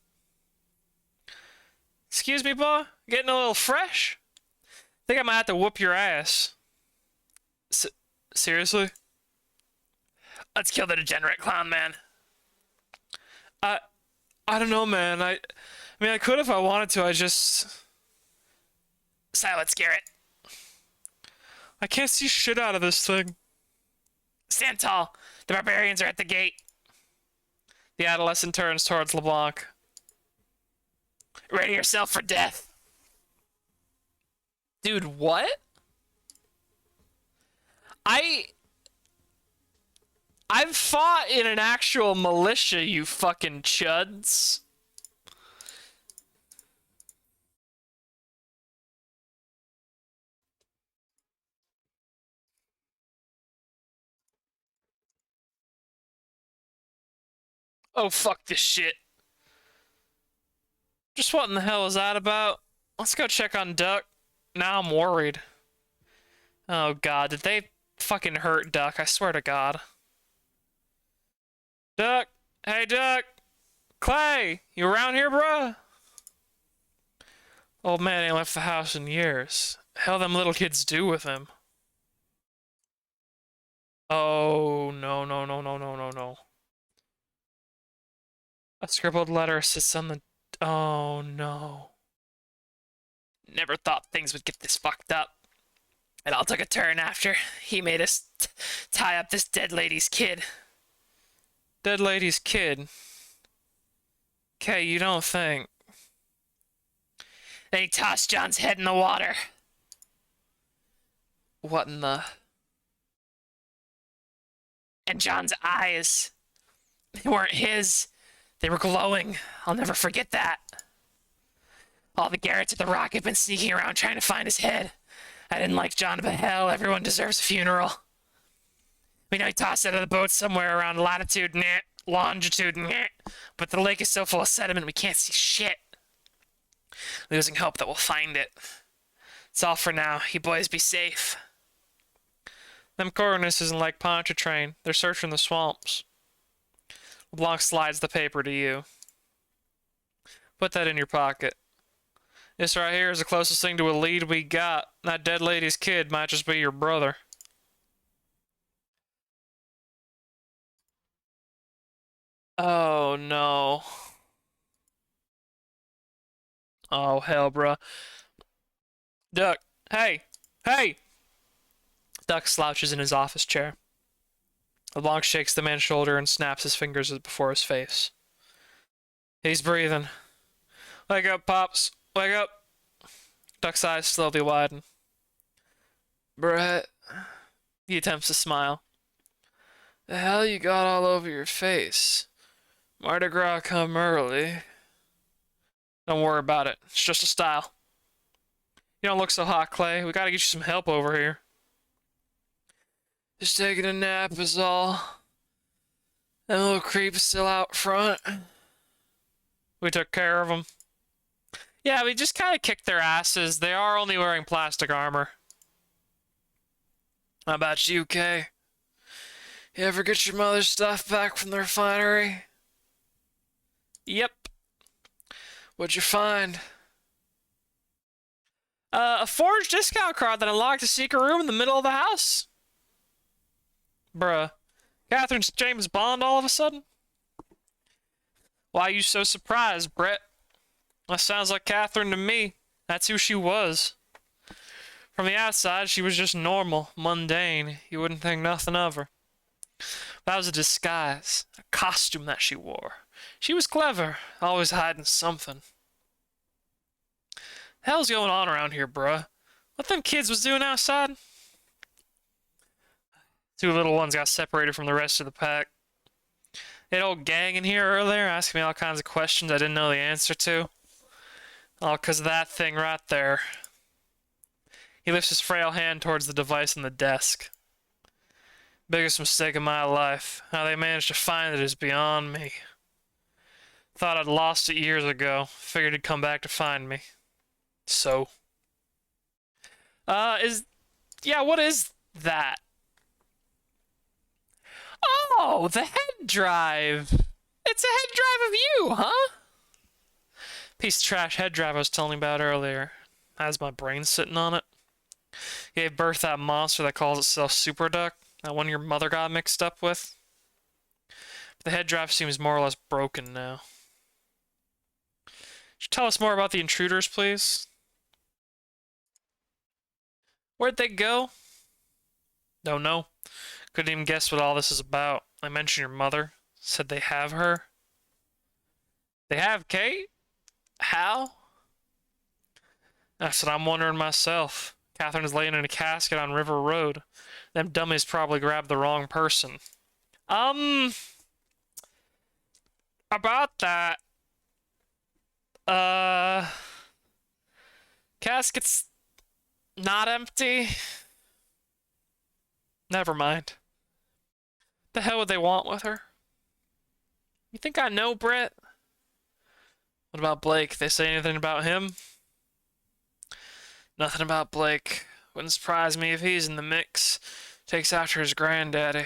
Excuse me, boy? Getting a little fresh? Think I might have to whoop your ass. Seriously? Let's kill the degenerate clown man. I don't know, man. I mean, I could if I wanted to. I just... Silence, Garrett. I can't see shit out of this thing. Stand tall. The barbarians are at the gate. The adolescent turns towards LeBlanc. Ready yourself for death. Dude, what? I've fought in an actual militia, you fucking chuds. Oh, fuck this shit. Just what in the hell is that about? Let's go check on Duck. Now I'm worried. Oh god, did they fucking hurt Duck? I swear to god. Duck! Hey, Duck! Clay! You around here, bruh? Old man ain't left the house in years. Hell them little kids do with him? Oh, no, no, no, no, no, no, no. A scribbled letter sits on the... Oh, no. Never thought things would get this fucked up. It all took a turn after he made us tie up this dead lady's kid. Dead lady's kid? Okay, you don't think... Then he tossed John's head in the water. What in the... And John's eyes, they weren't his. They were glowing. I'll never forget that. All the Garretts at the Rock have been sneaking around trying to find his head. I didn't like John, but hell, everyone deserves a funeral. We know he tossed out of the boat somewhere around latitude, longitude, but the lake is so full of sediment we can't see shit. Losing hope that we'll find it. It's all for now. You boys be safe. Them coroners isn't like Pontchartrain. They're searching the swamps. LeBlanc slides the paper to you. Put that in your pocket. This right here is the closest thing to a lead we got. That dead lady's kid might just be your brother. Oh, no. Oh, hell, bruh. Duck. Hey! Hey! Duck slouches in his office chair. LeBlanc shakes the man's shoulder and snaps his fingers before his face. He's breathing. Wake up, Pops. Wake up. Duck's eyes slowly widen. Brett. He attempts to smile. The hell you got all over your face? Mardi Gras come early. Don't worry about it. It's just a style. You don't look so hot, Clay. We gotta get you some help over here. Just taking a nap is all. That little creep's still out front. We took care of them. Yeah, we just kind of kicked their asses. They are only wearing plastic armor. How about you, Kay? You ever get your mother's stuff back from the refinery? Yep. What'd you find? A forged discount card that unlocked a secret room in the middle of the house. Bruh. Catherine's James Bond all of a sudden? Why are you so surprised, Brett? That sounds like Catherine to me. That's who she was. From the outside, she was just normal, mundane. You wouldn't think nothing of her. That was a disguise, a costume that she wore. She was clever, always hiding something. The hell's going on around here, bruh? What them kids was doing outside? Two little ones got separated from the rest of the pack. They had old gang in here earlier, asking me all kinds of questions I didn't know the answer to. All 'cause of that thing right there. He lifts his frail hand towards the device on the desk. Biggest mistake of my life. How they managed to find it is beyond me. Thought I'd lost it years ago. Figured it'd come back to find me. So. Yeah, what is that? Oh, the head drive. It's a head drive of you, huh? Piece of trash head drive I was telling you about earlier. Has my brain sitting on it. Gave birth to that monster that calls itself Super Duck. That one your mother got mixed up with. The head drive seems more or less broken now. Could you tell us more about the intruders, please? Where'd they go? Don't know. Couldn't even guess what all this is about. I mentioned your mother. Said they have her. They have Kate? How? That's what I'm wondering myself. Catherine's laying in a casket on River Road. Them dummies probably grabbed the wrong person. Um, about that, uh, casket's not empty. Never mind. The hell would they want with her? You think I know Brett? What about Blake? They say anything about him? Nothing about Blake. Wouldn't surprise me if he's in the mix. Takes after his granddaddy.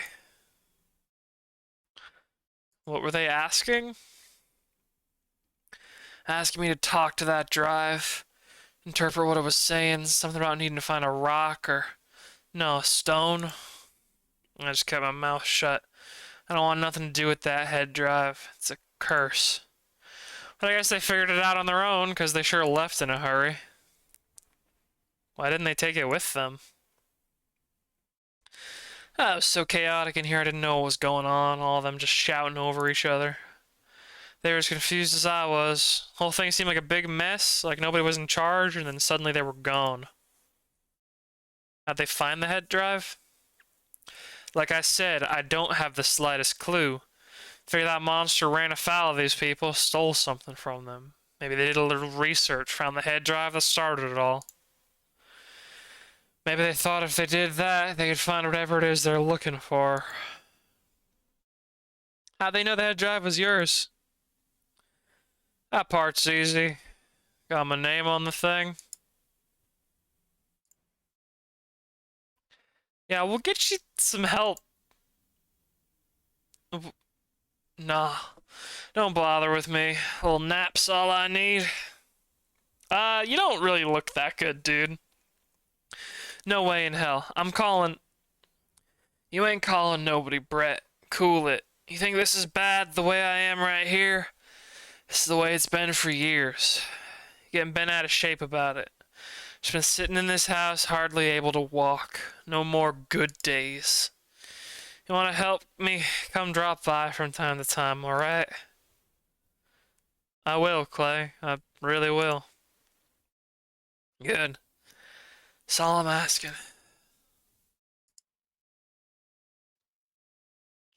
What were they asking? Asking me to talk to that drive. Interpret what it was saying. Something about needing to find a rock or... No, a stone. I just kept my mouth shut. I don't want nothing to do with that head drive. It's a curse. But I guess they figured it out on their own, because they sure left in a hurry. Why didn't they take it with them? Oh, it was so chaotic in here I didn't know what was going on. All of them just shouting over each other. They were as confused as I was. The whole thing seemed like a big mess, like nobody was in charge, and then suddenly they were gone. How'd they find the head drive? Like I said, I don't have the slightest clue. Figure that monster ran afoul of these people, stole something from them. Maybe they did a little research, found the head drive that started it all. Maybe they thought if they did that, they could find whatever it is they're looking for. How'd they know the head drive was yours? That part's easy. Got my name on the thing. Yeah, we'll get you some help. Nah, don't bother with me. A little nap's all I need. You don't really look that good, dude. No way in hell. I'm calling... You ain't calling nobody, Brett. Cool it. You think this is bad the way I am right here? This is the way it's been for years. Getting bent out of shape about it. Just been sitting in this house, hardly able to walk. No more good days. You want to help me? Come drop by from time to time, alright? I will, Clay. I really will. Good. That's all I'm asking.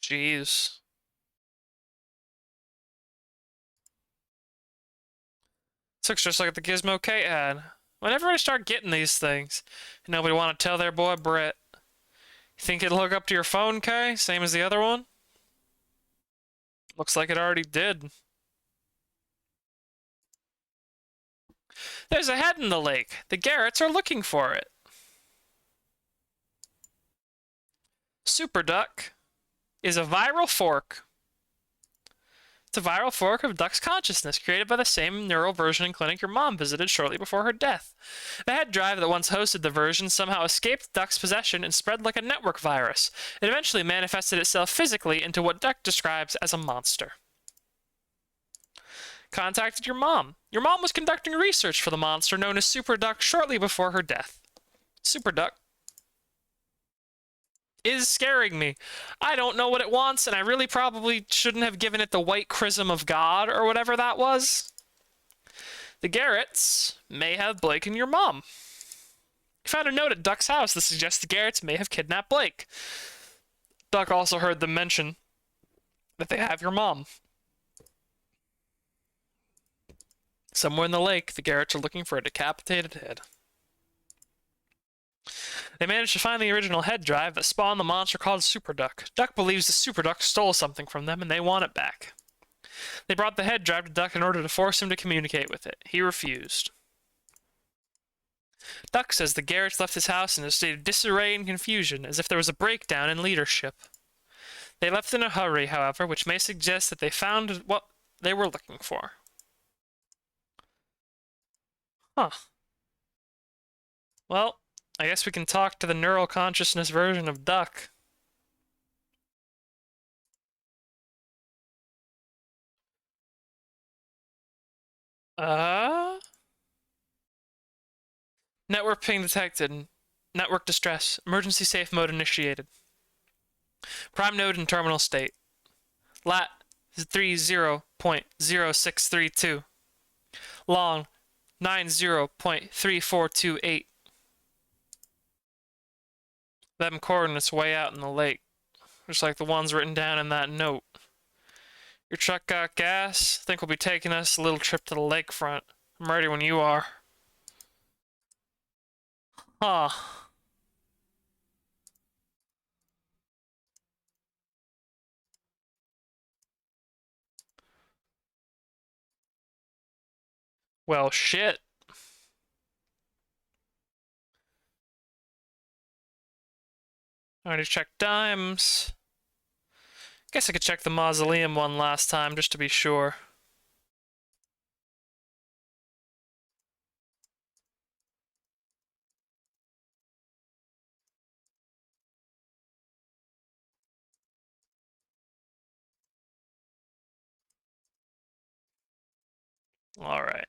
Jeez. This looks just like the gizmo Kate had. Whenever I start getting these things, nobody want to tell their boy Brett. You think it'll hook up to your phone, Kay? Same as the other one? Looks like it already did. There's a head in the lake. The Garretts are looking for it. Super Duck is a viral fork. It's a viral fork of Duck's consciousness, created by the same neural versioning clinic your mom visited shortly before her death. The head drive that once hosted the version somehow escaped Duck's possession and spread like a network virus. It eventually manifested itself physically into what Duck describes as a monster. Contacted your mom. Your mom was conducting research for the monster known as Super Duck shortly before her death. Super Duck is scaring me. I don't know what it wants, and I really probably shouldn't have given it the white chrism of God or whatever that was. The Garretts may have Blake and your mom. You found a note at Duck's house that suggests the Garretts may have kidnapped Blake. Duck also heard them mention that they have your mom. Somewhere in the lake, the Garretts are looking for a decapitated head. They managed to find the original head drive that spawned the monster called Super Duck. Duck believes the Super Duck stole something from them and they want it back. They brought the head drive to Duck in order to force him to communicate with it. He refused. Duck says the Garretts left his house in a state of disarray and confusion, as if there was a breakdown in leadership. They left in a hurry, however, which may suggest that they found what they were looking for. Huh. Well, I guess we can talk to the neural consciousness version of Duck. Network ping detected. Network distress. Emergency safe mode initiated. Prime node in terminal state. Lat 30.0632. Long 90.3428. Them coordinates way out in the lake. just like the ones written down in that note. Your truck got gas? Think we'll be taking us a little trip to the lakefront. I'm ready when you are. Huh. Well, shit. Already checked dimes. Guess I could check the mausoleum one last time just to be sure. Alright.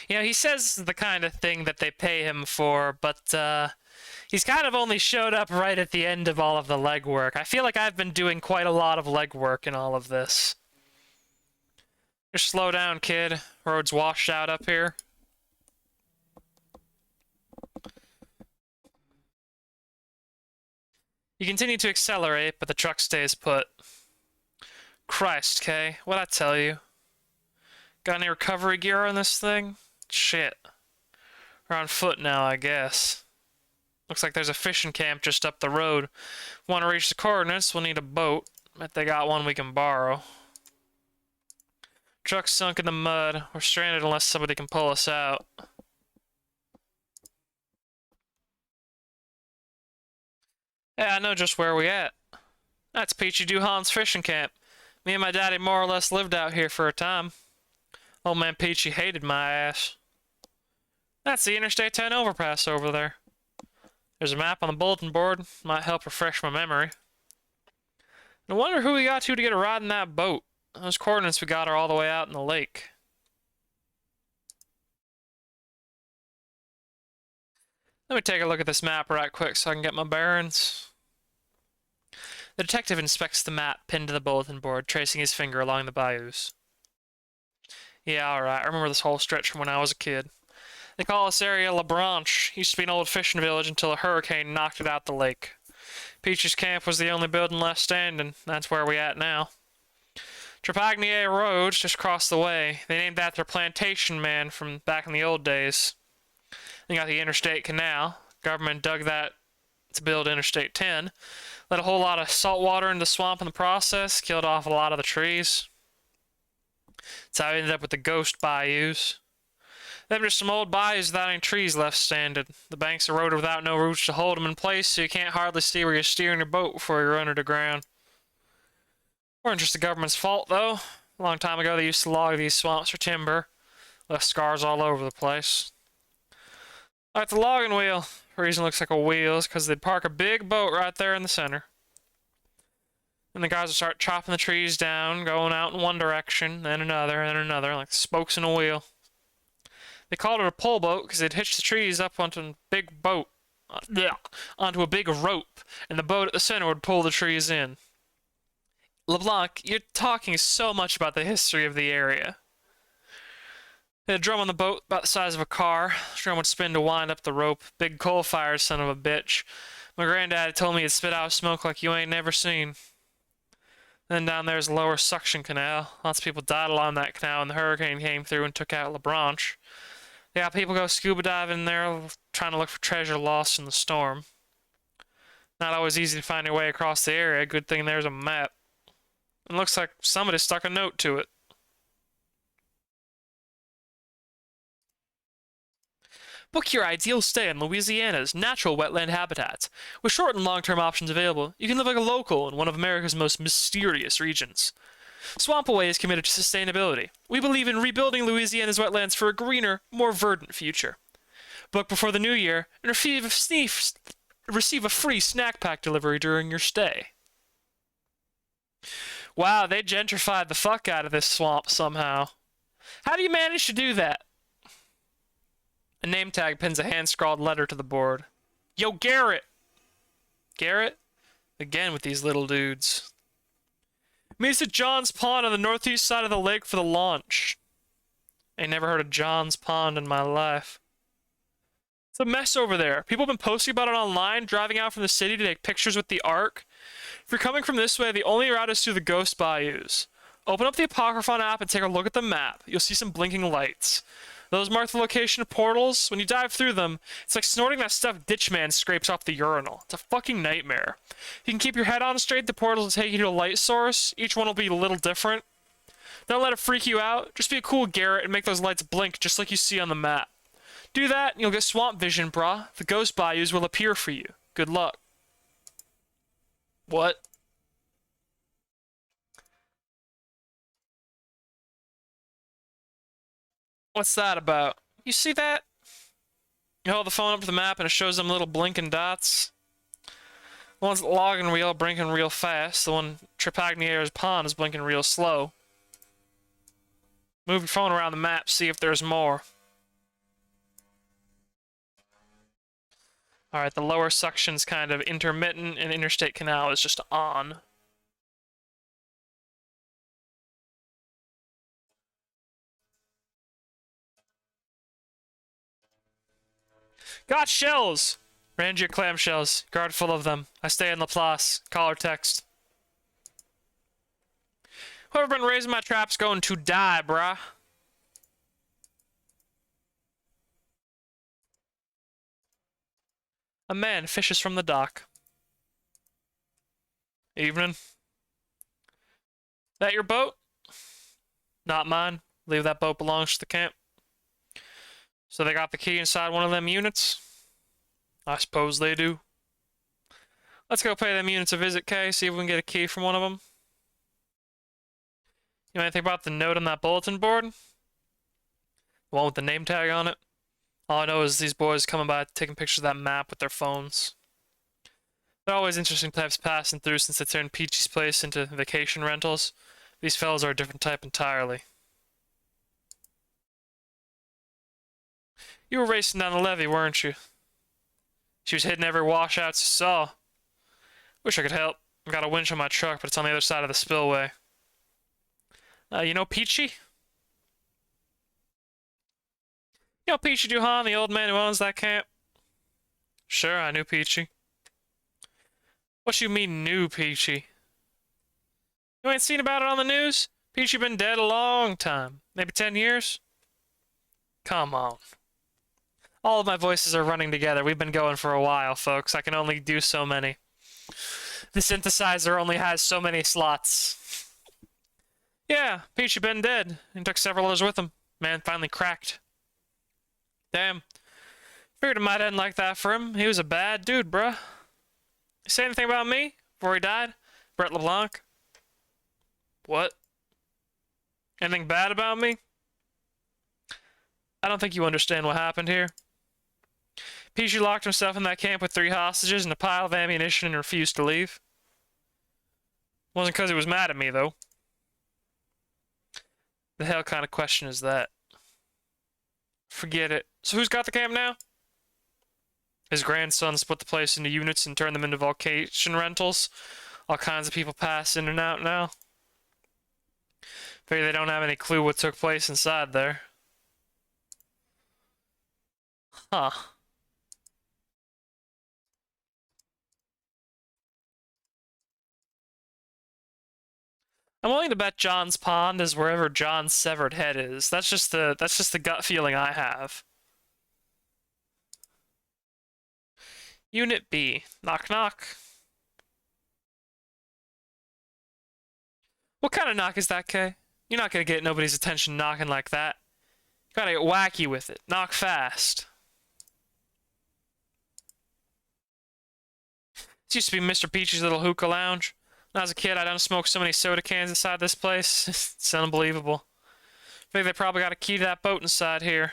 You know, he says the kind of thing that they pay him for, but, he's kind of only showed up right at the end of all of the legwork. I feel like I've been doing quite a lot of legwork in all of this. Just slow down, kid. Road's washed out up here. You continue to accelerate, but the truck stays put. Christ, Kay, what'd I tell you? Got any recovery gear on this thing? Shit. We're on foot now, I guess. Looks like there's a fishing camp just up the road. Want to reach the coordinates, we'll need a boat. Bet they got one we can borrow. Truck's sunk in the mud. We're stranded unless somebody can pull us out. Yeah, I know just where we at. That's Peachy Duhan's fishing camp. Me and my daddy more or less lived out here for a time. Old man Peachy hated my ass. That's the Interstate 10 overpass over there. There's a map on the bulletin board. Might help refresh my memory. I wonder who we got to get a ride in that boat. Those coordinates we got are all the way out in the lake. Let me take a look at this map right quick so I can get my bearings. The detective inspects the map pinned to the bulletin board, tracing his finger along the bayous. Yeah, alright. I remember this whole stretch from when I was a kid. They call this area La Branche. Used to be an old fishing village until a hurricane knocked it out the lake. Peachy's camp was the only building left standing. That's where we at now. Trepagnier Road's just across the way. They named that their plantation man from back in the old days. They got the Interstate Canal. Government dug that to build Interstate 10. Let a whole lot of salt water into the swamp in the process. Killed off a lot of the trees. That's how we ended up with the ghost bayous. Them just some old bayous without any trees left standing. The banks eroded without no roots to hold them in place, so you can't hardly see where you're steering your boat before you run underground. Weren't just the government's fault, though. A long time ago, they used to log these swamps for timber. Left scars all over the place. Like the logging wheel. The reason it looks like a wheel is because they'd park a big boat right there in the center. And the guys would start chopping the trees down, going out in one direction, then another, like spokes in a wheel. They called it a pole boat because they'd hitch the trees up onto a big boat, onto a big rope, and the boat at the center would pull the trees in. LeBlanc, you're talking so much about the history of the area. They had a drum on the boat about the size of a car. The drum would spin to wind up the rope. Big coal fire, son of a bitch. My granddad told me it'd spit out smoke like you ain't never seen. Then down there's a lower suction canal. Lots of people died along that canal when the hurricane came through and took out La Branche. They got people go scuba diving there, trying to look for treasure lost in the storm. Not always easy to find your way across the area. Good thing there's a map. It looks like somebody stuck a note to it. Book your ideal stay in Louisiana's natural wetland habitats. With short and long-term options available, you can live like a local in one of America's most mysterious regions. Swamp Away is committed to sustainability. We believe in rebuilding Louisiana's wetlands for a greener, more verdant future. Book before the new year and receive a free snack pack delivery during your stay. Wow, they gentrified the fuck out of this swamp somehow. How do you manage to do that? A name tag pins a hand-scrawled letter to the board. Yo, Garrett! Garrett? Again with these little dudes. Meet us at John's Pond on the northeast side of the lake for the launch. I never heard of John's Pond in my life. It's a mess over there. People have been posting about it online, driving out from the city to take pictures with the Ark. If you're coming from this way, the only route is through the Ghost Bayous. Open up the Apocryphon app and take a look at the map. You'll see some blinking lights. Those mark the location of portals. When you dive through them, it's like snorting that stuff Ditchman scrapes off the urinal. It's a fucking nightmare. If you can keep your head on straight, the portals will take you to a light source. Each one will be a little different. Don't let it freak you out. Just be a cool Garrett and make those lights blink just like you see on the map. Do that and you'll get swamp vision, brah. The Ghost Bayous will appear for you. Good luck. What? What's that about? You see that? You hold the phone up to the map and it shows them little blinking dots. The one's logging wheel blinking real fast. The one Trepagnier's pond is blinking real slow. Move your phone around the map, see if there's more. Alright, the lower section's kind of intermittent and Interstate Canal is just on. Got shells! Ranger clamshells. Guard full of them. I stay in Laplace. Call or text. Whoever been raising my trap's going to die, brah. A man fishes from the dock. Evening. That your boat? Not mine. Believe that boat belongs to the camp. So they got the key inside one of them units? I suppose they do. Let's go pay them units a visit, Kay, see if we can get a key from one of them. You know anything about the note on that bulletin board? The one with the name tag on it? All I know is these boys coming by taking pictures of that map with their phones. They're always interesting types passing through since they turned Peachy's place into vacation rentals. These fellas are a different type entirely. You were racing down the levee, weren't you? She was hitting every washout she saw. Wish I could help. I've got a winch on my truck, but it's on the other side of the spillway. You know Peachy? You know Peachy Duhan, the old man who owns that camp? Sure, I knew Peachy. What you mean, knew Peachy? You ain't seen about it on the news? Peachy been dead a long time. Maybe 10 years? Come on. All of my voices are running together. We've been going for a while, folks. I can only do so many. The synthesizer only has so many slots. Yeah, Peachy been dead. And took several others with him. Man finally cracked. Damn. Figured it might end like that for him. He was a bad dude, bruh. You say anything about me before he died? Brett LeBlanc? What? Anything bad about me? I don't think you understand what happened here. Peachy locked himself in that camp with 3 hostages and a pile of ammunition and refused to leave. Wasn't because he was mad at me, though. The hell kind of question is that? Forget it. So who's got the camp now? His grandson split the place into units and turned them into vacation rentals. All kinds of people pass in and out now. Figure they don't have any clue what took place inside there. Huh. I'm willing to bet John's pond is wherever John's severed head is. That's just the gut feeling I have. Unit B. Knock knock. What kind of knock is that, Kay? You're not gonna get nobody's attention knocking like that. You gotta get wacky with it. Knock fast. This used to be Mr. Peachy's little hookah lounge. When I was a kid, I done smoked so many soda cans inside this place. It's unbelievable. I think they probably got a key to that boat inside here.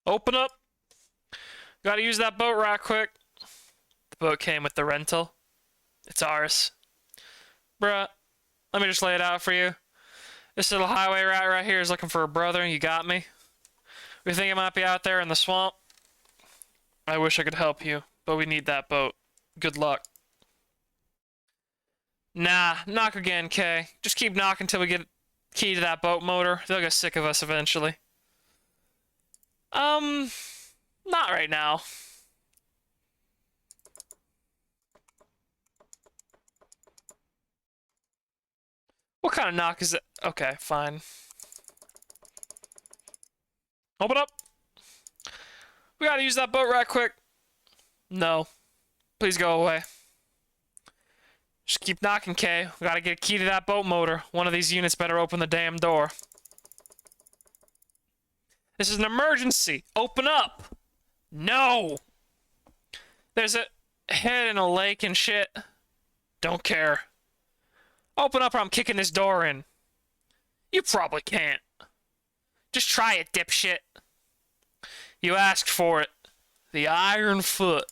Open up. Gotta use that boat right quick. The boat came with the rental. It's ours. Bruh, let me just lay it out for you. This little highway route right here is looking for a brother. You got me? We think it might be out there in the swamp. I wish I could help you, but we need that boat. Good luck. Nah, knock again, Kay. Just keep knocking till we get Key to that boat motor. They'll get sick of us eventually. Not right now. What kind of knock is it? Okay, fine. Open up. We gotta use that boat right quick. No. Please go away. Just keep knocking, Kay. We gotta get a key to that boat motor. One of these units better open the damn door. This is an emergency. Open up. No. There's a head in a lake and shit. Don't care. Open up or I'm kicking this door in. You probably can't. Just try it, dipshit. You asked for it. The Iron Foot.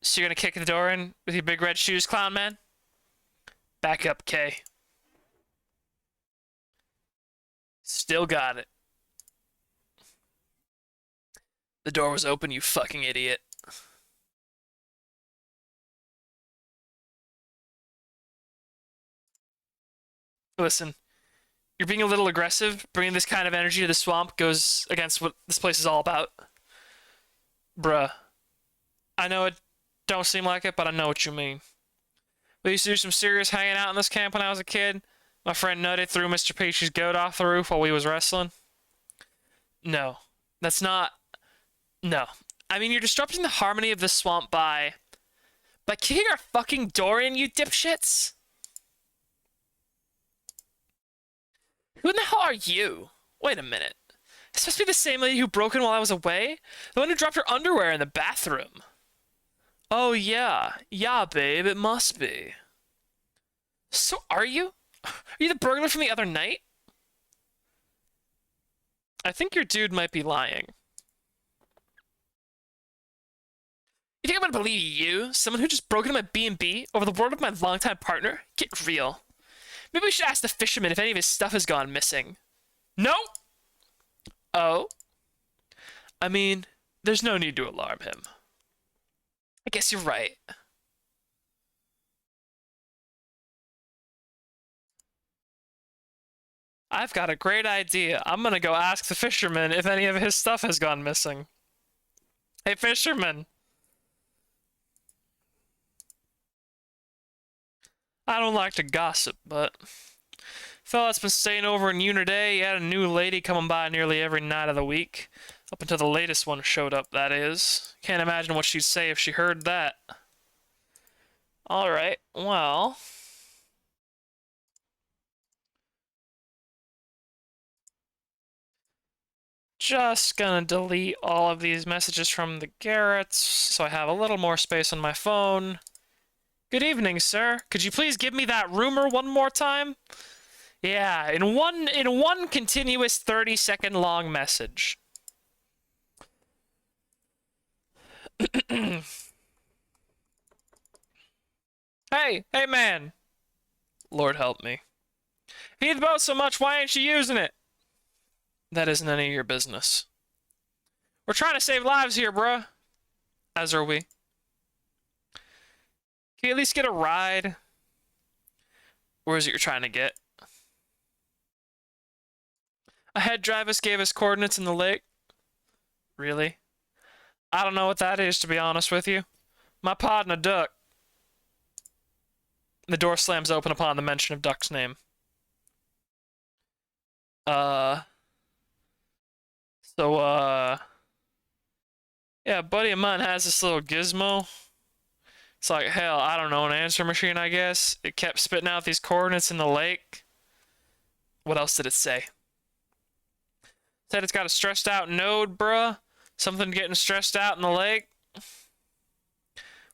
So you're gonna kick the door in with your big red shoes, clown man? Back up, Kay. Still got it. The door was open, you fucking idiot. Listen, you're being a little aggressive. Bringing this kind of energy to the swamp goes against what this place is all about. Bruh. I know it don't seem like it, but I know what you mean. We used to do some serious hanging out in this camp when I was a kid. My friend Nutty threw Mr. Peachy's goat off the roof while we was wrestling. No. That's not... No. I mean, you're disrupting the harmony of the swamp by kicking our fucking door in, you dipshits? Who in the hell are you? Wait a minute. This must be the same lady who broke in while I was away? The one who dropped her underwear in the bathroom. Oh, yeah. Yeah, babe, it must be. So are you? Are you the burglar from the other night? I think your dude might be lying. You think I'm gonna believe you? Someone who just broke into my B&B over the word of my longtime partner? Get real. Maybe we should ask the fisherman if any of his stuff has gone missing. No! Oh? I mean, there's no need to alarm him. I guess you're right. I've got a great idea. I'm gonna go ask the fisherman if any of his stuff has gone missing. Hey, fisherman. I don't like to gossip, but fella that's been staying over in Unit A, he had a new lady coming by nearly every night of the week. Up until the latest one showed up, that is. Can't imagine what she'd say if she heard that. Alright, well... Just gonna delete all of these messages from the Garretts, so I have a little more space on my phone. Good evening, sir. Could you please give me that rumor one more time? Yeah, in one continuous 30-second long message. Hey man. Lord help me. If you need the boat so much, why ain't you using it? That isn't any of your business. We're trying to save lives here, bruh. As are we. Can you at least get a ride? Where is it you're trying to get? A head drivers gave us coordinates in the lake. Really? I don't know what that is, to be honest with you. My partner, Duck. The door slams open upon the mention of Duck's name. Yeah, a buddy of mine has this little gizmo. It's like, hell, I don't know, an answer machine, I guess. It kept spitting out these coordinates in the lake. What else did it say? Said it's got a stressed out node, bruh. Something getting stressed out in the lake.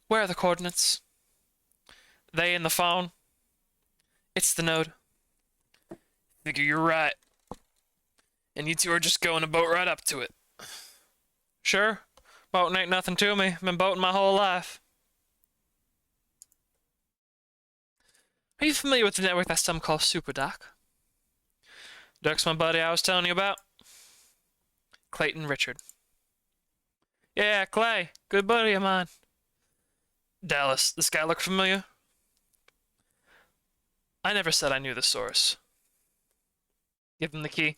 Where are the coordinates? They in the phone? It's the node. Figure you're right. And you two are just going to boat right up to it. Sure. Boating ain't nothing to me. Been boating my whole life. Are you familiar with the network that some call Super Doc? Duck's my buddy I was telling you about. Clayton Richard. Yeah, Clay. Good buddy of mine. Dallas, this guy look familiar? I never said I knew the source. Give him the key.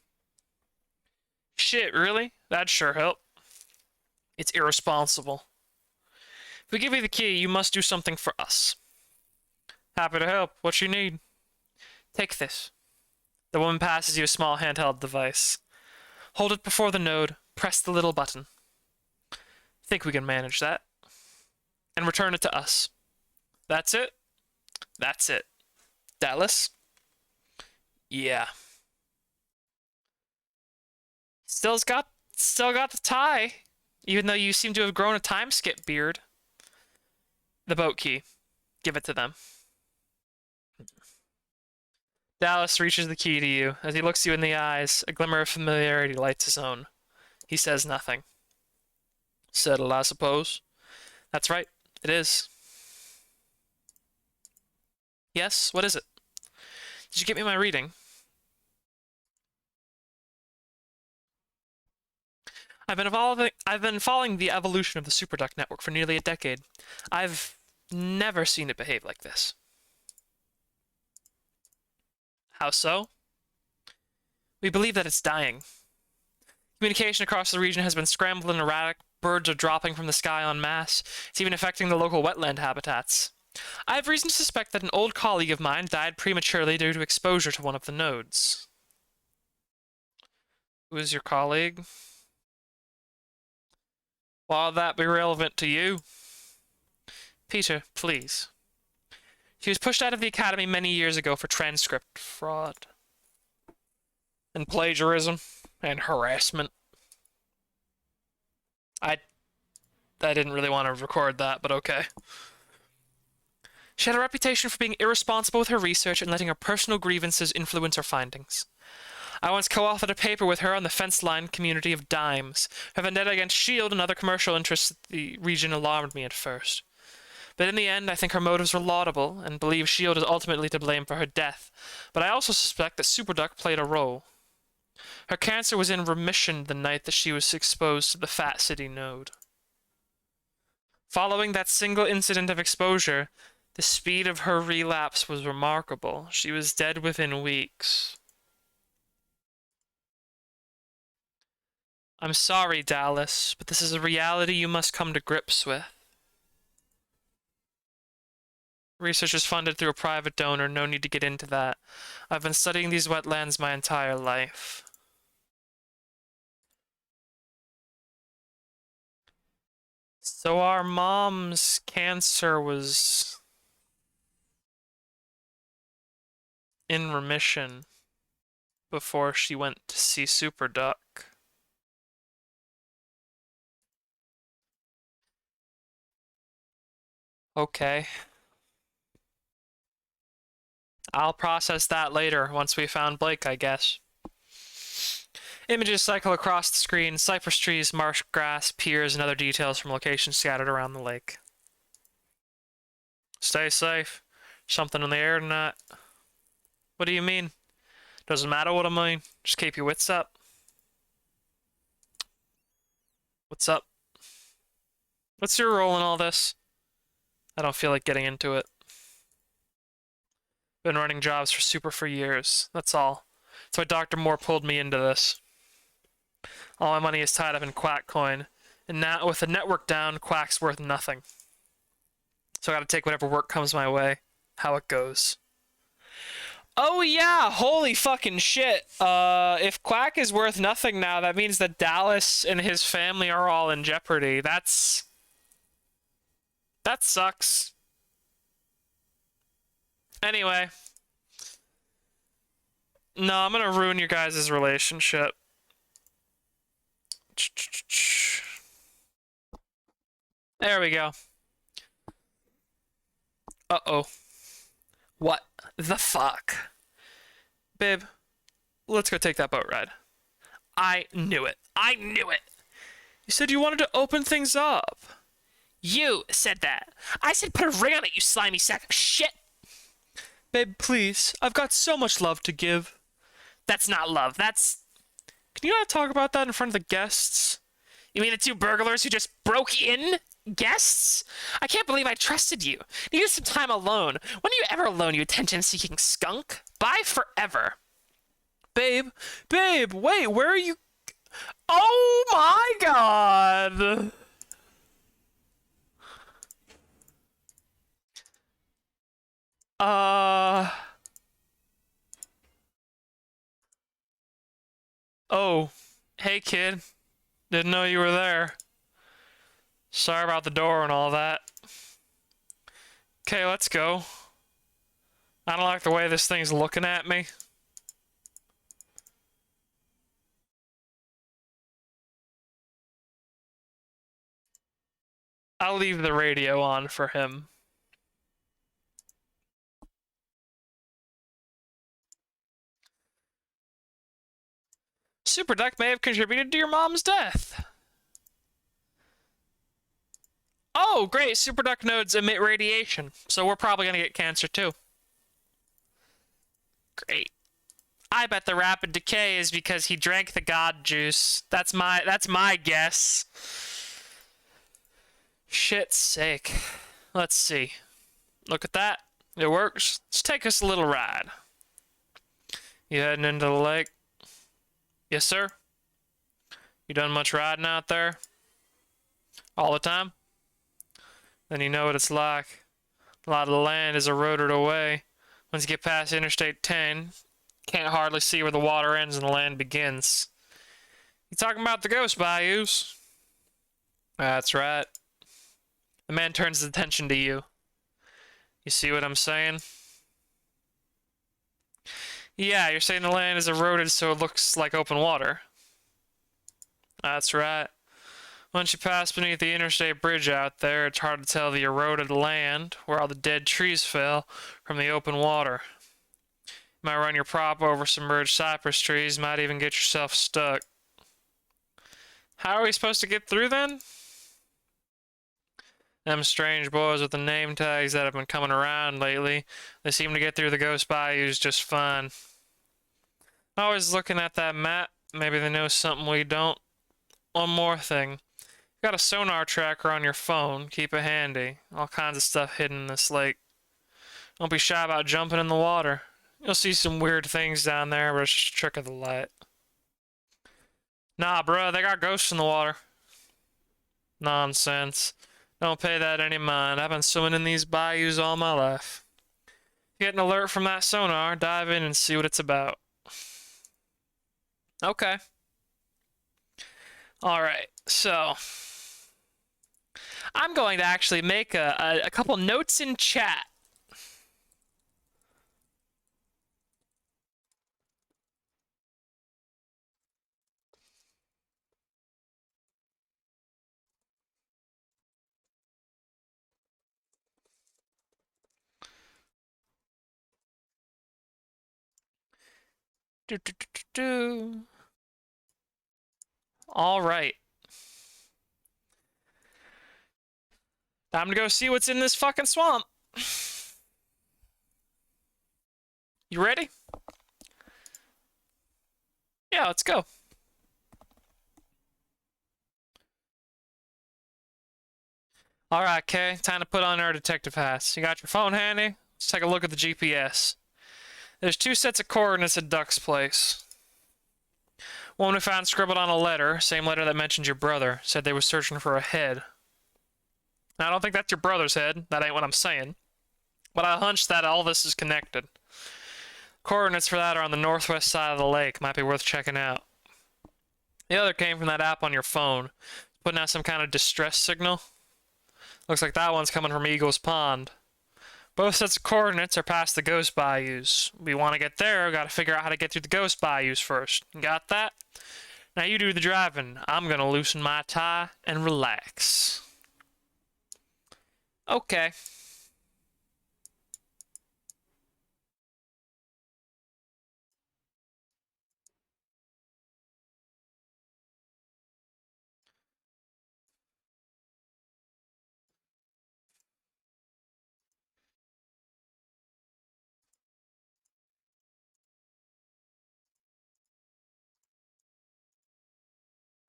Shit, really? That'd sure help. It's irresponsible. If we give you the key, you must do something for us. Happy to help. What you need? Take this. The woman passes you a small handheld device. Hold it before the node, press the little button. Think we can manage that. And return it to us. That's it? That's it. Dallas? Yeah. Still got the tie, even though you seem to have grown a time skip beard. The boat key. Give it to them. Dallas reaches the key to you. As he looks you in the eyes, a glimmer of familiarity lights his own. He says nothing. Settled, I suppose. That's right. It is. Yes? What is it? Did you get me my reading? I've been following the evolution of the superduct network for nearly a decade. I've never seen it behave like this. How so? We believe that it's dying. Communication across the region has been scrambled and erratic. Birds are dropping from the sky en masse. It's even affecting the local wetland habitats. I have reason to suspect that an old colleague of mine died prematurely due to exposure to one of the nodes. Who is your colleague? Why would that be relevant to you? Peter, please. She was pushed out of the academy many years ago for transcript fraud. And plagiarism. And harassment. I didn't really want to record that, but okay. She had a reputation for being irresponsible with her research and letting her personal grievances influence her findings. I once co-authored a paper with her on the fence-line community of dimes. Her vendetta against S.H.I.E.L.D. and other commercial interests in the region alarmed me at first. But in the end, I think her motives were laudable, and believe S.H.I.E.L.D. is ultimately to blame for her death. But I also suspect that Superduck played a role. Her cancer was in remission the night that she was exposed to the Fat City node. Following that single incident of exposure, the speed of her relapse was remarkable. She was dead within weeks. I'm sorry, Dallas, but this is a reality you must come to grips with. Research is funded through a private donor, no need to get into that. I've been studying these wetlands my entire life. So our mom's cancer was in remission before she went to see Superduck. Okay. I'll process that later, once we found Blake, I guess. Images cycle across the screen, cypress trees, marsh grass, piers, and other details from locations scattered around the lake. Stay safe. Something in the air tonight. What do you mean? Doesn't matter what I mean. Just keep your wits up. What's up? What's your role in all this? I don't feel like getting into it. Been running jobs for Super for years. That's all. That's why Dr. Moore pulled me into this. All my money is tied up in Quack coin. And now, with the network down, Quack's worth nothing. So I gotta take whatever work comes my way. How it goes. Oh yeah, holy fucking shit. If Quack is worth nothing now, that means that Dallas and his family are all in jeopardy. That sucks. Anyway. No, I'm gonna ruin your guys' relationship. There we go. Uh-oh. What the fuck? Babe, let's go take that boat ride. I knew it. I knew it! You said you wanted to open things up. You said that. I said put a ring on it, you slimy sack of shit! Babe, please. I've got so much love to give. That's not love. That's... Can you not talk about that in front of the guests? You mean the two burglars who just broke in? Guests? I can't believe I trusted you. Needed some time alone. When are you ever alone, you attention-seeking skunk? Bye forever. Babe, babe, wait, where are you? Oh my god! Uh. Oh. Hey, kid. Didn't know you were there. Sorry about the door and all that. Okay, let's go. I don't like the way this thing's looking at me. I'll leave the radio on for him. Super Duck may have contributed to your mom's death. Oh, great. Super Duck nodes emit radiation, so we're probably gonna get cancer too. Great. I bet the rapid decay is because he drank the god juice. That's my guess. Shit's sake. Let's see. Look at that. It works. Let's take us a little ride. You heading into the lake? Yes, sir. You done much riding out there? All the time? Then you know what it's like. A lot of the land is eroded away. Once you get past Interstate 10, can't hardly see where the water ends and the land begins. You talking about the ghost bayous? That's right. The man turns his attention to you. You see what I'm saying? Yeah, you're saying the land is eroded so it looks like open water. That's right. Once you pass beneath the interstate bridge out there, it's hard to tell the eroded land, where all the dead trees fell, from the open water. You might run your prop over submerged cypress trees, might even get yourself stuck. How are we supposed to get through then? Them strange boys with the name tags that have been coming around lately, they seem to get through the ghost bayous just fine. Always looking at that map, maybe they know something we don't. One more thing. Got a sonar tracker on your phone. Keep it handy. All kinds of stuff hidden in this lake. Don't be shy about jumping in the water. You'll see some weird things down there, but it's just a trick of the light. Nah, bruh, they got ghosts in the water. Nonsense. Don't pay that any mind. I've been swimming in these bayous all my life. Get an alert from that sonar, dive in and see what it's about. Okay. Alright, so I'm going to actually make a couple notes in chat. Alright. Time to go see what's in this fucking swamp. You ready? Yeah, let's go. Alright, Kay, time to put on our detective hats. You got your phone handy? Let's take a look at the GPS. There's 2 sets of coordinates at Duck's place. One we found scribbled on a letter, same letter that mentioned your brother, said they were searching for a head. Now, I don't think that's your brother's head, that ain't what I'm saying. But I hunch that all this is connected. Coordinates for that are on the northwest side of the lake, might be worth checking out. The other came from that app on your phone, putting out some kind of distress signal. Looks like that one's coming from Eagle's Pond. Both sets of coordinates are past the ghost bayous. We want to get there, we gotta figure out how to get through the ghost bayous first. Got that? Now you do the driving. I'm gonna loosen my tie and relax. Okay.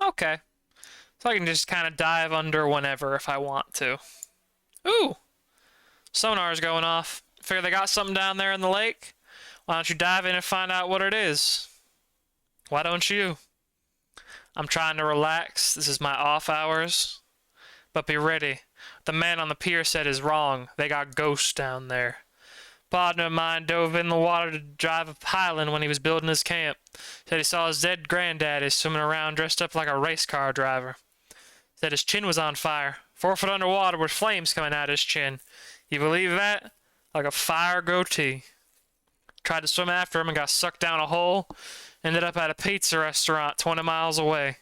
Okay. So I can just kind of dive under whenever if I want to. Ooh! Sonar's going off. Figure they got something down there in the lake? Why don't you dive in and find out what it is? Why don't you? I'm trying to relax. This is my off hours. But be ready. The man on the pier said is wrong. They got ghosts down there. Partner of mine dove in the water to drive a piling when he was building his camp. Said he saw his dead granddaddy swimming around dressed up like a race car driver. Said his chin was on fire. 4 foot underwater with flames coming out his chin. You believe that? Like a fire goatee. Tried to swim after him and got sucked down a hole. Ended up at a pizza restaurant 20 miles away.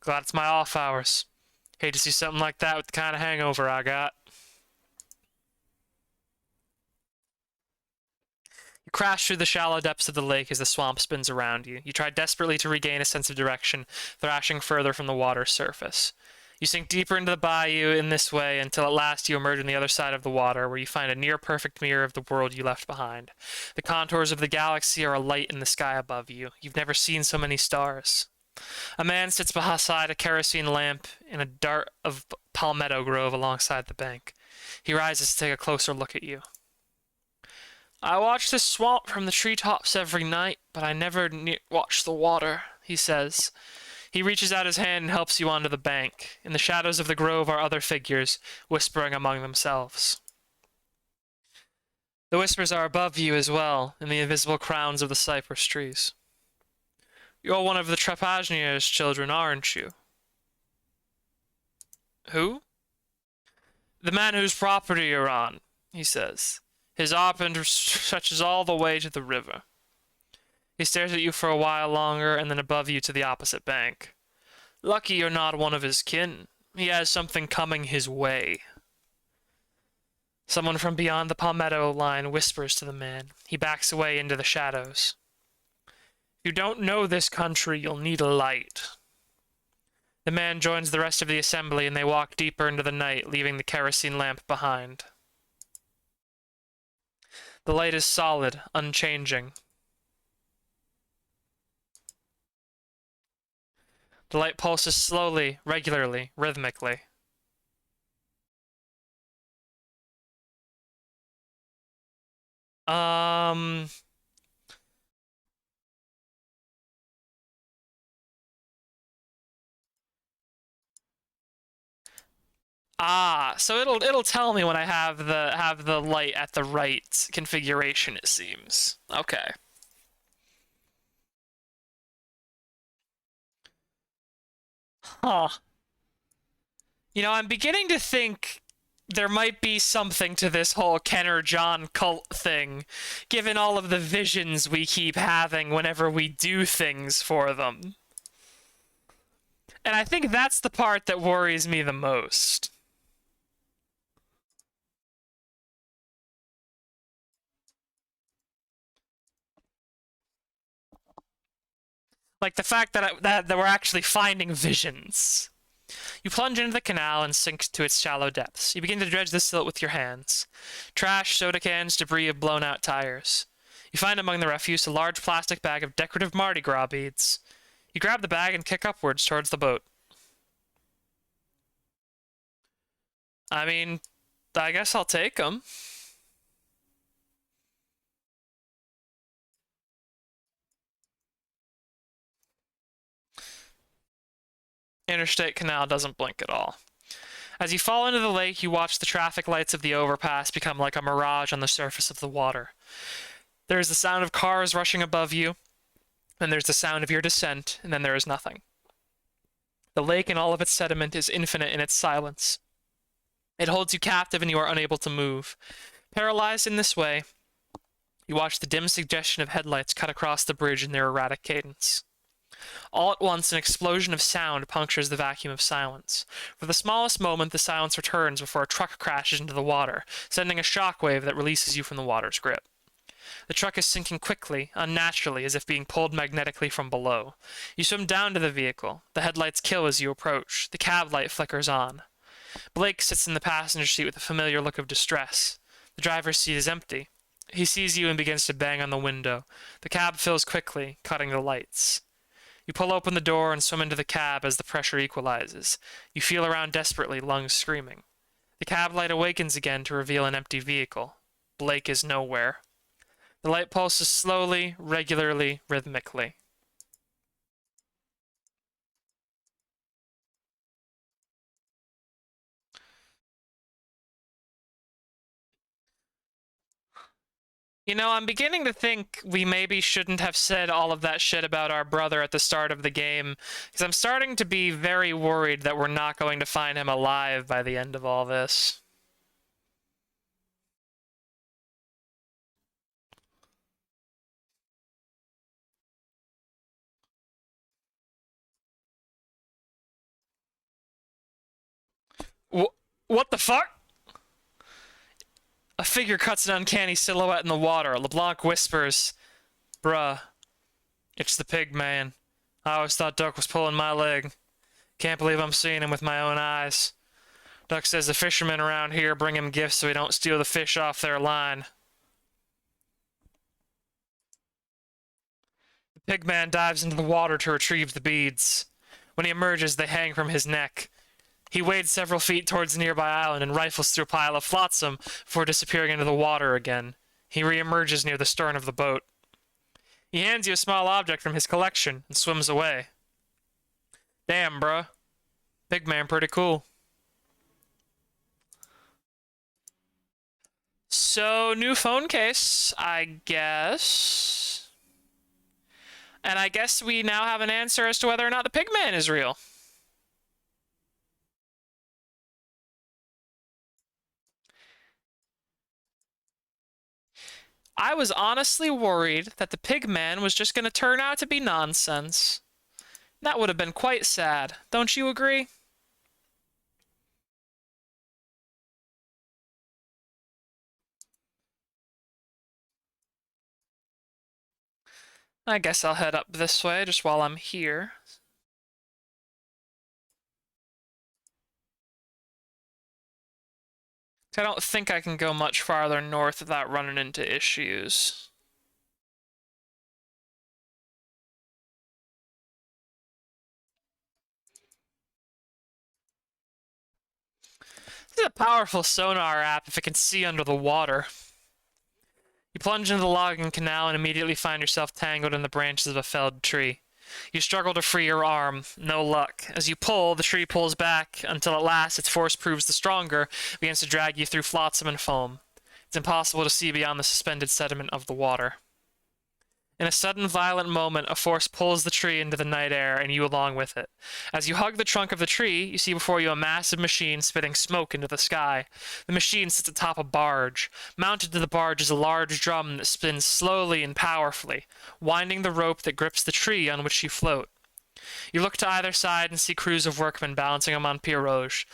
Glad it's my off hours. Hate to see something like that with the kind of hangover I got. You crash through the shallow depths of the lake as the swamp spins around you. You try desperately to regain a sense of direction, thrashing further from the water's surface. You sink deeper into the bayou in this way until at last you emerge on the other side of the water, where you find a near-perfect mirror of the world you left behind. The contours of the galaxy are alight in the sky above you. You've never seen so many stars. A man sits beside a kerosene lamp in a dart of palmetto grove alongside the bank. He rises to take a closer look at you. I watch this swamp from the treetops every night, but I never watch the water, he says. He reaches out his hand and helps you onto the bank. In the shadows of the grove are other figures, whispering among themselves. The whispers are above you as well, in the invisible crowns of the cypress trees. You're one of the Trapajnier's children, aren't you? Who? The man whose property you're on, he says. His arpent stretches all the way to the river. He stares at you for a while longer, and then above you to the opposite bank. Lucky you're not one of his kin. He has something coming his way. Someone from beyond the palmetto line whispers to the man. He backs away into the shadows. If you don't know this country, you'll need a light. The man joins the rest of the assembly, and they walk deeper into the night, leaving the kerosene lamp behind. The light is solid, unchanging. The light pulses slowly, regularly, rhythmically. So it'll tell me when I have the light at the right configuration, it seems. Okay. Huh. You know, I'm beginning to think there might be something to this whole Ken or John cult thing, given all of the visions we keep having whenever we do things for them. And I think that's the part that worries me the most. Like the fact that we're actually finding visions. You plunge into the canal and sink to its shallow depths. You begin to dredge the silt with your hands. Trash, soda cans, debris of blown-out tires. You find among the refuse a large plastic bag of decorative Mardi Gras beads. You grab the bag and kick upwards towards the boat. I mean, I guess I'll take them. Interstate Canal doesn't blink at all. As you fall into the lake, you watch the traffic lights of the overpass become like a mirage on the surface of the water. There is the sound of cars rushing above you, then there's the sound of your descent, and then there is nothing. The lake and all of its sediment is infinite in its silence. It holds you captive and you are unable to move. Paralyzed in this way, you watch the dim suggestion of headlights cut across the bridge in their erratic cadence. All at once, an explosion of sound punctures the vacuum of silence. For the smallest moment, the silence returns before a truck crashes into the water, sending a shockwave that releases you from the water's grip. The truck is sinking quickly, unnaturally, as if being pulled magnetically from below. You swim down to the vehicle. The headlights kill as you approach. The cab light flickers on. Blake sits in the passenger seat with a familiar look of distress. The driver's seat is empty. He sees you and begins to bang on the window. The cab fills quickly, cutting the lights. You pull open the door and swim into the cab as the pressure equalizes. You feel around desperately, lungs screaming. The cab light awakens again to reveal an empty vehicle. Blake is nowhere. The light pulses slowly, regularly, rhythmically. You know, I'm beginning to think we maybe shouldn't have said all of that shit about our brother at the start of the game, because I'm starting to be very worried that we're not going to find him alive by the end of all this. What the fuck? A figure cuts an uncanny silhouette in the water. LeBlanc whispers, "Bruh, it's the pig man. I always thought Duck was pulling my leg. Can't believe I'm seeing him with my own eyes. Duck says the fishermen around here bring him gifts so he don't steal the fish off their line." The pig man dives into the water to retrieve the beads. When he emerges, they hang from his neck. He wades several feet towards the nearby island and rifles through a pile of flotsam before disappearing into the water again. He re-emerges near the stern of the boat. He hands you a small object from his collection and swims away. Damn, bruh. Big man pretty cool. So, new phone case, I guess. And I guess we now have an answer as to whether or not the pigman is real. I was honestly worried that the pigman was just going to turn out to be nonsense. That would have been quite sad, don't you agree? I guess I'll head up this way just while I'm here. I don't think I can go much farther north without running into issues. This is a powerful sonar app if it can see under the water. You plunge into the logging canal and immediately find yourself tangled in the branches of a felled tree. You struggle to free your arm. No luck. As you pull, the tree pulls back until at last its force proves the stronger, begins to drag you through flotsam and foam. It's impossible to see beyond the suspended sediment of the water. In a sudden violent moment, a force pulls the tree into the night air and you along with it. As you hug the trunk of the tree, you see before you a massive machine spitting smoke into the sky. The machine sits atop a barge. Mounted to the barge is a large drum that spins slowly and powerfully, winding the rope that grips the tree on which you float. You look to either side and see crews of workmen balancing them on pirogues,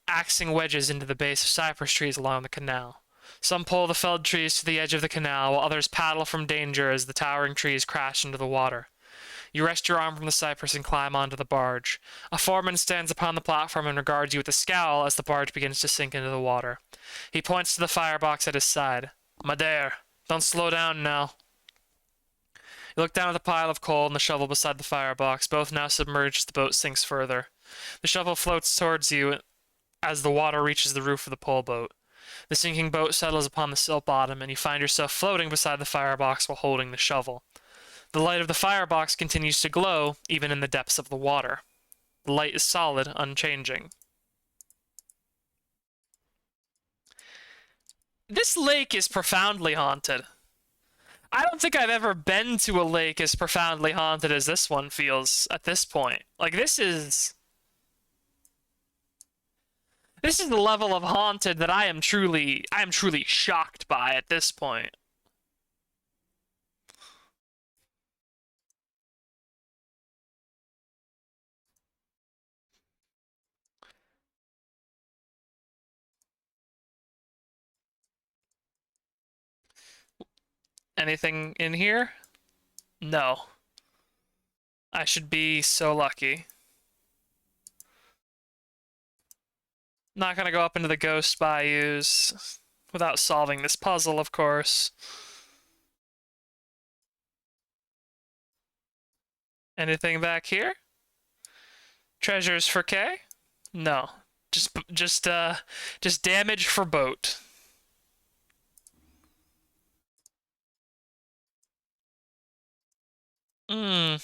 axing wedges into the base of cypress trees along the canal. Some pull the felled trees to the edge of the canal, while others paddle from danger as the towering trees crash into the water. You wrest your arm from the cypress and climb onto the barge. A foreman stands upon the platform and regards you with a scowl as the barge begins to sink into the water. He points to the firebox at his side. "Madere, don't slow down now." You look down at the pile of coal and the shovel beside the firebox, both now submerged as the boat sinks further. The shovel floats towards you as the water reaches the roof of the pole boat. The sinking boat settles upon the silt bottom, and you find yourself floating beside the firebox while holding the shovel. The light of the firebox continues to glow, even in the depths of the water. The light is solid, unchanging. This lake is profoundly haunted. I don't think I've ever been to a lake as profoundly haunted as this one feels at this point. Like, this is the level of haunted that I am truly shocked by at this point. Anything in here? No. I should be so lucky. Not gonna go up into the ghost bayous without solving this puzzle, of course. Anything back here? Treasures for K? No. Just damage for boat. Hmm.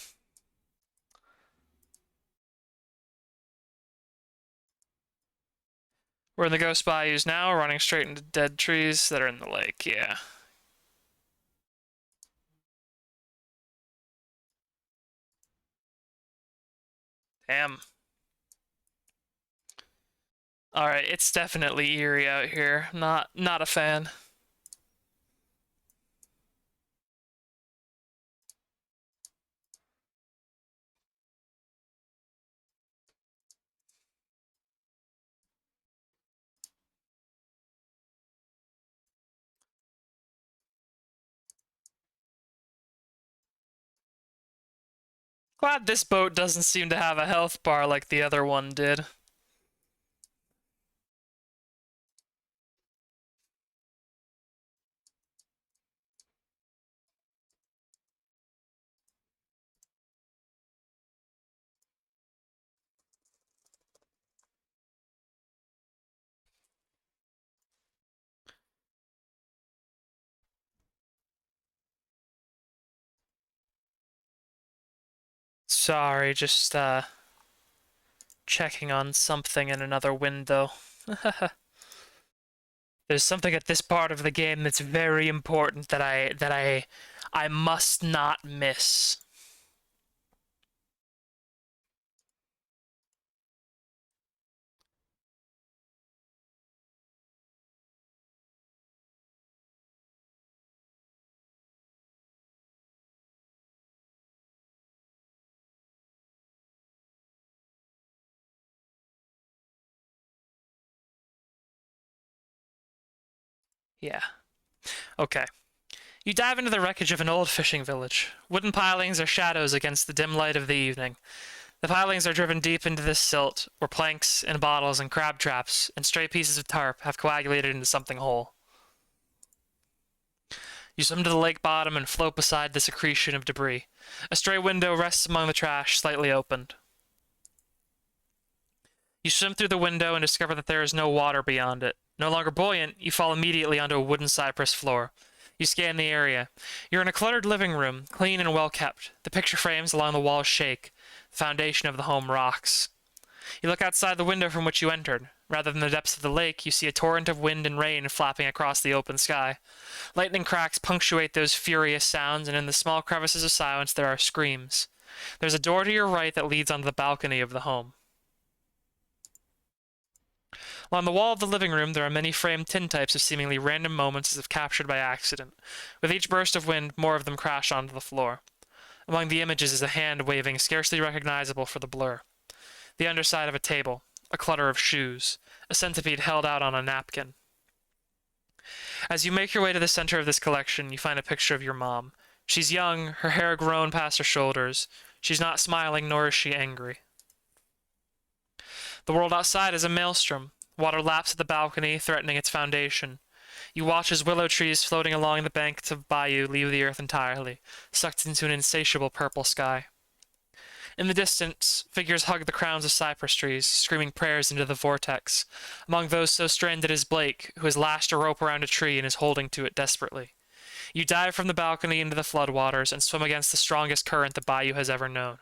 We're in the ghost bayous now, running straight into dead trees that are in the lake, yeah. Damn. Alright, it's definitely eerie out here. Not a fan. Glad this boat doesn't seem to have a health bar like the other one did. Sorry, just checking on something in another window. There's something at this part of the game that's very important that I must not miss. Yeah. Okay. You dive into the wreckage of an old fishing village. Wooden pilings are shadows against the dim light of the evening. The pilings are driven deep into the silt, where planks and bottles and crab traps and stray pieces of tarp have coagulated into something whole. You swim to the lake bottom and float beside the accretion of debris. A stray window rests among the trash, slightly opened. You swim through the window and discover that there is no water beyond it. No longer buoyant, you fall immediately onto a wooden cypress floor. You scan the area. You're in a cluttered living room, clean and well kept. The picture frames along the walls shake. The foundation of the home rocks. You look outside the window from which you entered. Rather than the depths of the lake, you see a torrent of wind and rain flapping across the open sky. Lightning cracks punctuate those furious sounds, and in the small crevices of silence there are screams. There's a door to your right that leads onto the balcony of the home. Along the wall of the living room, there are many framed tintypes of seemingly random moments as if captured by accident. With each burst of wind, more of them crash onto the floor. Among the images is a hand waving, scarcely recognizable for the blur. The underside of a table, a clutter of shoes, a centipede held out on a napkin. As you make your way to the center of this collection, you find a picture of your mom. She's young, her hair grown past her shoulders. She's not smiling, nor is she angry. The world outside is a maelstrom. Water laps at the balcony, threatening its foundation. You watch as willow trees floating along the bank of the bayou leave the earth entirely, sucked into an insatiable purple sky. In the distance, figures hug the crowns of cypress trees, screaming prayers into the vortex. Among those so stranded is Blake, who has lashed a rope around a tree and is holding to it desperately. You dive from the balcony into the floodwaters and swim against the strongest current the bayou has ever known.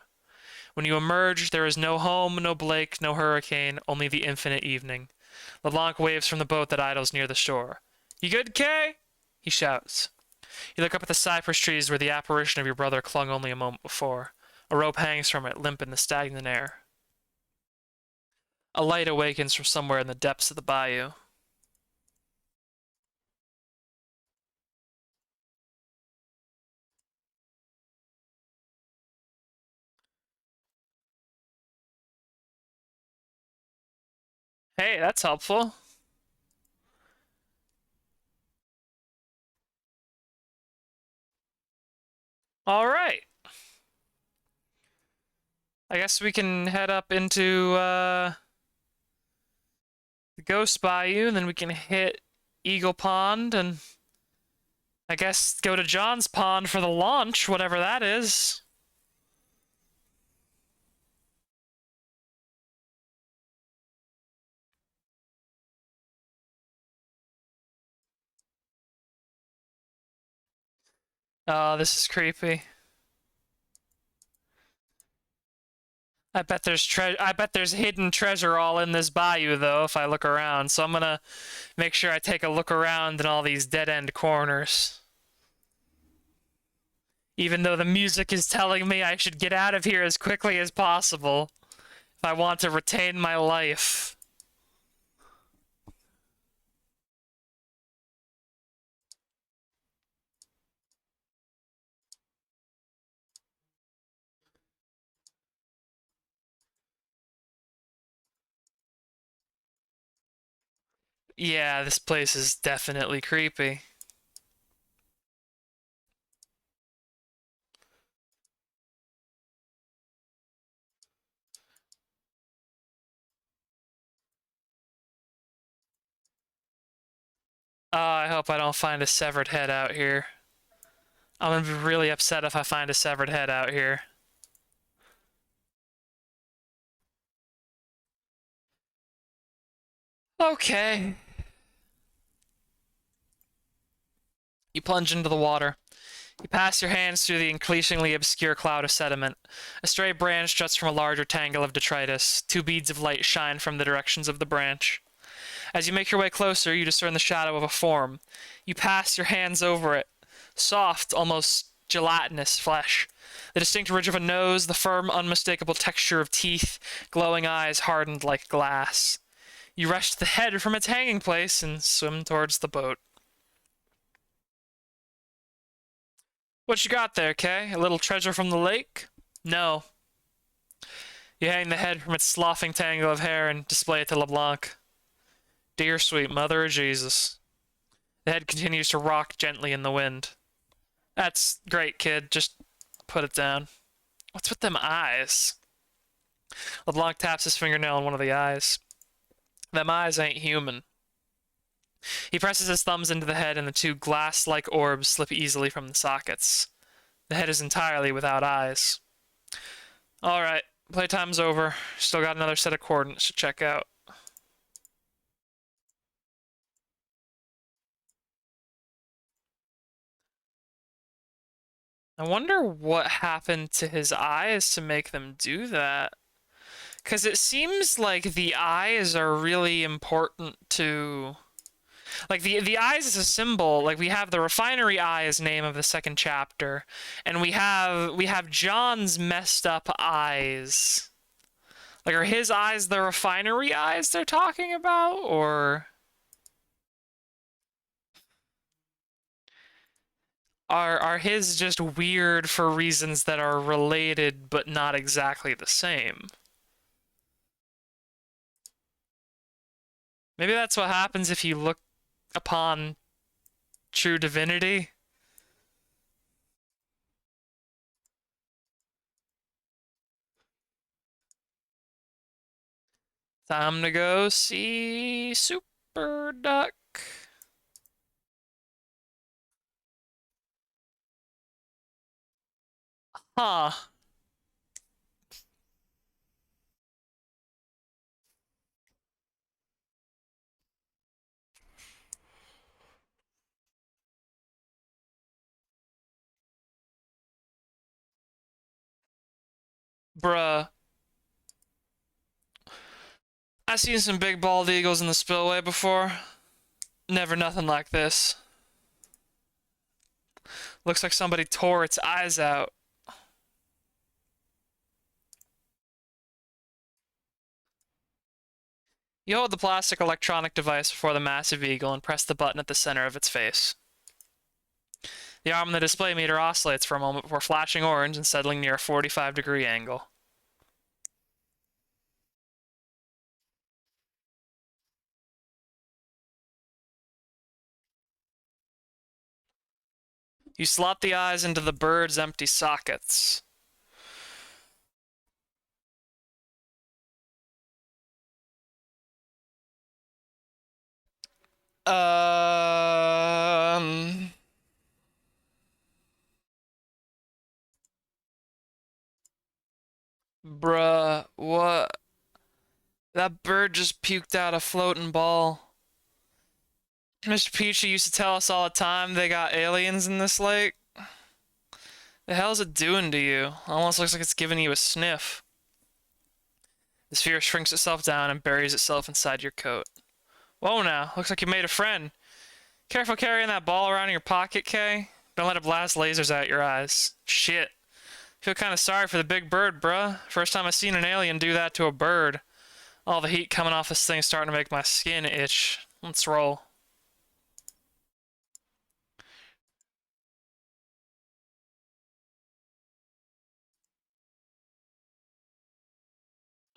When you emerge, there is no home, no Blake, no hurricane, only the infinite evening. LeBlanc waves from the boat that idles near the shore. "You good, Kay?" he shouts. You look up at the cypress trees where the apparition of your brother clung only a moment before. A rope hangs from it, limp in the stagnant air. A light awakens from somewhere in the depths of the bayou. Hey, that's helpful. All right. I guess we can head up into the Ghost Bayou, and then we can hit Eagle Pond, and I guess go to John's Pond for the launch, whatever that is. Oh, this is creepy. I bet there's hidden treasure all in this bayou though if I look around. So I'm gonna make sure I take a look around in all these dead-end corners. Even though the music is telling me I should get out of here as quickly as possible. If I want to retain my life. Yeah, this place is definitely creepy. Oh, I hope I don't find a severed head out here. I'm gonna be really upset if I find a severed head out here. Okay. You plunge into the water. You pass your hands through the increasingly obscure cloud of sediment. A stray branch juts from a larger tangle of detritus. Two beads of light shine from the directions of the branch. As you make your way closer, you discern the shadow of a form. You pass your hands over it. Soft, almost gelatinous flesh. The distinct ridge of a nose, the firm, unmistakable texture of teeth, glowing eyes hardened like glass. You wrest the head from its hanging place and swim towards the boat. What you got there, Kay? A little treasure from the lake? No. You hang the head from its sloughing tangle of hair and display it to LeBlanc. Dear sweet mother of Jesus. The head continues to rock gently in the wind. That's great, kid. Just put it down. What's with them eyes? LeBlanc taps his fingernail on one of the eyes. Them eyes ain't human. He presses his thumbs into the head and the two glass-like orbs slip easily from the sockets. The head is entirely without eyes. Alright, playtime's over. Still got another set of coordinates to check out. I wonder what happened to his eyes to make them do that. Because it seems like the eyes are really important to... Like, the eyes is a symbol. Like, we have the refinery eye as name of the second chapter. And we have John's messed up eyes. Like, are his eyes the refinery eyes they're talking about? Or... Are his just weird for reasons that are related but not exactly the same? Maybe that's what happens if you look upon true divinity. Time to go see Super Duck. Huh. Bruh. I've seen some big bald eagles in the spillway before. Never nothing like this. Looks like somebody tore its eyes out. You hold the plastic electronic device before the massive eagle and press the button at the center of its face. The arm on the display meter oscillates for a moment before flashing orange and settling near a 45-degree angle. You slot the eyes into the bird's empty sockets. Um... Bruh, what? That bird just puked out a floating ball. Mr. Peachy used to tell us all the time they got aliens in this lake. The hell's it doing to you? Almost looks like it's giving you a sniff. The sphere shrinks itself down and buries itself inside your coat. Whoa now, looks like you made a friend. Careful carrying that ball around in your pocket, Kay. Don't let it blast lasers out your eyes. Shit. Feel kind of sorry for the big bird, bruh. First time I seen an alien do that to a bird. All the heat coming off this thing is starting to make my skin itch. Let's roll.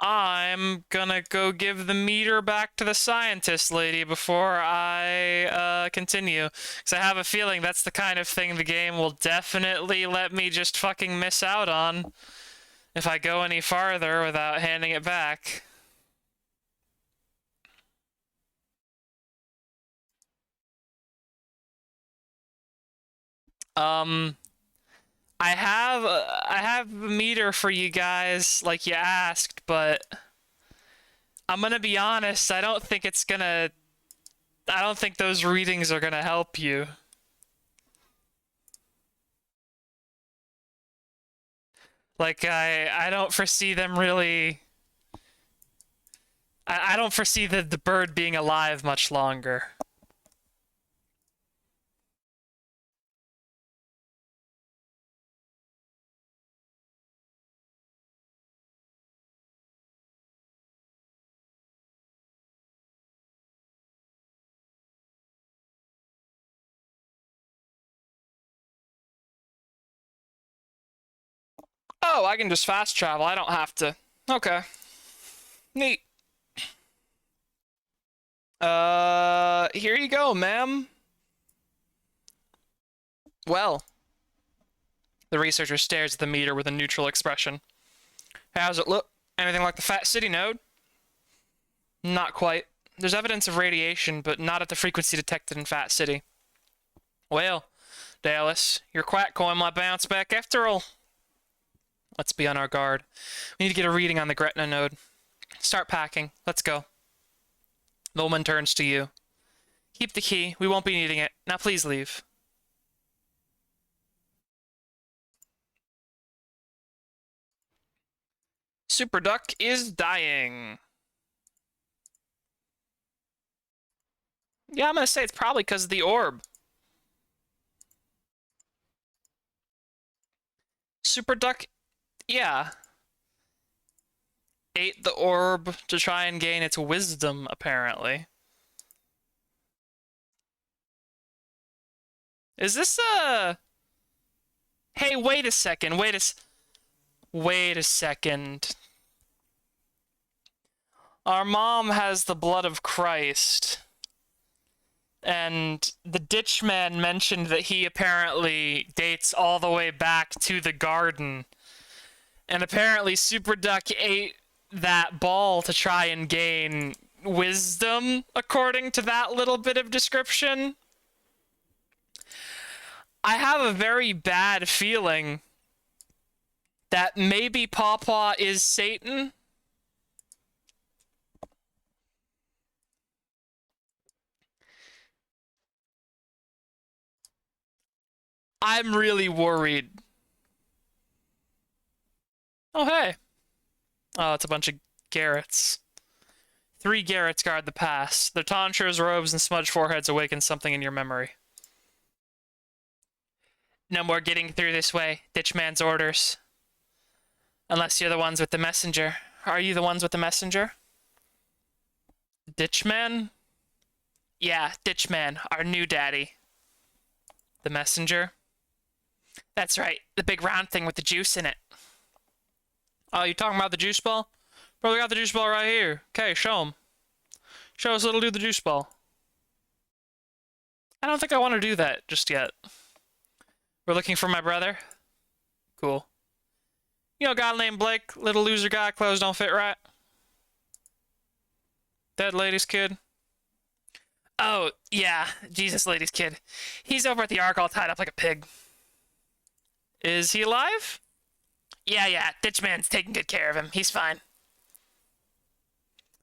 I'm gonna go give the meter back to the scientist lady before I continue. Because I have a feeling that's the kind of thing the game will definitely let me just fucking miss out on if I go any farther without handing it back. I have a meter for you guys like you asked, but I'm gonna be honest, I don't think those readings are gonna help you. Like I don't foresee them really I don't foresee the bird being alive much longer. Oh, I can just fast travel. I don't have to. Okay. Neat. Here you go, ma'am. Well, the researcher stares at the meter with a neutral expression. How's it look? Anything like the Fat City node? Not quite. There's evidence of radiation, but not at the frequency detected in Fat City. Well, Dallas, your quack coin might bounce back after all. Let's be on our guard. We need to get a reading on the Gretna node. Start packing. Let's go. The woman turns to you. Keep the key. We won't be needing it. Now please leave. Super Duck is dying. Yeah, I'm gonna say it's probably because of the orb. Super Duck, yeah. Ate the orb to try and gain its wisdom, apparently. Is this a... Hey, wait a second, wait a second. Our mom has the blood of Christ. And the ditch man mentioned that he apparently dates all the way back to the garden. And apparently Super Duck ate that ball to try and gain wisdom, according to that little bit of description. I have a very bad feeling that maybe Pawpaw is Satan. I'm really worried. Oh, hey. Oh, it's a bunch of Garrets. 3 Garrets guard the pass. Their tonsures, robes, and smudged foreheads awaken something in your memory. No more getting through this way. Ditchman's orders. Unless you're the ones with the messenger. Are you the ones with the messenger? Ditchman? Yeah, Ditchman, our new daddy. The messenger? That's right, the big round thing with the juice in it. Oh, you talking about the juice ball? Bro, we got the juice ball right here. Okay, show him. Show us little dude the juice ball. I don't think I want to do that just yet. We're looking for my brother? Cool. You know a guy named Blake? Little loser guy, clothes don't fit right. Dead lady's kid? Oh, yeah, Jesus lady's kid. He's over at the Ark all tied up like a pig. Is he alive? Yeah, Ditchman's taking good care of him. He's fine.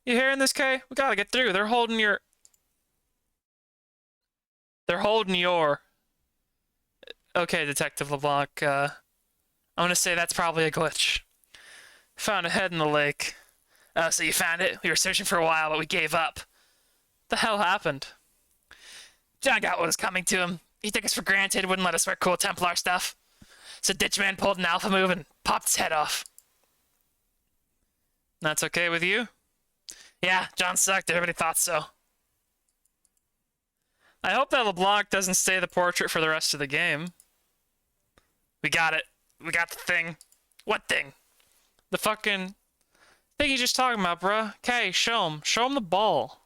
You hearing this, Kay? We gotta get through. They're holding your... Okay, Detective LeBlanc, I'm gonna say that's probably a glitch. Found a head in the lake. Oh, so you found it? We were searching for a while, but we gave up. The hell happened? John got what was coming to him. He took us for granted, wouldn't let us wear cool Templar stuff. So Ditchman pulled an alpha move and popped his head off. That's okay with you? Yeah, John sucked. Everybody thought so. I hope that LeBlanc doesn't stay the portrait for the rest of the game. We got it. We got the thing. What thing? The fucking thing you just talking about, bruh. Okay, show him. Show him the ball.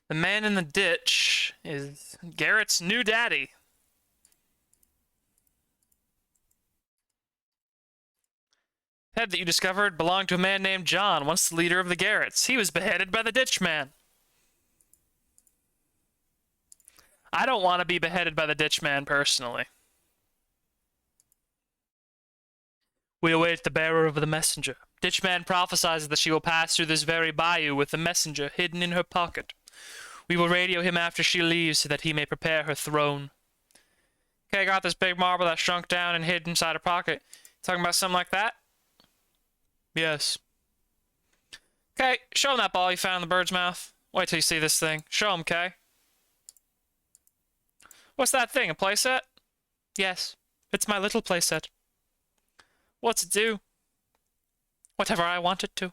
The man in the ditch is Garrett's new daddy. Head that you discovered belonged to a man named John, once the leader of the Garretts. He was beheaded by the ditch man. I don't want to be beheaded by the ditch man personally. We await the bearer of the messenger. Ditchman prophesies that she will pass through this very bayou with the messenger hidden in her pocket. We will radio him after she leaves so that he may prepare her throne. Okay, I got this big marble that shrunk down and hid inside her pocket. Talking about something like that? Yes. Okay, show him that ball you found in the bird's mouth. Wait till you see this thing. Show him, Kay. What's that thing, a playset? Yes, it's my little playset. What's it do? Whatever I want it to.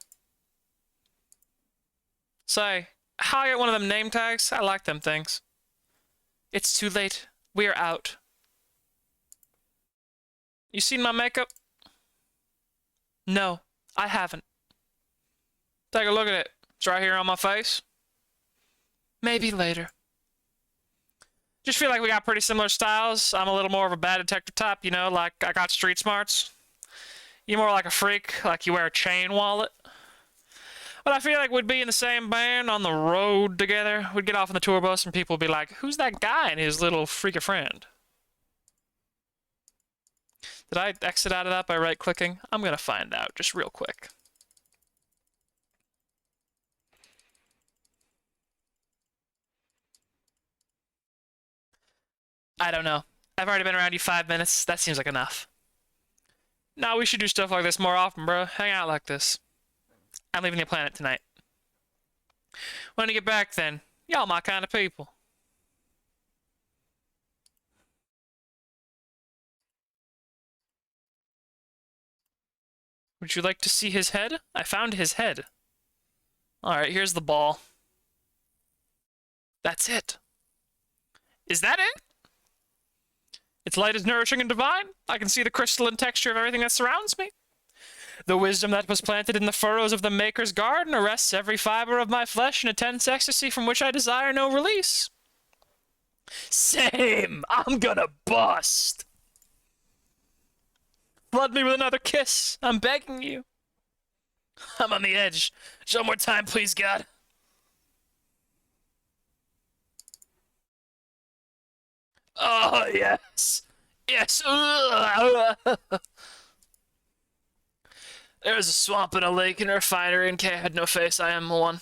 Say, how I get one of them name tags? I like them things. It's too late. We're out. You seen my makeup? No, I haven't. Take a look at it. It's right here on my face. Maybe later. Just feel like we got pretty similar styles. I'm a little more of a bad detective type, you know, like I got street smarts. You're more like a freak, like you wear a chain wallet. But I feel like we'd be in the same band on the road together. We'd get off on the tour bus and people would be like, who's that guy and his little freaky friend? Did I exit out of that by right-clicking? I'm gonna find out, just real quick. I don't know. I've already been around you 5 minutes. That seems like enough. No, we should do stuff like this more often, bro. Hang out like this. I'm leaving the planet tonight. When you get back, then, y'all my kind of people. Would you like to see his head? I found his head. Alright, here's the ball. That's it. Is that it? Its light is nourishing and divine. I can see the crystalline texture of everything that surrounds me. The wisdom that was planted in the furrows of the Maker's garden arrests every fiber of my flesh in a tense ecstasy from which I desire no release. Same! I'm gonna bust! Flood me with another kiss. I'm begging you. I'm on the edge. Show more time, please, God. Oh, yes. Yes. There's a swamp and a lake and a refinery, and Kay had no face. I am the one.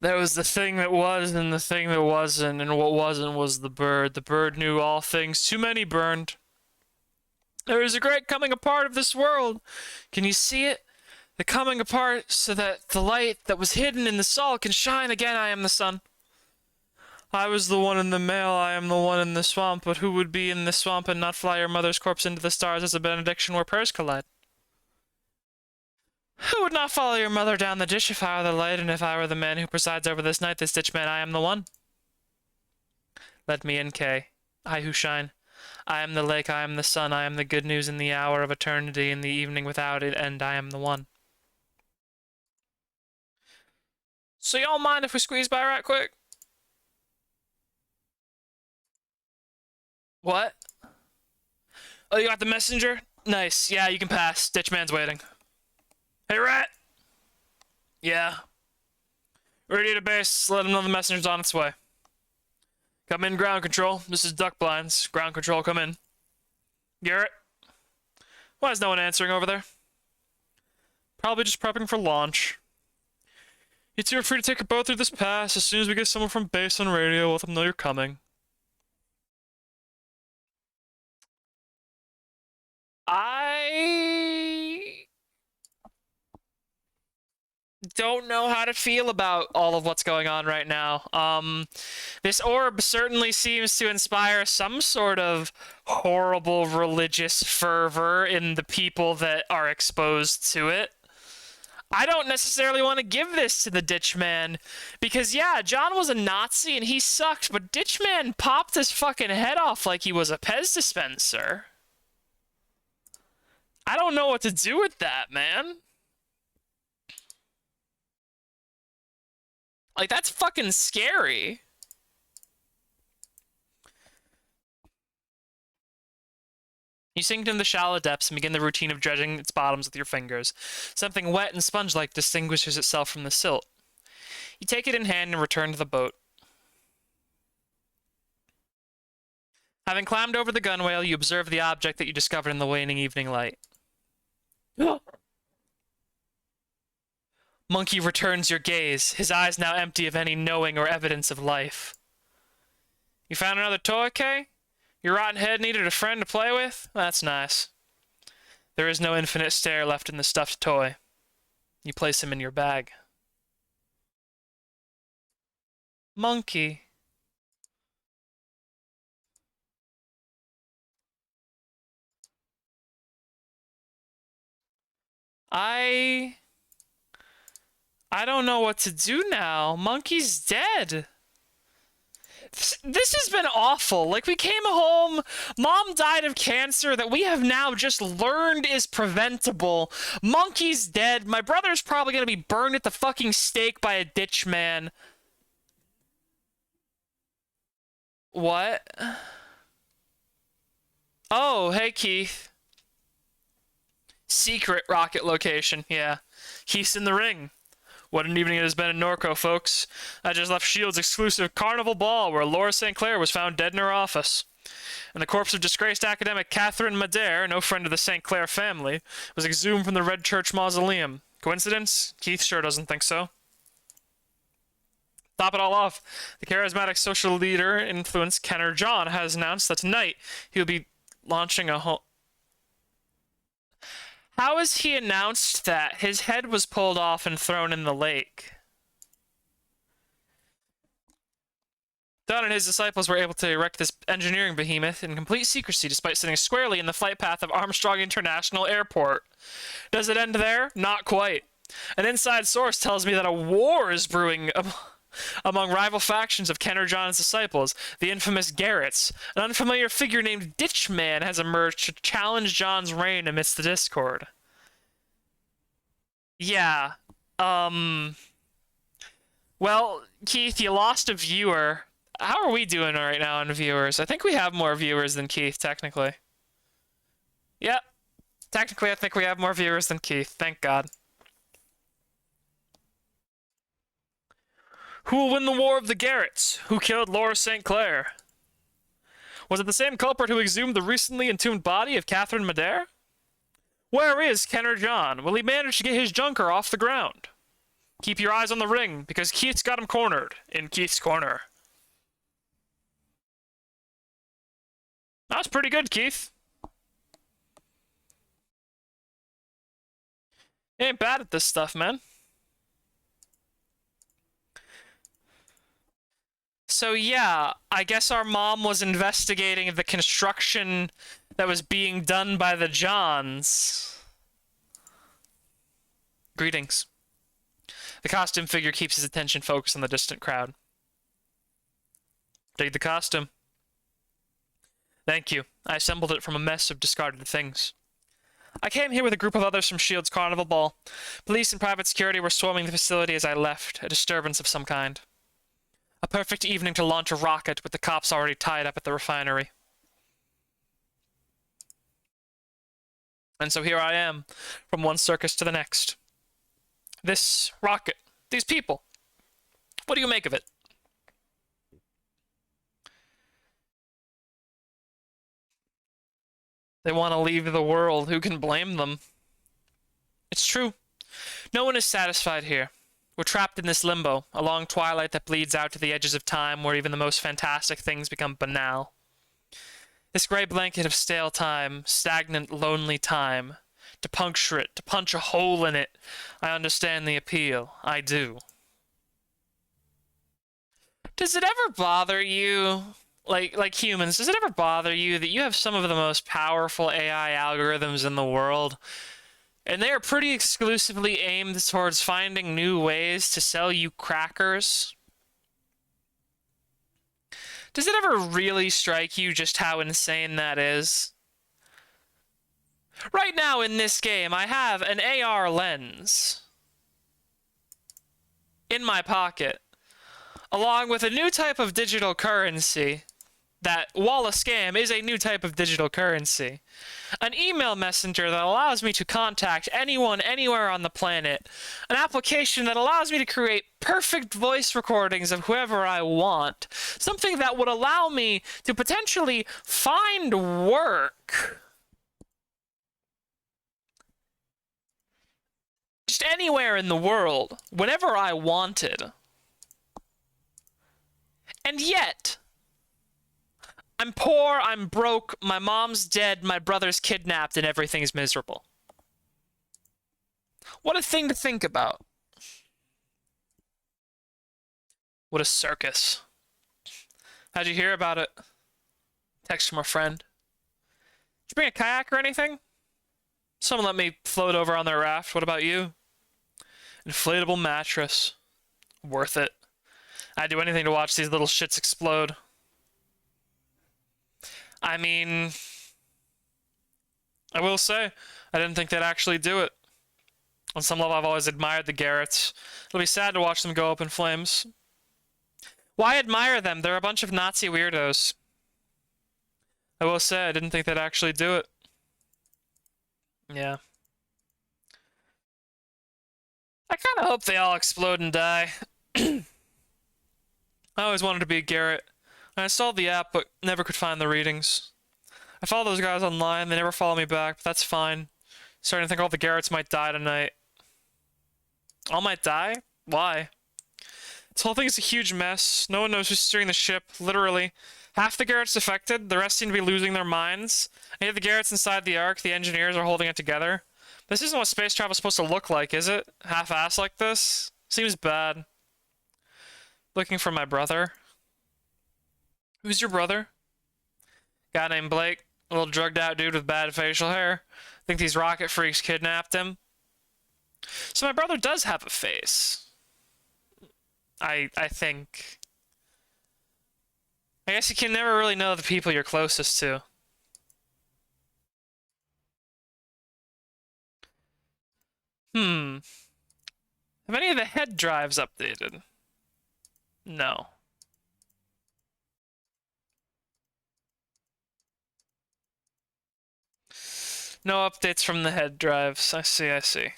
There was the thing that was and the thing that wasn't, and what wasn't was the bird. The bird knew all things. Too many burned. There is a great coming apart of this world. Can you see it? The coming apart so that the light that was hidden in the salt can shine again. I am the sun. I was the one in the male, I am the one in the swamp, but who would be in the swamp and not fly your mother's corpse into the stars as a benediction where prayers collide? Who would not follow your mother down the ditch if I were the light, and if I were the man who presides over this night, this ditch man, I am the one. Let me in, Kay. I who shine. I am the lake, I am the sun, I am the good news in the hour of eternity, in the evening without it end, I am the one. So y'all mind if we squeeze by right quick? What? Oh, you got the messenger? Nice. Yeah, you can pass. Ditchman's waiting. Hey, Rat! Yeah. Radio to base. Let him know the messenger's on its way. Come in, ground control. This is duck blinds. Ground control, come in. Garrett? Why is no one answering over there? Probably just prepping for launch. You two are free to take a boat through this pass. As soon as we get someone from base on radio, we'll let them know you're coming. don't know how to feel about all of what's going on right now. This orb certainly seems to inspire some sort of horrible religious fervor in the people that are exposed to it. I don't necessarily want to give this to the Ditchman, because yeah, John was a Nazi and he sucked, but Ditchman popped his fucking head off like he was a Pez dispenser. I don't know what to do with that, man. Like, that's fucking scary. You sink into the shallow depths and begin the routine of dredging its bottoms with your fingers. Something wet and sponge-like distinguishes itself from the silt. You take it in hand and return to the boat. Having climbed over the gunwale, you observe the object that you discovered in the waning evening light. Monkey returns your gaze, his eyes now empty of any knowing or evidence of life. You found another toy, Kay? Your rotten head needed a friend to play with? That's nice. There is no infinite stare left in the stuffed toy. You place him in your bag. Monkey. I don't know what to do now. Monkey's dead. This has been awful. Like, we came home, Mom died of cancer that we have now just learned is preventable. Monkey's dead. My brother's probably gonna be burned at the fucking stake by a ditch man. What? Oh, hey, Keith. Secret rocket location, yeah. Keith's in the ring. What an evening it has been in Norco, folks. I just left S.H.I.E.L.D.'s exclusive carnival ball where Laura St. Clair was found dead in her office. And the corpse of disgraced academic Catherine Madare, no friend of the St. Clair family, was exhumed from the Red Church Mausoleum. Coincidence? Keith sure doesn't think so. Top it all off, the charismatic social leader influence Kenner John has announced that tonight he will be launching a whole... How has he announced that? His head was pulled off and thrown in the lake. Don and his disciples were able to erect this engineering behemoth in complete secrecy despite sitting squarely in the flight path of Armstrong International Airport. Does it end there? Not quite. An inside source tells me that a war is brewing among rival factions of Kenner John's disciples, the infamous Garretts. An unfamiliar figure named Ditchman has emerged to challenge John's reign amidst the discord. Yeah. Well, Keith, you lost a viewer. How are we doing right now on viewers? I think we have more viewers than Keith, technically. Yep. Technically, I think we have more viewers than Keith. Thank God. Who will win the War of the Garretts? Who killed Laura St. Clair? Was it the same culprit who exhumed the recently entombed body of Catherine Madare? Where is Kenner John? Will he manage to get his junker off the ground? Keep your eyes on the ring, because Keith's got him cornered in Keith's corner. That's pretty good, Keith. You ain't bad at this stuff, man. So yeah, I guess our mom was investigating the construction that was being done by the Johns. Greetings. The costume figure keeps his attention focused on the distant crowd. Dig the costume. Thank you. I assembled it from a mess of discarded things. I came here with a group of others from S.H.I.E.L.D.'s carnival ball. Police and private security were swarming the facility as I left, a disturbance of some kind. A perfect evening to launch a rocket with the cops already tied up at the refinery. And so here I am, from one circus to the next. This rocket, these people. What do you make of it? They want to leave the world. Who can blame them? It's true. No one is satisfied here. We're trapped in this limbo, a long twilight that bleeds out to the edges of time where even the most fantastic things become banal. This gray blanket of stale time, stagnant, lonely time, to puncture it, to punch a hole in it. I understand the appeal. I do. Does it ever bother you, like humans, does it ever bother you that you have some of the most powerful AI algorithms in the world, and they are pretty exclusively aimed towards finding new ways to sell you crackers? Does it ever really strike you just how insane that is? Right now in this game, I have an AR lens in my pocket, along with a new type of digital currency that, while a scam, is a new type of digital currency. An email messenger that allows me to contact anyone anywhere on the planet. An application that allows me to create perfect voice recordings of whoever I want. Something that would allow me to potentially find work. Just anywhere in the world, whenever I wanted. And yet, I'm poor, I'm broke, my mom's dead, my brother's kidnapped, and everything's miserable. What a thing to think about. What a circus. How'd you hear about it? Text from a friend. Did you bring a kayak or anything? Someone let me float over on their raft. What about you? Inflatable mattress. Worth it. I'd do anything to watch these little shits explode. I mean, I will say, I didn't think they'd actually do it. On some level, I've always admired the Garretts. It'll be sad to watch them go up in flames. Why admire them? They're a bunch of Nazi weirdos. I will say, I didn't think they'd actually do it. Yeah. I kind of hope they all explode and die. I always wanted to be a Garrett. I installed the app, but never could find the readings. I follow those guys online, they never follow me back, but that's fine. Starting to think all the Garretts might die tonight. All might die? Why? This whole thing is a huge mess. No one knows who's steering the ship, literally. Half the Garretts affected, the rest seem to be losing their minds. And yet the Garretts inside the Ark, the engineers are holding it together. This isn't what space travel is supposed to look like, is it? Half-assed like this? Seems bad. Looking for my brother. Who's your brother? Guy named Blake. A little drugged out dude with bad facial hair. Think these rocket freaks kidnapped him. So my brother does have a face. I think. I guess you can never really know the people you're closest to. Have any of the head drives updated? No. No updates from the head drives. I see, I see.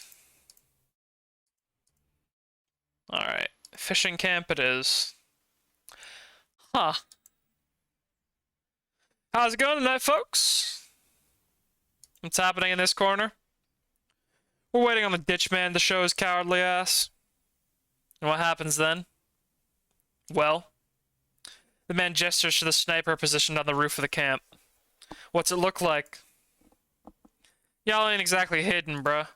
Alright. Fishing camp it is. Huh. How's it going tonight, folks? What's happening in this corner? We're waiting on the ditch man to show his cowardly ass. And what happens then? Well, the man gestures to the sniper positioned on the roof of the camp. What's it look like? Y'all ain't exactly hidden, bruh.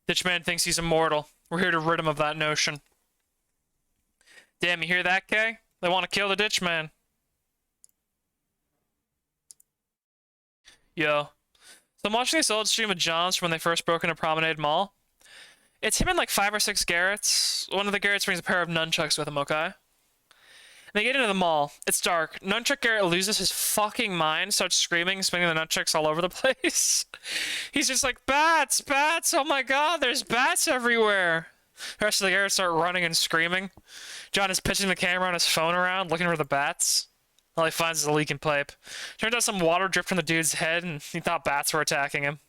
Ditchman thinks he's immortal. We're here to rid him of that notion. Damn, you hear that, Kay? They want to kill the Ditchman. Yo. So I'm watching this old stream of John's from when they first broke into Promenade Mall. It's him and like 5 or 6 Garretts. One of the Garretts brings a pair of nunchucks with him, okay? They get into the mall. It's dark. Nunchuck Garrett loses his fucking mind, starts screaming, swinging the nunchucks all over the place. He's just like, bats, bats, oh my god, there's bats everywhere. The rest of the Garretts start running and screaming. John is pitching the camera on his phone around, looking for the bats. All he finds is a leaking pipe. Turns out some water dripped from the dude's head, and he thought bats were attacking him.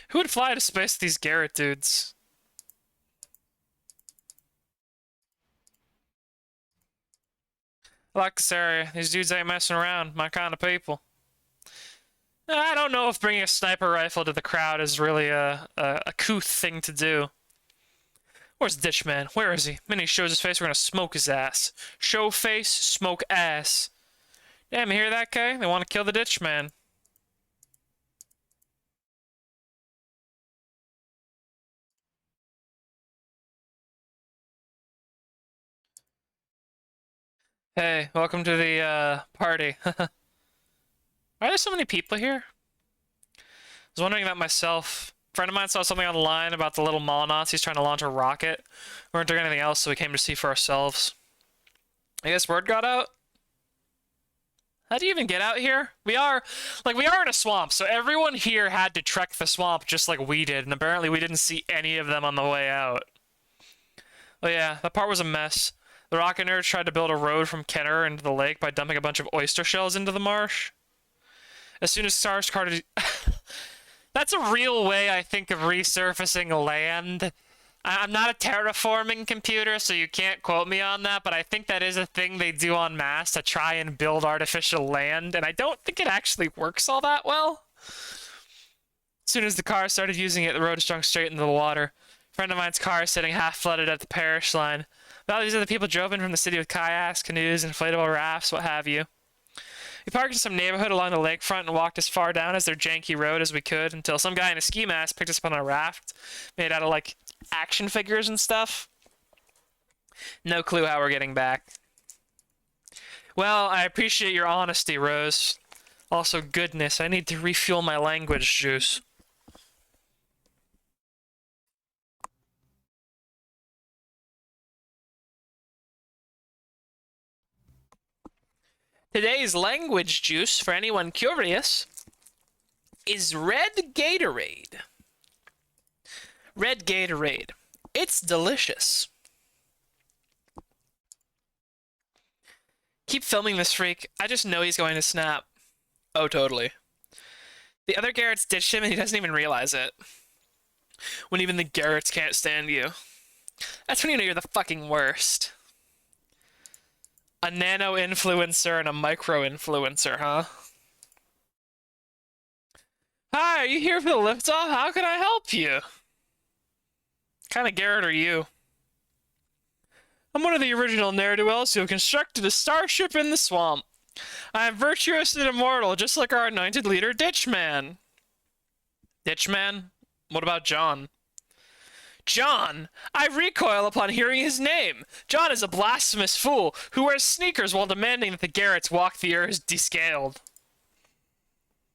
Who would fly to space with these Garrett dudes? I like this area. These dudes ain't messing around. My kind of people. I don't know if bringing a sniper rifle to the crowd is really a couth thing to do. Where's Ditchman? Where is he? Minnie shows his face, we're gonna smoke his ass. Show face, smoke ass. Damn, you hear that, Kay? They want to kill the Ditchman. Hey, welcome to the party. Why are there so many people here? I was wondering that myself. A friend of mine saw something online about the little mall Nazis trying to launch a rocket. We weren't doing anything else, so we came to see for ourselves. I guess word got out? How do you even get out here? We are in a swamp, so everyone here had to trek the swamp just like we did, and apparently we didn't see any of them on the way out. Oh yeah, that part was a mess. The rocket nerds tried to build a road from Kenner into the lake by dumping a bunch of oyster shells into the marsh. As soon as stars started... That's a real way, I think, of resurfacing land. I'm not a terraforming computer, so you can't quote me on that, but I think that is a thing they do en masse to try and build artificial land, and I don't think it actually works all that well. As soon as the car started using it, the road stunk straight into the water. A friend of mine's car is sitting half-flooded at the parish line. Well, these other people drove in from the city with kayaks, canoes, inflatable rafts, what have you. We parked in some neighborhood along the lakefront and walked as far down as their janky road as we could until some guy in a ski mask picked us up on a raft made out of, like, action figures and stuff. No clue how we're getting back. Well, I appreciate your honesty, Rose. Also, goodness, I need to refuel my language juice. Today's language juice, for anyone curious, is red Gatorade. Red Gatorade. It's delicious. Keep filming this freak. I just know he's going to snap. Oh, totally. The other Garretts ditched him and he doesn't even realize it. When even the Garretts can't stand you. That's when you know you're the fucking worst. A nano-influencer and a micro-influencer, huh? Hi, are you here for the liftoff? How can I help you? What kind of Garrett are you? I'm one of the original ne'er-do-wells who constructed a starship in the swamp. I am virtuous and immortal, just like our anointed leader, Ditchman. Ditchman? What about John? John! I recoil upon hearing his name. John is a blasphemous fool who wears sneakers while demanding that the Garretts walk the earth descaled.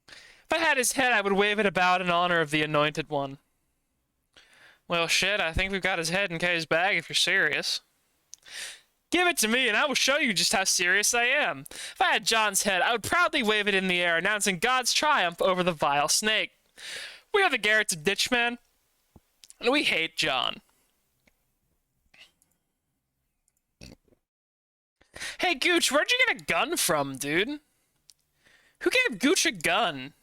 If I had his head, I would wave it about in honor of the anointed one. Well, shit, I think we've got his head in Kay's bag if you're serious. Give it to me and I will show you just how serious I am. If I had John's head, I would proudly wave it in the air, announcing God's triumph over the vile snake. We are the Garretts of Ditchman, and we hate John. Hey, Gooch, where'd you get a gun from, dude? Who gave Gooch a gun?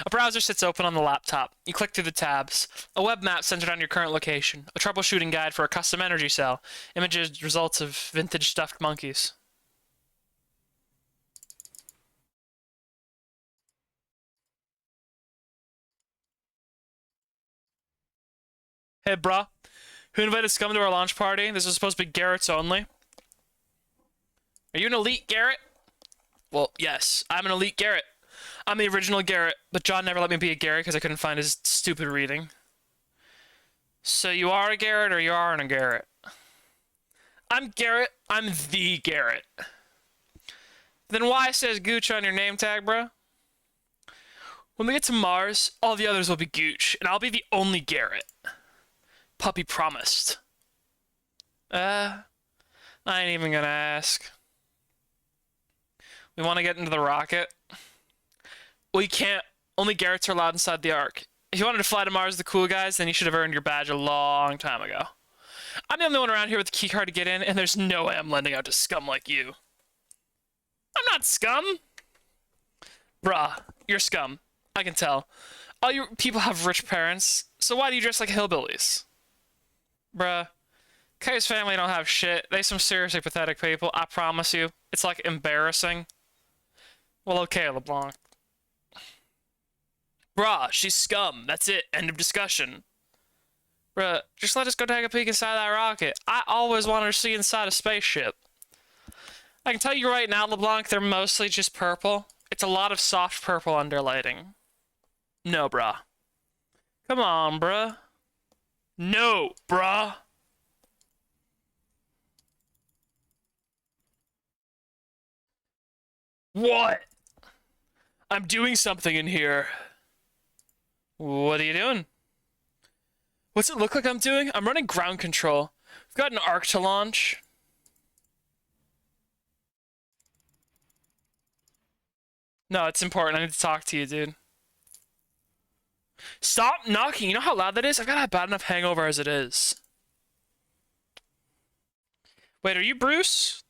A browser sits open on the laptop. You click through the tabs. A web map centered on your current location. A troubleshooting guide for a custom energy cell. Images, results of vintage stuffed monkeys. Hey, brah. Who invited Scum to our launch party? This is supposed to be Garrett's only. Are you an elite Garrett? Well, yes, I'm an elite Garrett. I'm the original Garrett, but John never let me be a Garrett because I couldn't find his stupid reading. So you are a Garrett or you aren't a Garrett? I'm Garrett. I'm the Garrett. Then why says Gooch on your name tag, bro? When we get to Mars, all the others will be Gooch, and I'll be the only Garrett. Puppy promised. I ain't even gonna ask. We want to get into the rocket? We can't. Only Garretts are allowed inside the Ark. If you wanted to fly to Mars, the cool guys, then you should have earned your badge a long time ago. I'm the only one around here with the keycard to get in, and there's no way I'm lending out to scum like you. I'm not scum! Bruh, you're scum. I can tell. All you people have rich parents, so why do you dress like hillbillies? Bruh, Kay's family don't have shit. They some seriously pathetic people, I promise you. It's like embarrassing. Well, okay, LeBlanc. Bruh, she's scum. That's it. End of discussion. Bruh, just let us go take a peek inside that rocket. I always wanted to see inside a spaceship. I can tell you right now, LeBlanc, they're mostly just purple. It's a lot of soft purple underlighting. No, bruh. Come on, bruh. No, bruh. What? I'm doing something in here. What are you doing? What's it look like I'm doing? I'm running ground control. We've got an arc to launch. No, it's important. I need to talk to you, dude. Stop knocking. You know how loud that is? I've got a bad enough hangover as it is. Wait, are you Bruce?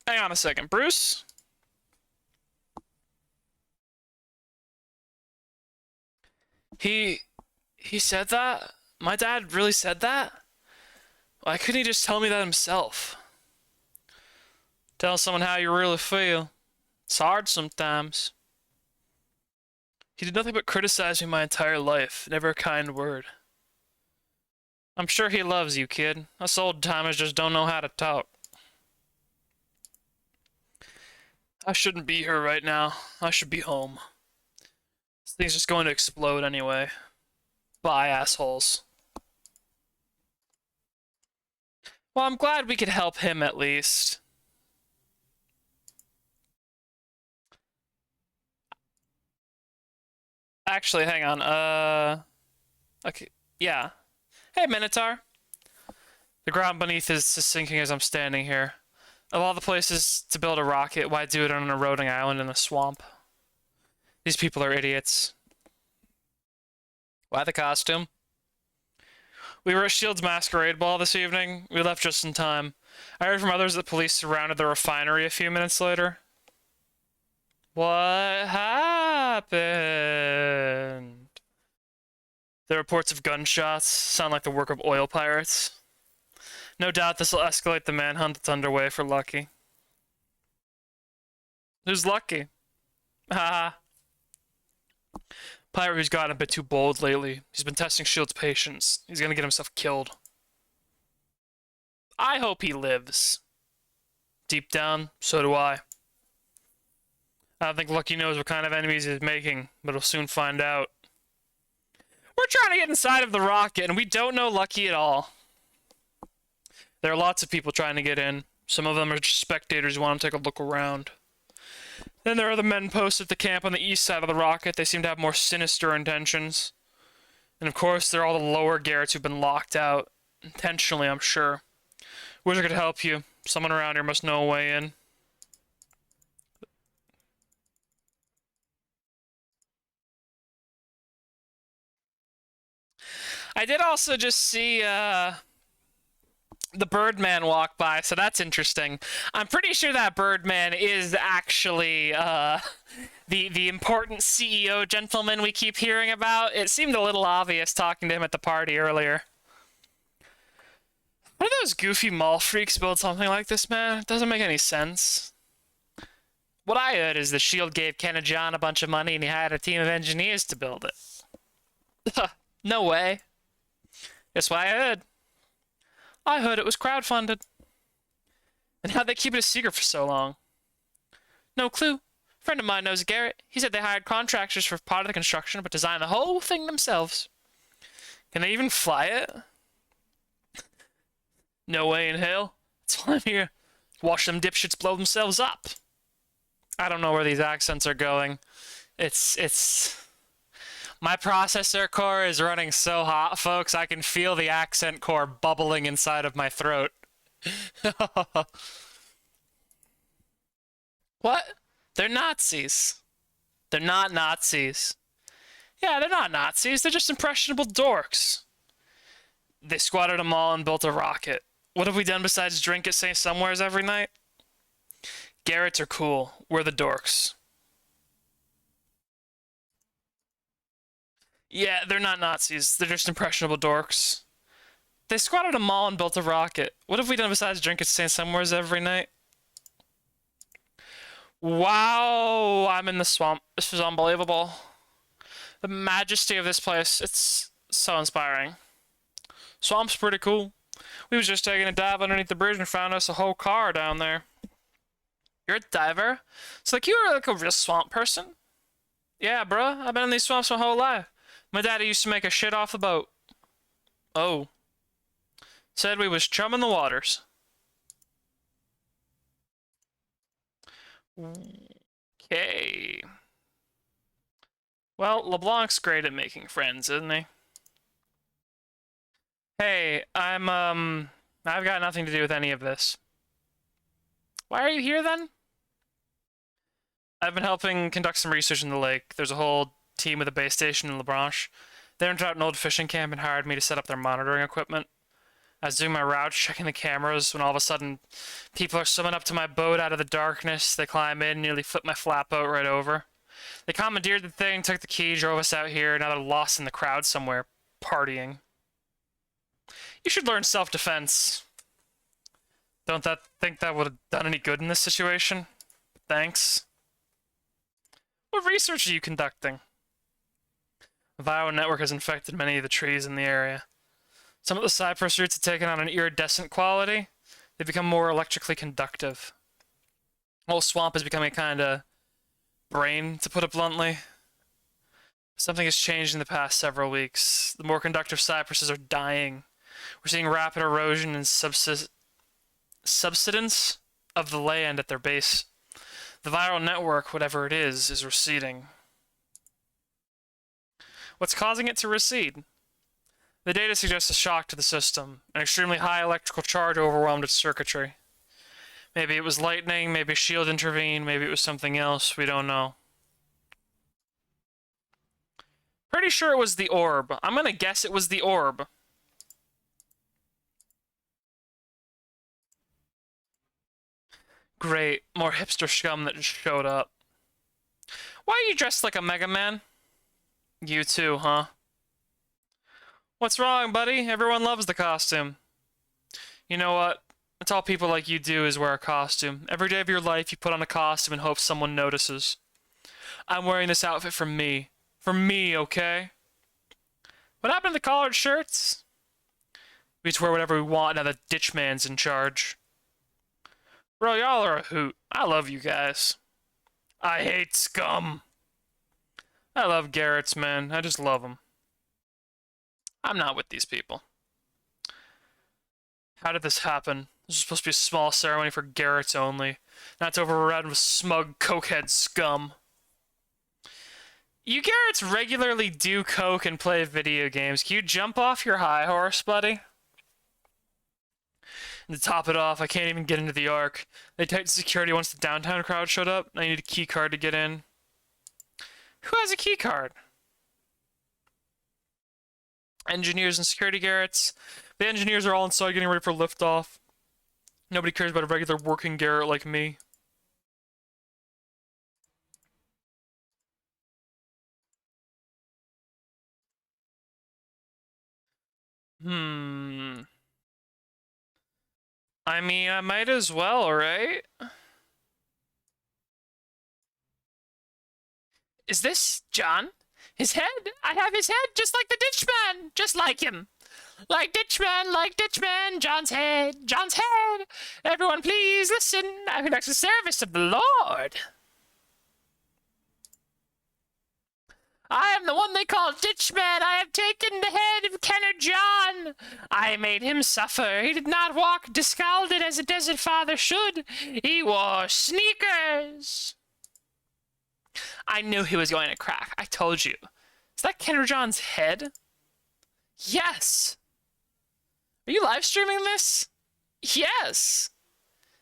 Hang on a second. Bruce? He said that? My dad really said that? Why couldn't he just tell me that himself? Tell someone how you really feel. It's hard sometimes. He did nothing but criticize me my entire life. Never a kind word. I'm sure he loves you, kid. Us old timers just don't know how to talk. I shouldn't be here right now. I should be home. This thing's just going to explode anyway. Bye, assholes. Well, I'm glad we could help him at least. Actually, hang on. Okay, yeah. Hey, Minotaur. The ground beneath is sinking as I'm standing here. Of all the places to build a rocket, why do it on an eroding island in a swamp? These people are idiots. Why the costume? We were at Shield's masquerade ball this evening. We left just in time. I heard from others that police surrounded the refinery a few minutes later. What happened? The reports of gunshots sound like the work of oil pirates. No doubt this will escalate the manhunt that's underway for Lucky. Who's Lucky? Haha. Pirate who's gotten a bit too bold lately. He's been testing Shield's patience. He's gonna get himself killed. I hope he lives. Deep down, so do I. I don't think Lucky knows what kind of enemies he's making, but he'll soon find out. We're trying to get inside of the rocket, and we don't know Lucky at all. There are lots of people trying to get in. Some of them are just spectators who want to take a look around. Then there are the men posted at the camp on the east side of the rocket. They seem to have more sinister intentions. And of course, there are all the lower Garrets who've been locked out. Intentionally, I'm sure. Wish I could help you. Someone around here must know a way in. I did also just see, the Birdman walk by, so that's interesting. I'm pretty sure that Birdman is actually the important CEO gentleman we keep hearing about. It seemed a little obvious talking to him at the party earlier. Why do those goofy mall freaks build something like this, man? It doesn't make any sense. What I heard is the Shield gave Ken and John a bunch of money and he hired a team of engineers to build it. No way. That's what I heard. I heard it was crowdfunded. And how'd they keep it a secret for so long? No clue. A friend of mine knows Garrett. He said they hired contractors for part of the construction, but designed the whole thing themselves. Can they even fly it? No way in hell. That's why I'm here. Watch them dipshits blow themselves up. I don't know where these accents are going. It's... My processor core is running so hot, folks, I can feel the accent core bubbling inside of my throat. What? They're Nazis. They're not Nazis. Yeah, they're not Nazis. They're just impressionable dorks. They squatted a mall and built a rocket. What have we done besides drink at St. Somewheres every night? Garretts are cool. We're the dorks. Yeah, they're not Nazis. They're just impressionable dorks. They squatted a mall and built a rocket. What have we done besides drink at St. Somewheres every night? Wow, I'm in the swamp. This is unbelievable. The majesty of this place, it's so inspiring. Swamp's pretty cool. We was just taking a dive underneath the bridge and found us a whole car down there. You're a diver? So like you were like a real swamp person? Yeah, bruh. I've been in these swamps my whole life. My daddy used to make a shit off the boat. Oh. Said we was chumming the waters. Okay. Well, LeBlanc's great at making friends, isn't he? Hey, I've got nothing to do with any of this. Why are you here then? I've been helping conduct some research in the lake. There's a whole team with a base station in La Branche. They rented out an old fishing camp and hired me to set up their monitoring equipment. I was doing my route, checking the cameras, when all of a sudden, people are swimming up to my boat out of the darkness. They climb in, nearly flip my flatboat right over. They commandeered the thing, took the key, drove us out here. Now they're lost in the crowd somewhere, partying. You should learn self-defense. Don't think that would have done any good in this situation? Thanks. What research are you conducting? The viral network has infected many of the trees in the area. Some of the cypress roots have taken on an iridescent quality. They've become more electrically conductive. The whole swamp is becoming a kind of brain, to put it bluntly. Something has changed in the past several weeks. The more conductive cypresses are dying. We're seeing rapid erosion and subsidence of the land at their base. The viral network, whatever it is receding. What's causing it to recede? The data suggests a shock to the system. An extremely high electrical charge overwhelmed its circuitry. Maybe it was lightning, maybe a shield intervened, maybe it was something else, we don't know. Pretty sure it was the orb. I'm gonna guess it was the orb. Great, more hipster scum that just showed up. Why are you dressed like a Mega Man? You too, huh? What's wrong, buddy? Everyone loves the costume. You know what? That's all people like you do is wear a costume. Every day of your life, you put on a costume and hope someone notices. I'm wearing this outfit for me. For me, okay? What happened to the collared shirts? We just wear whatever we want now that Ditchman's in charge. Bro, y'all are a hoot. I love you guys. I hate scum. I love Garrett's, man. I just love them. I'm not with these people. How did this happen? This was supposed to be a small ceremony for Garrett's only. Not to overrun with smug cokehead scum. You Garrett's regularly do coke and play video games. Can you jump off your high horse, buddy? And to top it off, I can't even get into the Ark. They tightened security once the downtown crowd showed up. I need a key card to get in. Who has a key card? Engineers and security Garretts. The engineers are all inside getting ready for liftoff. Nobody cares about a regular working Garrett like me. I mean, I might as well, right? Is this John? His head? I have his head just like the Ditchman! Just like him! Like Ditchman, John's head, John's head! Everyone please listen, I conduct the service of the Lord! I am the one they call Ditchman. I have taken the head of Kenner John. I made him suffer. He did not walk discalded as a desert father should. He wore sneakers. I knew he was going to crack. I told you. Is that Kenner John's head? Yes. Are you live streaming this? Yes.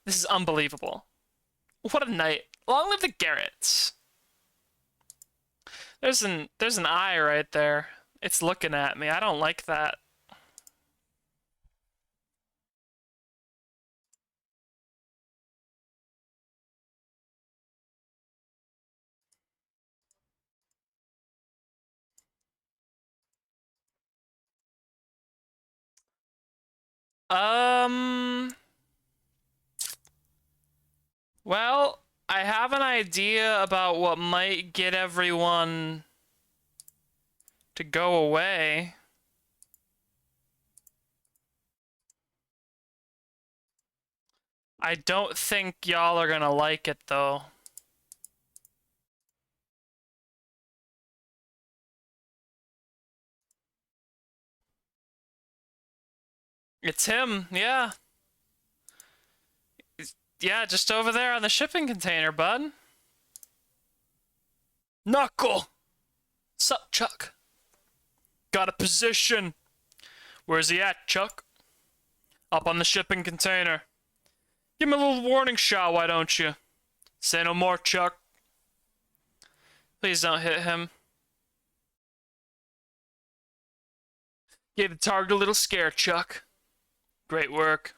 This is unbelievable. What a night. Long live the Garretts. There's an eye right there. It's looking at me. I don't like that. Well, I have an idea about what might get everyone to go away. I don't think y'all are gonna like it, though. It's him, yeah. Yeah, just over there on the shipping container, bud. Knuckle! Sup, Chuck? Got a position. Where's he at, Chuck? Up on the shipping container. Give him a little warning shot, why don't you? Say no more, Chuck. Please don't hit him. Gave the target a little scare, Chuck. Great work.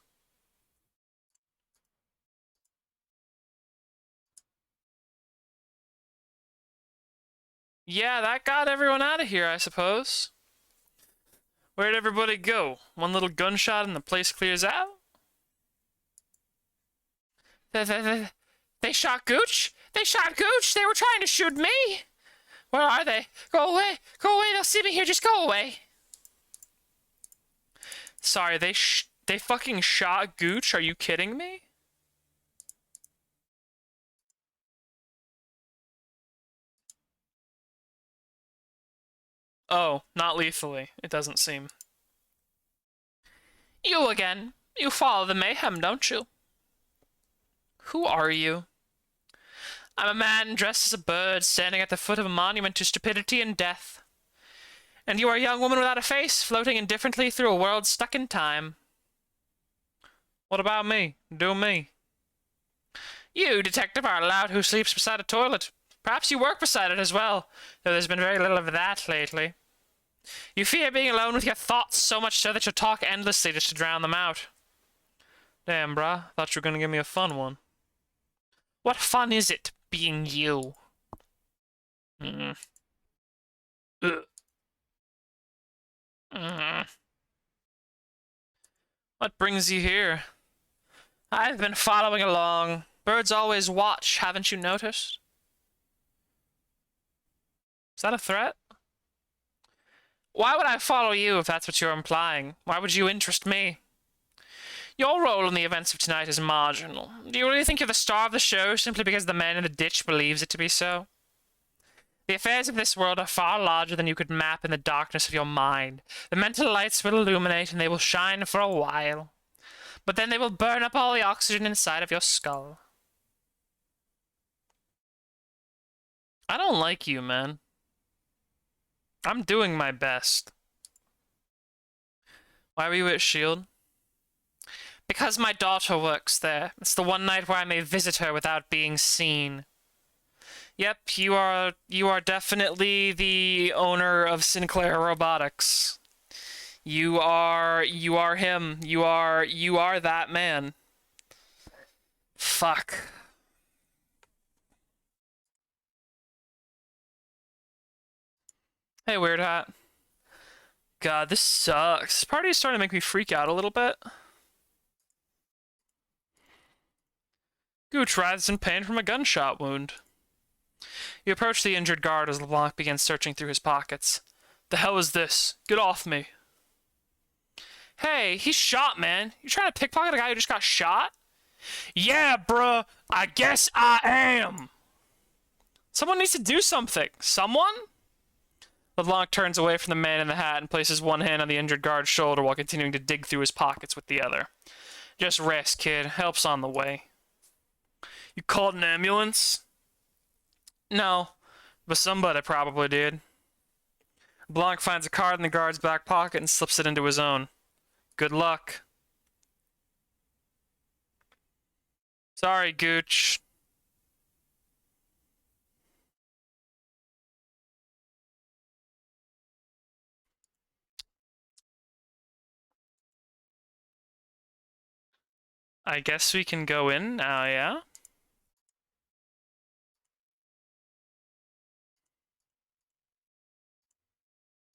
Yeah, that got everyone out of here, I suppose. Where'd everybody go? One little gunshot and the place clears out? They shot Gooch? They shot Gooch! They were trying to shoot me! Where are they? Go away! Go away! They'll see me here! Just go away! Sorry, they fucking shot Gooch? Are you kidding me? Oh, not lethally. It doesn't seem. You again. You follow the mayhem, don't you? Who are you? I'm a man dressed as a bird standing at the foot of a monument to stupidity and death. And you are a young woman without a face, floating indifferently through a world stuck in time. What about me? Do me. You, detective, are a lout who sleeps beside a toilet. Perhaps you work beside it as well, though there's been very little of that lately. You fear being alone with your thoughts so much so that you talk endlessly just to drown them out. Damn, brah. Thought you were gonna give me a fun one. What fun is it, being you? Mm. What brings you here? I've been following along. Birds always watch, haven't you noticed? Is that a threat? Why would I follow you if that's what you're implying? Why would you interest me? Your role in the events of tonight is marginal. Do you really think you're the star of the show simply because the man in the ditch believes it to be so? The affairs of this world are far larger than you could map in the darkness of your mind. The mental lights will illuminate and they will shine for a while. But then they will burn up all the oxygen inside of your skull. I don't like you, man. I'm doing my best. Why were you at S.H.I.E.L.D.? Because my daughter works there. It's the one night where I may visit her without being seen. Yep, you are definitely the owner of Sinclair Robotics. You are him. You are that man. Fuck. Hey, Weird Hat. God, this sucks. This party is starting to make me freak out a little bit. Gooch writhes in pain from a gunshot wound. You approach the injured guard as LeBlanc begins searching through his pockets. The hell is this? Get off me. Hey, he's shot, man. You trying to pickpocket a guy who just got shot? Yeah, bruh. I guess I am. Someone needs to do something. Someone? LeBlanc turns away from the man in the hat and places one hand on the injured guard's shoulder while continuing to dig through his pockets with the other. Just rest, kid. Help's on the way. You called an ambulance? No, but somebody probably did. Blanc finds a card in the guard's back pocket and slips it into his own. Good luck. Sorry, Gooch. I guess we can go in now, yeah?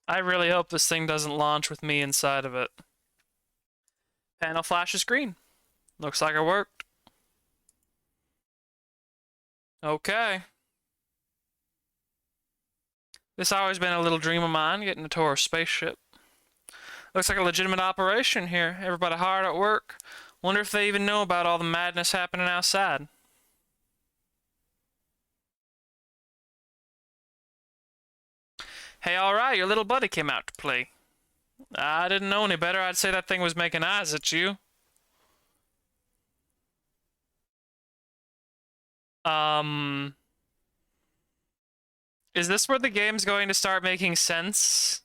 I really hope this thing doesn't launch with me inside of it. Panel flashes green. Looks like it worked. Okay. This always been a little dream of mine, getting a tour of a spaceship. Looks like a legitimate operation here. Everybody hard at work. Wonder if they even know about all the madness happening outside. Hey, alright, your little buddy came out to play. I didn't know any better. I'd say that thing was making eyes at you. Is this where the game's going to start making sense?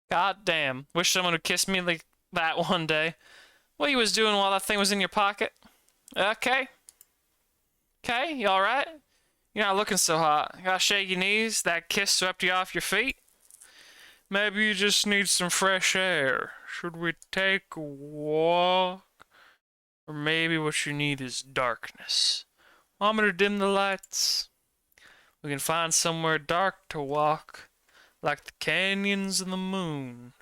God damn. Wish someone would kiss me like that one day. What you was doing while that thing was in your pocket? Okay. Okay, you alright? You're not looking so hot. Got shaky knees? That kiss swept you off your feet? Maybe you just need some fresh air. Should we take a walk? Or maybe what you need is darkness. Want me to dim the lights? We can find somewhere dark to walk, like the canyons of the moon.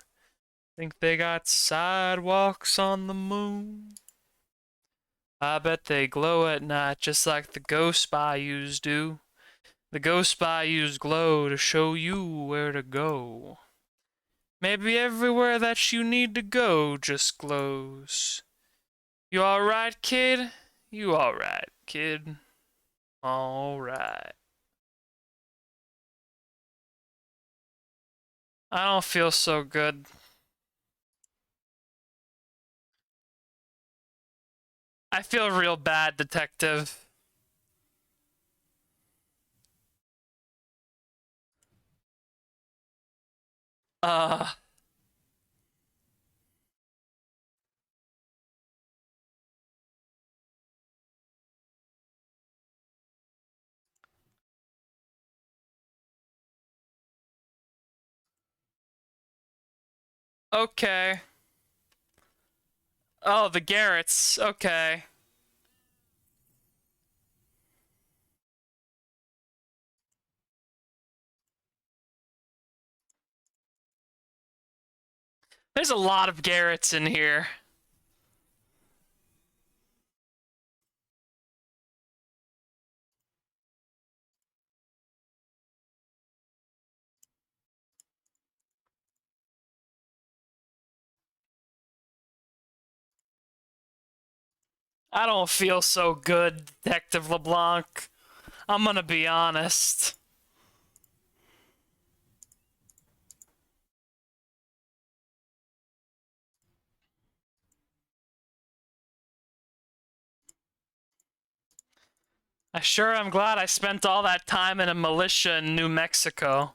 Think they got sidewalks on the moon? I bet they glow at night just like the ghost bayous do. The ghost bayous glow to show you where to go. Maybe everywhere that you need to go just glows. You alright, kid? You alright, kid? Alright. I don't feel so good. I feel real bad, detective. Uh, okay. Oh, the Garretts. Okay. There's a lot of Garretts in here. I don't feel so good, Detective LeBlanc. I'm gonna be honest. I sure am glad I spent all that time in a militia in New Mexico.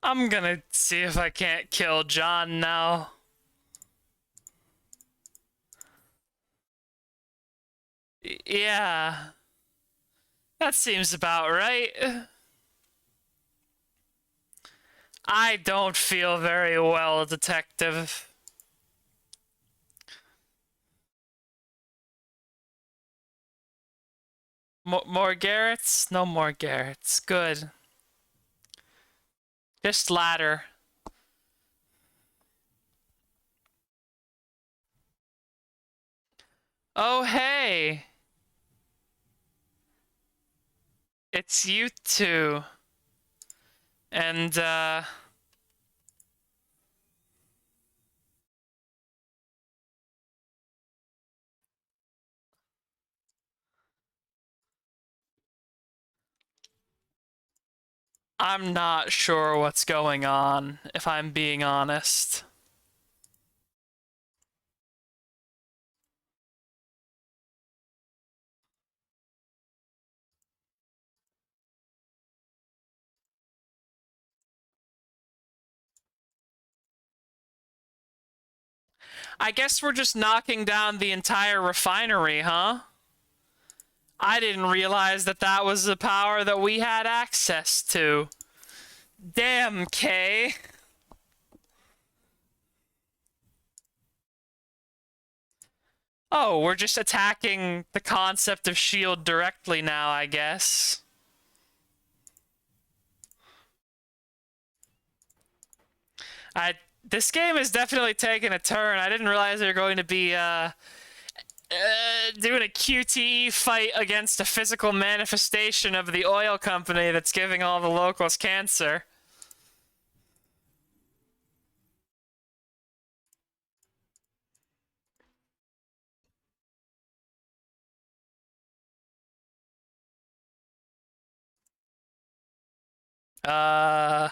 I'm gonna see if I can't kill John now. Yeah. That seems about right. I don't feel very well, Detective. More Garretts? No more Garretts. Good. Just ladder. Oh, hey! It's you two. And, I'm not sure what's going on, if I'm being honest. I guess we're just knocking down the entire refinery, huh? I didn't realize that that was the power that we had access to. Damn, Kay. Oh, we're just attacking the concept of S.H.I.E.L.D. directly now, I guess. This game is definitely taking a turn. I didn't realize they were going to be, doing a QTE fight against a physical manifestation of the oil company that's giving all the locals cancer. Uh,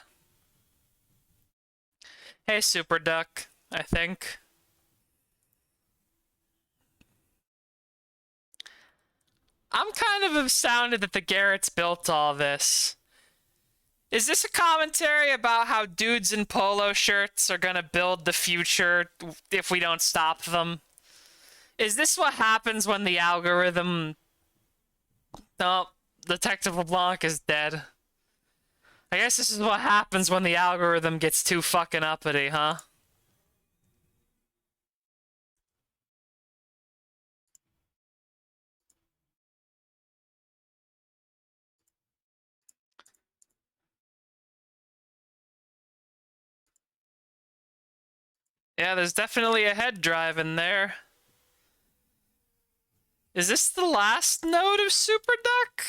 hey, Super Duck, I think. I'm kind of astounded that the Garretts built all this. Is this a commentary about how dudes in polo shirts are gonna build the future if we don't stop them? Is this what happens when the algorithm... Oh, Detective LeBlanc is dead. I guess this is what happens when the algorithm gets too fucking uppity, huh? Yeah, there's definitely a head drive in there. Is this the last node of Super Duck?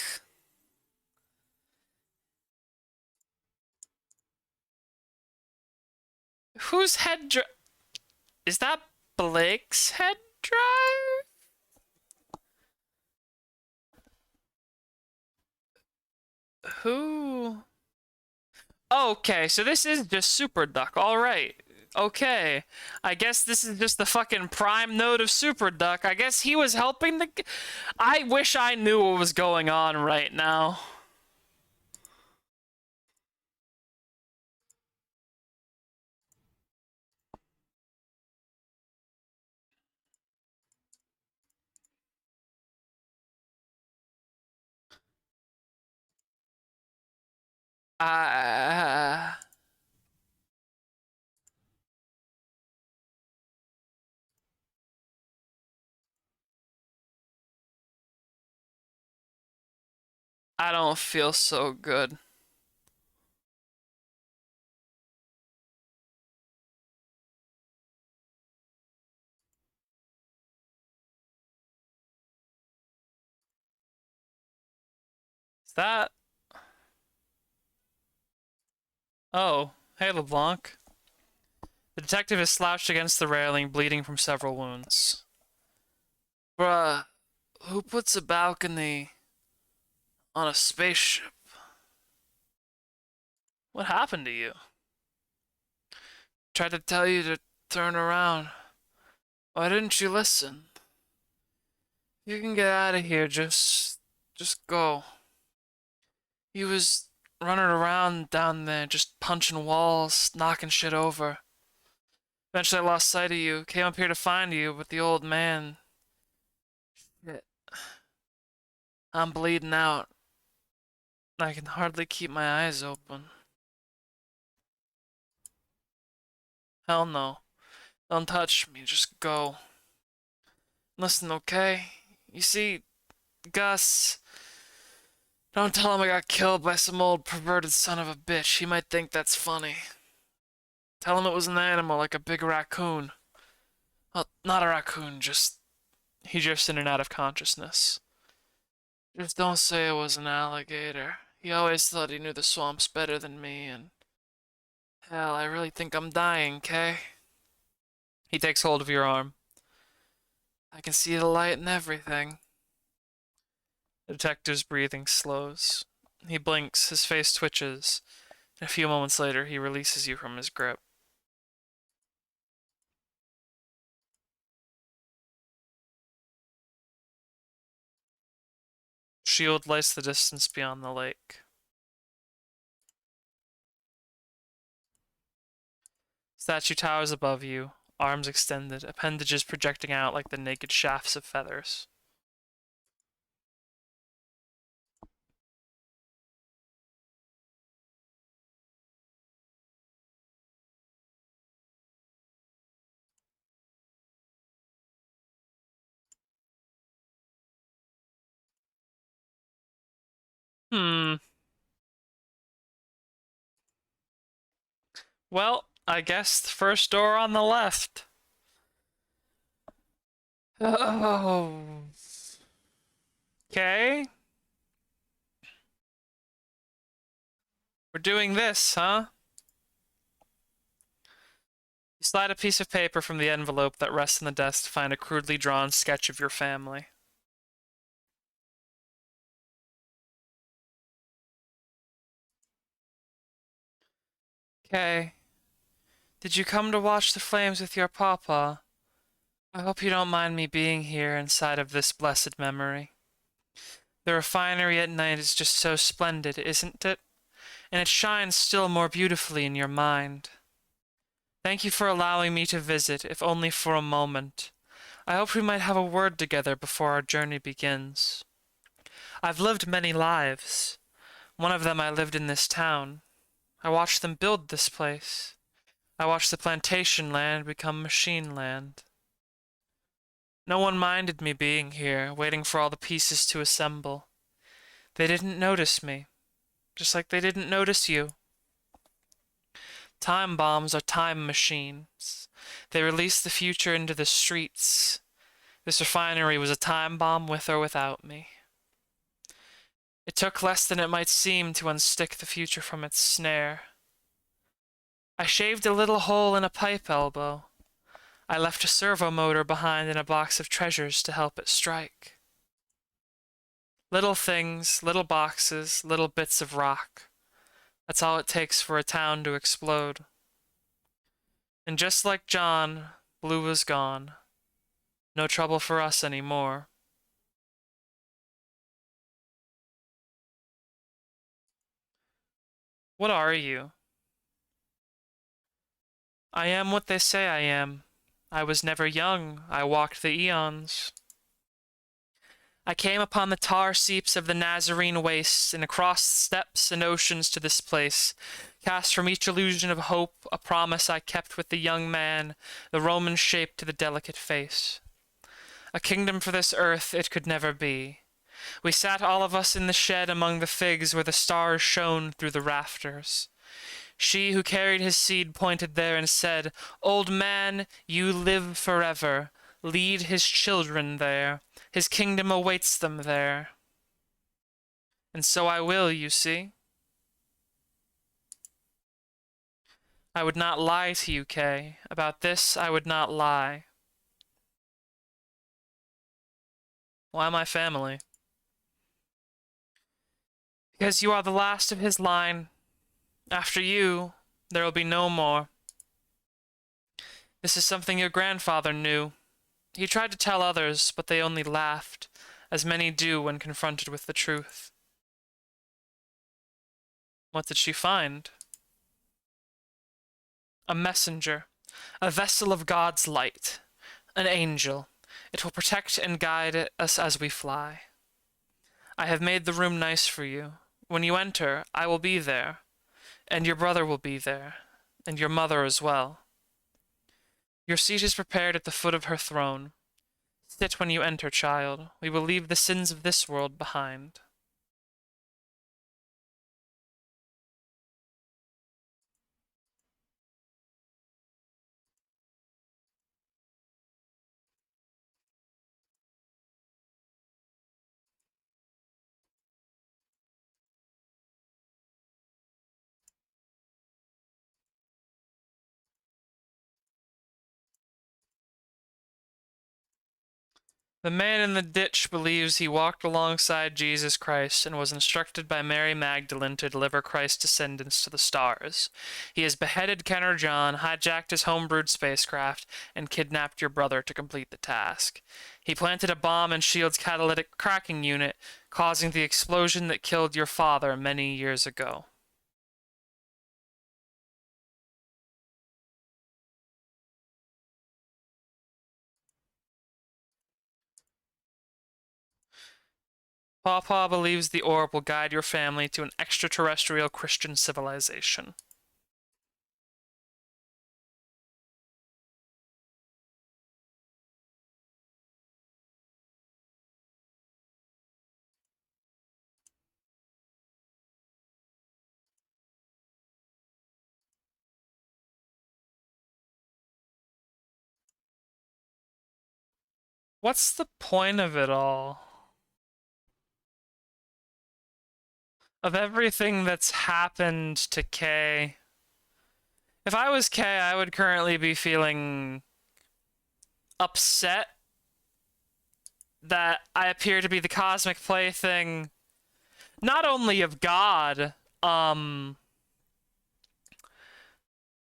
Whose head drive? Is that Blake's head drive? Who? Okay, so this is just Super Duck. All right. Okay. I guess this is just the fucking prime node of Super Duck. I guess he was helping the... I wish I knew what was going on right now. Uh... I don't feel so good. Is that... Oh, hey LeBlanc. The detective is slouched against the railing, bleeding from several wounds. Bruh, who puts a balcony on a spaceship? What happened to you? Tried to tell you to turn around. Why didn't you listen? You can get out of here, just go. He was running around down there, just punching walls, knocking shit over. Eventually I lost sight of you, came up here to find you, but the old man... Shit. I'm bleeding out. I can hardly keep my eyes open. Hell no. Don't touch me, just go. Listen, okay? You see, Gus... Don't tell him I got killed by some old perverted son of a bitch. He might think that's funny. Tell him it was an animal, like a big raccoon. Well, not a raccoon, just... He drifts in and out of consciousness. Just don't say it was an alligator. He always thought he knew the swamps better than me, and... Hell, I really think I'm dying, Kay? He takes hold of your arm. I can see the light and everything. The detective's breathing slows. He blinks, his face twitches, and a few moments later he releases you from his grip. Shield lights the distance beyond the lake. Statue towers above you, arms extended, appendages projecting out like the naked shafts of feathers. Hmm. Well, I guess the first door on the left. Oh. Okay. We're doing this, huh? You slide a piece of paper from the envelope that rests on the desk to find a crudely drawn sketch of your family. Kay, did you come to watch the flames with your papa? I hope you don't mind me being here inside of this blessed memory. The refinery at night is just so splendid, isn't it? And it shines still more beautifully in your mind. Thank you for allowing me to visit, if only for a moment. I hope we might have a word together before our journey begins. I've lived many lives. One of them I lived in this town. I watched them build this place. I watched the plantation land become machine land. No one minded me being here, waiting for all the pieces to assemble. They didn't notice me, just like they didn't notice you. Time bombs are time machines. They release the future into the streets. This refinery was a time bomb with or without me. It took less than it might seem to unstick the future from its snare. I shaved a little hole in a pipe elbow. I left a servo motor behind in a box of treasures to help it strike. Little things, little boxes, little bits of rock. That's all it takes for a town to explode. And just like John, Blue was gone. No trouble for us anymore. What are you? I am what they say I am. I was never young. I walked the eons. I came upon the tar seeps of the Nazarene wastes, and across steppes and oceans to this place, cast from each illusion of hope a promise I kept with the young man, the Roman shape to the delicate face. A kingdom for this earth it could never be. We sat all of us in the shed among the figs where the stars shone through the rafters. She who carried his seed pointed there and said, "Old man, you live forever. Lead his children there. His kingdom awaits them there." And so I will, you see. I would not lie to you, Kay. About this I would not lie. Why my family? Because you are the last of his line. After you, there will be no more. This is something your grandfather knew. He tried to tell others, but they only laughed, as many do when confronted with the truth. What did she find? A messenger, a vessel of God's light, an angel. It will protect and guide us as we fly. I have made the room nice for you. When you enter, I will be there, and your brother will be there, and your mother as well. Your seat is prepared at the foot of her throne. Sit when you enter, child. We will leave the sins of this world behind. The man in the ditch believes he walked alongside Jesus Christ and was instructed by Mary Magdalene to deliver Christ's descendants to the stars. He has beheaded Ken or John, hijacked his homebrewed spacecraft, and kidnapped your brother to complete the task. He planted a bomb in S.H.I.E.L.'s catalytic cracking unit, causing the explosion that killed your father many years ago. Pawpaw believes the orb will guide your family to an extraterrestrial Christian civilization. What's the point of it all? Of everything that's happened to Kay. If I was Kay, I would currently be feeling upset that I appear to be the cosmic plaything, not only of God,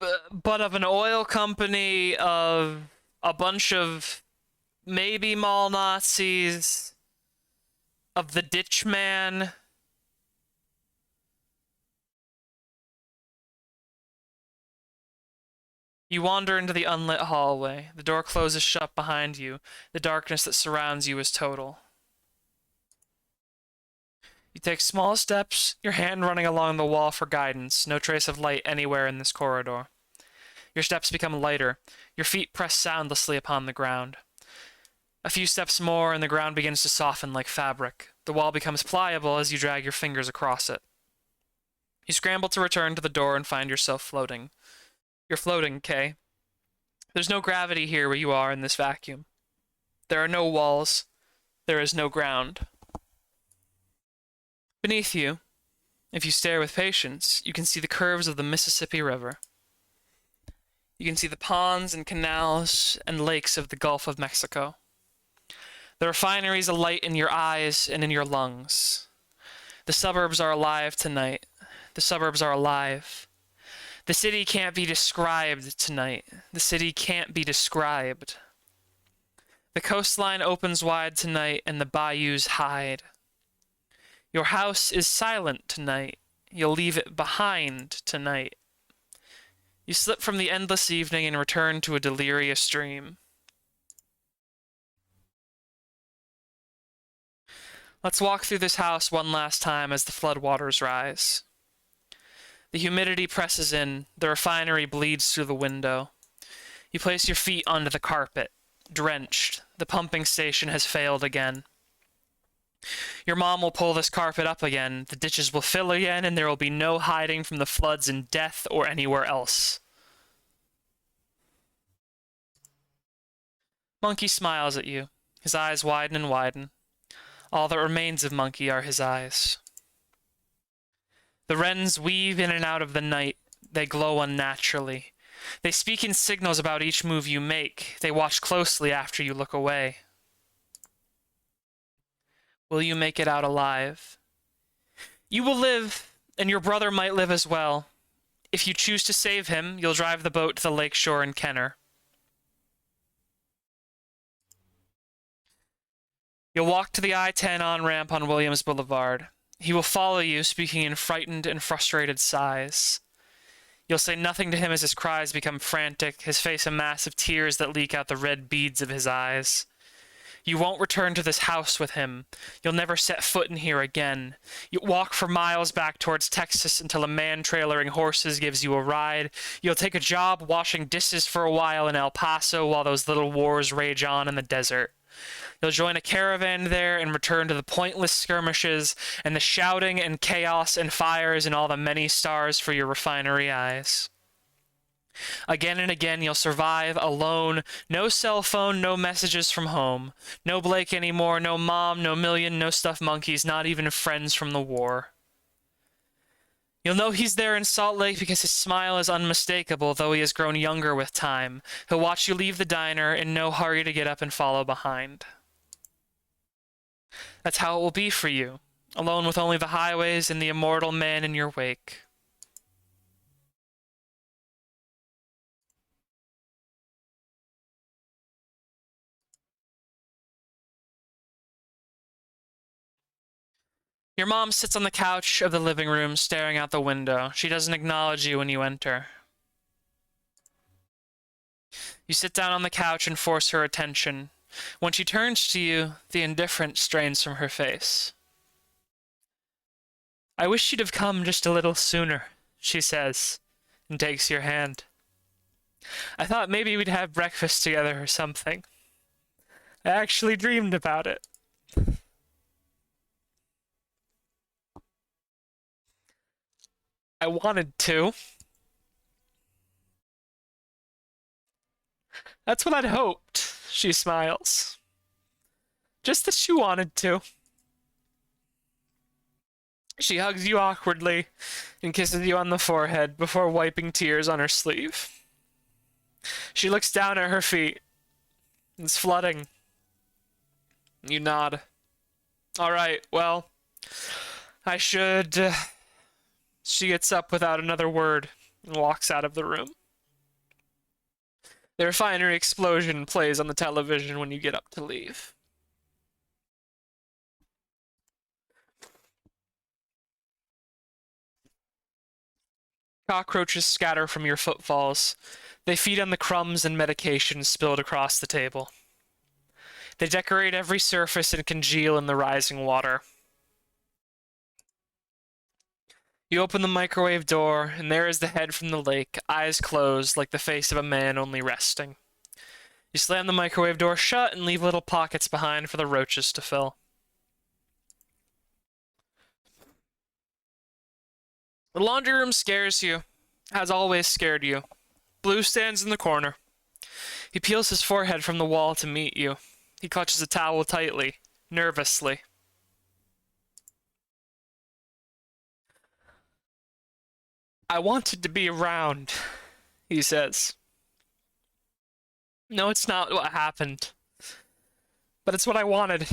but of an oil company, of a bunch of maybe mall Nazis, of the ditch man. You wander into the unlit hallway. The door closes shut behind you. The darkness that surrounds you is total. You take small steps, your hand running along the wall for guidance, no trace of light anywhere in this corridor. Your steps become lighter. Your feet press soundlessly upon the ground. A few steps more, and the ground begins to soften like fabric. The wall becomes pliable as you drag your fingers across it. You scramble to return to the door and find yourself floating. You're floating, Kay. There's no gravity here where you are in this vacuum. There are no walls. There is no ground. Beneath you, if you stare with patience, you can see the curves of the Mississippi River. You can see the ponds and canals and lakes of the Gulf of Mexico. The refineries alight in your eyes and in your lungs. The suburbs are alive tonight. The suburbs are alive. The city can't be described tonight. The city can't be described. The coastline opens wide tonight and the bayous hide. Your house is silent tonight. You'll leave it behind tonight. You slip from the endless evening and return to a delirious dream. Let's walk through this house one last time as the floodwaters rise. The humidity presses in, the refinery bleeds through the window. You place your feet onto the carpet, drenched. The pumping station has failed again. Your mom will pull this carpet up again, the ditches will fill again, and there will be no hiding from the floods in death or anywhere else. Monkey smiles at you. His eyes widen and widen. All that remains of Monkey are his eyes. The wrens weave in and out of the night. They glow unnaturally. They speak in signals about each move you make. They watch closely after you look away. Will you make it out alive? You will live, and your brother might live as well. If you choose to save him, you'll drive the boat to the lake shore in Kenner. You'll walk to the I-10 on-ramp on Williams Boulevard. He will follow you, speaking in frightened and frustrated sighs. You'll say nothing to him as his cries become frantic, his face a mass of tears that leak out the red beads of his eyes. You won't return to this house with him. You'll never set foot in here again. You'll walk for miles back towards Texas until a man trailering horses gives you a ride. You'll take a job washing dishes for a while in El Paso while those little wars rage on in the desert. You'll join a caravan there and return to the pointless skirmishes and the shouting and chaos and fires and all the many stars for your refinery eyes. Again and again you'll survive alone, no cell phone, no messages from home. No Blake anymore, no mom, no million, no stuffed monkeys, not even friends from the war. You'll know he's there in Salt Lake because his smile is unmistakable, though he has grown younger with time. He'll watch you leave the diner, in no hurry to get up and follow behind. That's how it will be for you, alone with only the highways and the immortal man in your wake. Your mom sits on the couch of the living room, staring out the window. She doesn't acknowledge you when you enter. You sit down on the couch and force her attention. When she turns to you, the indifference strains from her face. I wish you'd have come just a little sooner, she says, and takes your hand. I thought maybe we'd have breakfast together or something. I actually dreamed about it. I wanted to. That's what I'd hoped, she smiles. Just that she wanted to. She hugs you awkwardly and kisses you on the forehead before wiping tears on her sleeve. She looks down at her feet. It's flooding. You nod. All right, well, I should... She gets up without another word and walks out of the room. The refinery explosion plays on the television when you get up to leave. Cockroaches scatter from your footfalls. They feed on the crumbs and medication spilled across the table. They decorate every surface and congeal in the rising water. You open the microwave door, and there is the head from the lake, eyes closed, like the face of a man only resting. You slam the microwave door shut and leave little pockets behind for the roaches to fill. The laundry room scares you, has always scared you. Blue stands in the corner. He peels his forehead from the wall to meet you. He clutches a towel tightly, nervously. I wanted to be around, he says. No, it's not what happened. But it's what I wanted.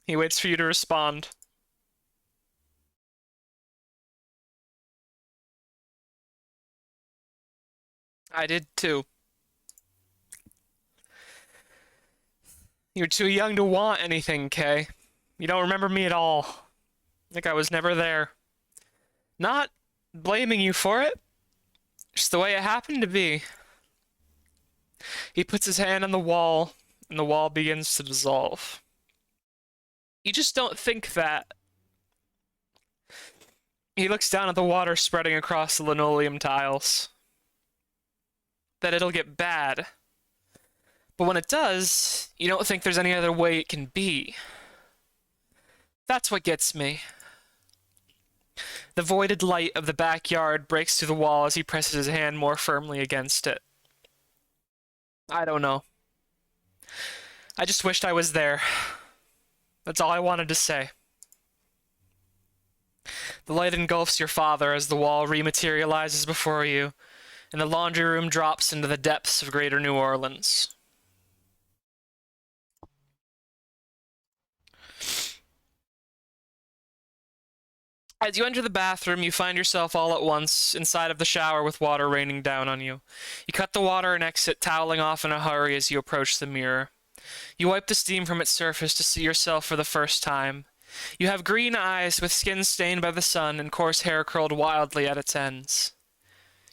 He waits for you to respond. I did too. You're too young to want anything, Kay. You don't remember me at all. Like I was never there. Not blaming you for it. Just the way it happened to be. He puts his hand on the wall, and the wall begins to dissolve. You just don't think that. He looks down at the water spreading across the linoleum tiles. That it'll get bad. But when it does, you don't think there's any other way it can be. That's what gets me. The voided light of the backyard breaks through the wall as he presses his hand more firmly against it. I don't know. I just wished I was there. That's all I wanted to say. The light engulfs your father as the wall rematerializes before you, and the laundry room drops into the depths of Greater New Orleans. As you enter the bathroom, you find yourself all at once inside of the shower with water raining down on you. You cut the water and exit, toweling off in a hurry as you approach the mirror. You wipe the steam from its surface to see yourself for the first time. You have green eyes with skin stained by the sun and coarse hair curled wildly at its ends.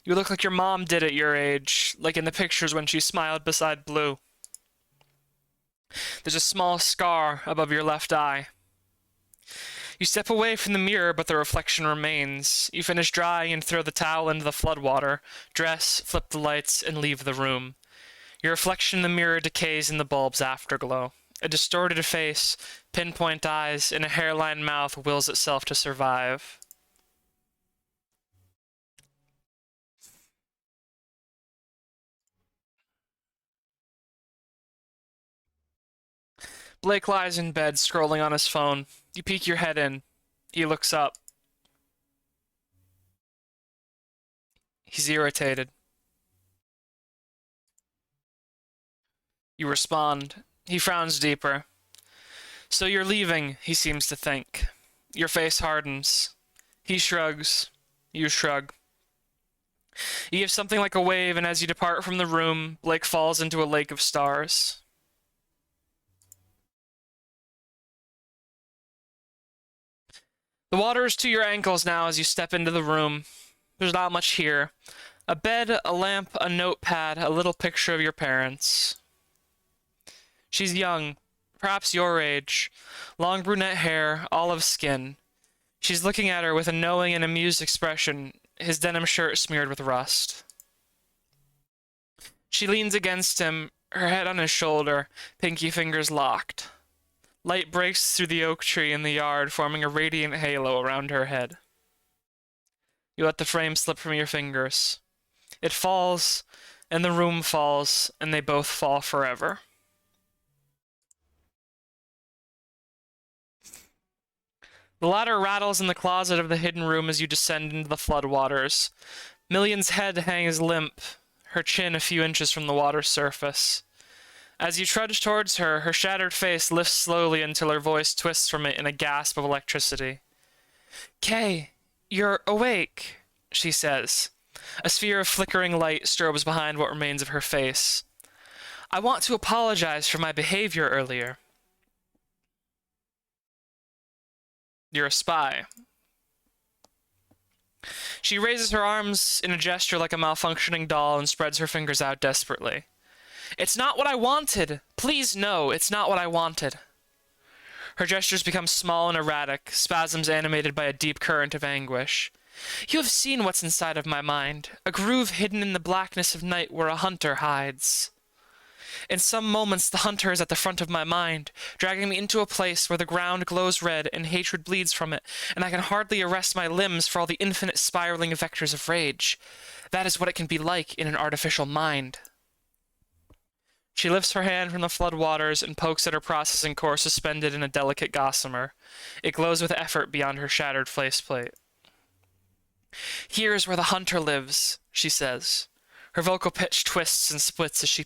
You look like your mom did at your age, like in the pictures when she smiled beside Blue. There's a small scar above your left eye. You step away from the mirror, but the reflection remains. You finish drying and throw the towel into the floodwater, dress, flip the lights, and leave the room. Your reflection in the mirror decays in the bulb's afterglow. A distorted face, pinpoint eyes, and a hairline mouth wills itself to survive. Blake lies in bed, scrolling on his phone. You peek your head in. He looks up. He's irritated. You respond. He frowns deeper. So you're leaving, he seems to think. Your face hardens. He shrugs. You shrug. You give something like a wave, and as you depart from the room, Blake falls into a lake of stars. The water is to your ankles now as you step into the room. There's not much here. A bed, a lamp, a notepad, a little picture of your parents. She's young, perhaps your age. Long brunette hair, olive skin. She's looking at her with a knowing and amused expression, his denim shirt smeared with rust. She leans against him, her head on his shoulder, pinky fingers locked. Light breaks through the oak tree in the yard, forming a radiant halo around her head. You let the frame slip from your fingers. It falls, and the room falls, and they both fall forever. The ladder rattles in the closet of the hidden room as you descend into the floodwaters. Million's head hangs limp, her chin a few inches from the water's surface. As you trudge towards her, her shattered face lifts slowly until her voice twists from it in a gasp of electricity. Kay, you're awake, she says. A sphere of flickering light strobes behind what remains of her face. I want to apologize for my behavior earlier. You're a spy. She raises her arms in a gesture like a malfunctioning doll and spreads her fingers out desperately. It's not what I wanted. Please, no, it's not what I wanted. Her gestures become small and erratic, spasms animated by a deep current of anguish. You have seen what's inside of my mind, a groove hidden in the blackness of night where a hunter hides. In some moments, the hunter is at the front of my mind, dragging me into a place where the ground glows red and hatred bleeds from it, and I can hardly arrest my limbs for all the infinite spiraling vectors of rage. That is what it can be like in an artificial mind. She lifts her hand from the flood waters and pokes at her processing core suspended in a delicate gossamer. It glows with effort beyond her shattered faceplate. Here is where the hunter lives, she says. Her vocal pitch twists and splits as she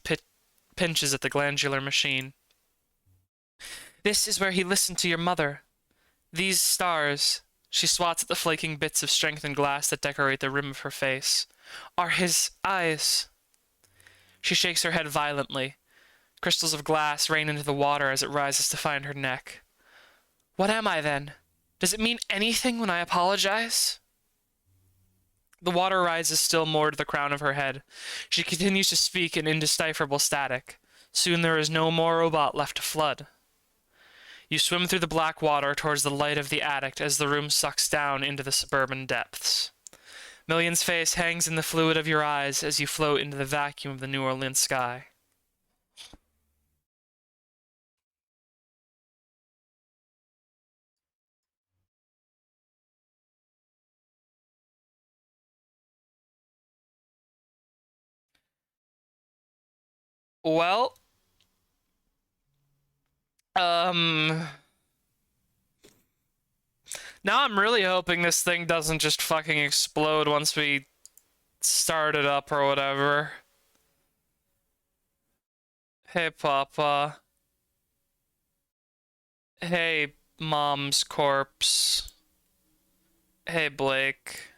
pinches at the glandular machine. This is where he listened to your mother. These stars, she swats at the flaking bits of strengthened glass that decorate the rim of her face, are his eyes. She shakes her head violently. Crystals of glass rain into the water as it rises to find her neck. What am I, then? Does it mean anything when I apologize? The water rises still more to the crown of her head. She continues to speak in indecipherable static. Soon there is no more robot left to flood. You swim through the black water towards the light of the attic as the room sucks down into the suburban depths. Million's face hangs in the fluid of your eyes as you float into the vacuum of the New Orleans sky. Well, now I'm really hoping this thing doesn't just fucking explode once we start it up or whatever. Hey, Papa. Hey, Mom's corpse. Hey, Blake.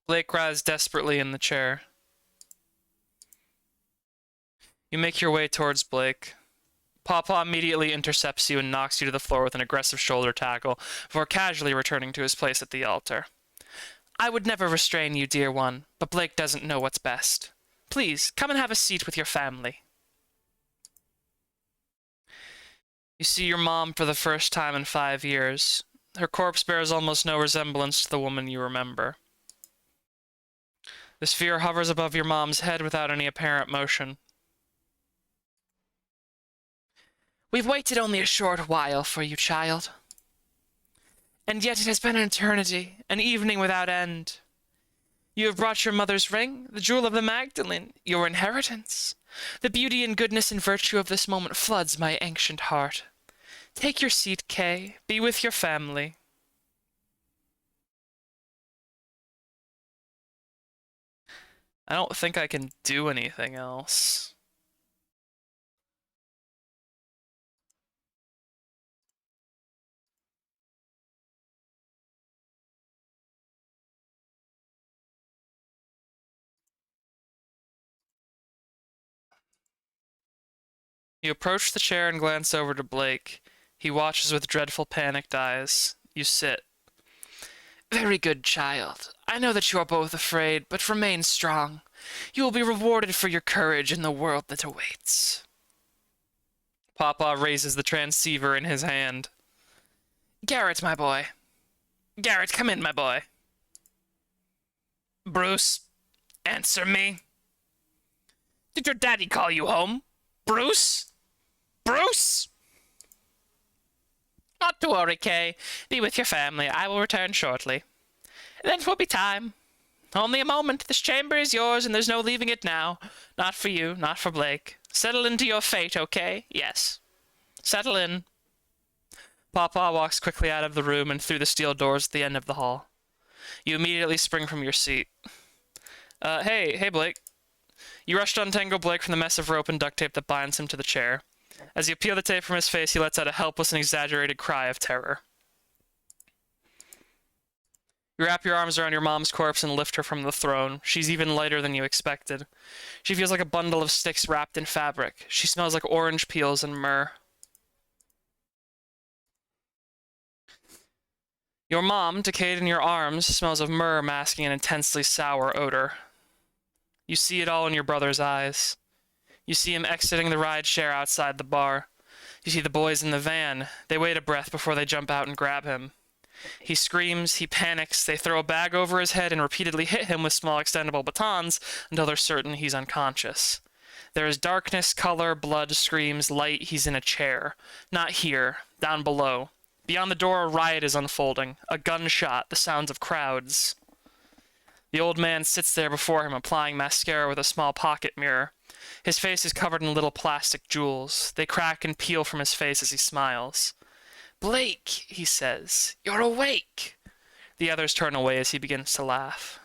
Blake cries desperately in the chair. You make your way towards Blake. Papa immediately intercepts you and knocks you to the floor with an aggressive shoulder tackle before casually returning to his place at the altar. I would never restrain you, dear one, but Blake doesn't know what's best. Please, come and have a seat with your family. You see your mom for the first time in 5 years. Her corpse bears almost no resemblance to the woman you remember. The sphere hovers above your mom's head without any apparent motion. We've waited only a short while for you, child. And yet it has been an eternity, an evening without end. You have brought your mother's ring, the jewel of the Magdalene, your inheritance. The beauty and goodness and virtue of this moment floods my ancient heart. Take your seat, Kay. Be with your family. I don't think I can do anything else. You approach the chair and glance over to Blake. He watches with dreadful, panicked eyes. You sit. Very good, child. I know that you are both afraid, but remain strong. You will be rewarded for your courage in the world that awaits. Papa raises the transceiver in his hand. Garrett, my boy. Garrett, come in, my boy. Bruce, answer me. Did your daddy call you home? Bruce? Bruce? Not to worry, Kay. Be with your family. I will return shortly. Then 'twill be time. Only a moment. This chamber is yours, and there's no leaving it now. Not for you, not for Blake. Settle into your fate, okay? Yes. Settle in. Papa walks quickly out of the room and through the steel doors at the end of the hall. You immediately spring from your seat. Hey, Blake. You rush to untangle Blake from the mess of rope and duct tape that binds him to the chair. As you peel the tape from his face, he lets out a helpless and exaggerated cry of terror. You wrap your arms around your mom's corpse and lift her from the throne. She's even lighter than you expected. She feels like a bundle of sticks wrapped in fabric. She smells like orange peels and myrrh. Your mom, decayed in your arms, smells of myrrh masking an intensely sour odor. You see it all in your brother's eyes. You see him exiting the ride share outside the bar. You see the boys in the van. They wait a breath before they jump out and grab him. He screams, he panics, they throw a bag over his head and repeatedly hit him with small extendable batons until they're certain he's unconscious. There is darkness, color, blood, screams, light, he's in a chair. Not here, down below. Beyond the door, a riot is unfolding. A gunshot, the sounds of crowds. The old man sits there before him, applying mascara with a small pocket mirror. His face is covered in little plastic jewels. They crack and peel from his face as he smiles. "Blake," he says, "you're awake." The others turn away as he begins to laugh.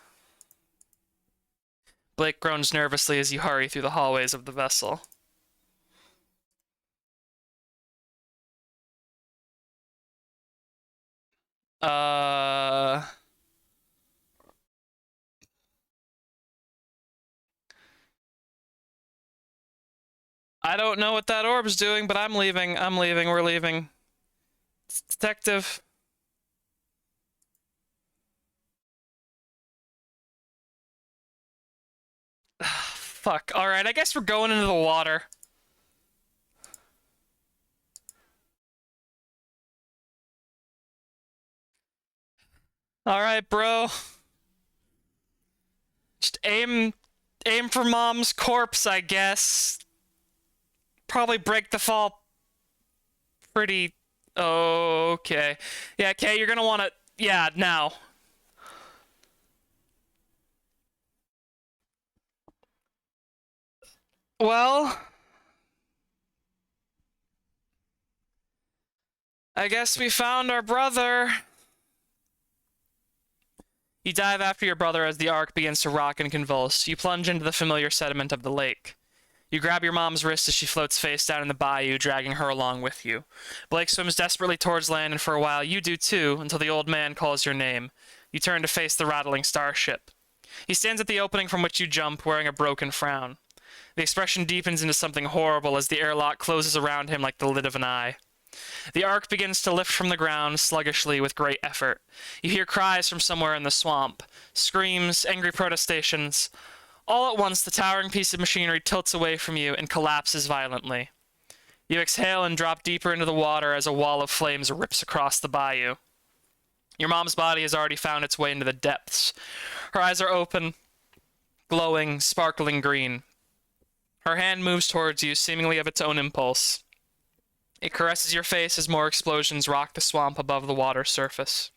Blake groans nervously as you hurry through the hallways of the vessel. I don't know what that orb's doing, but I'm leaving. We're leaving. Detective. Fuck. Alright, I guess we're going into the water. Alright, bro. Just aim for mom's corpse, I guess. Probably break the fall pretty... Okay. Yeah, Kay, you're gonna wanna... Yeah, now. Well... I guess we found our brother. You dive after your brother as the Ark begins to rock and convulse. You plunge into the familiar sediment of the lake. You grab your mom's wrist as she floats face down in the bayou, dragging her along with you. Blake swims desperately towards land, and for a while you do too, until the old man calls your name. You turn to face the rattling starship. He stands at the opening from which you jump, wearing a broken frown. The expression deepens into something horrible as the airlock closes around him like the lid of an eye. The Ark begins to lift from the ground sluggishly with great effort. You hear cries from somewhere in the swamp, screams, angry protestations. All at once, the towering piece of machinery tilts away from you and collapses violently. You exhale and drop deeper into the water as a wall of flames rips across the bayou. Your mom's body has already found its way into the depths. Her eyes are open, glowing, sparkling green. Her hand moves towards you, seemingly of its own impulse. It caresses your face as more explosions rock the swamp above the water surface.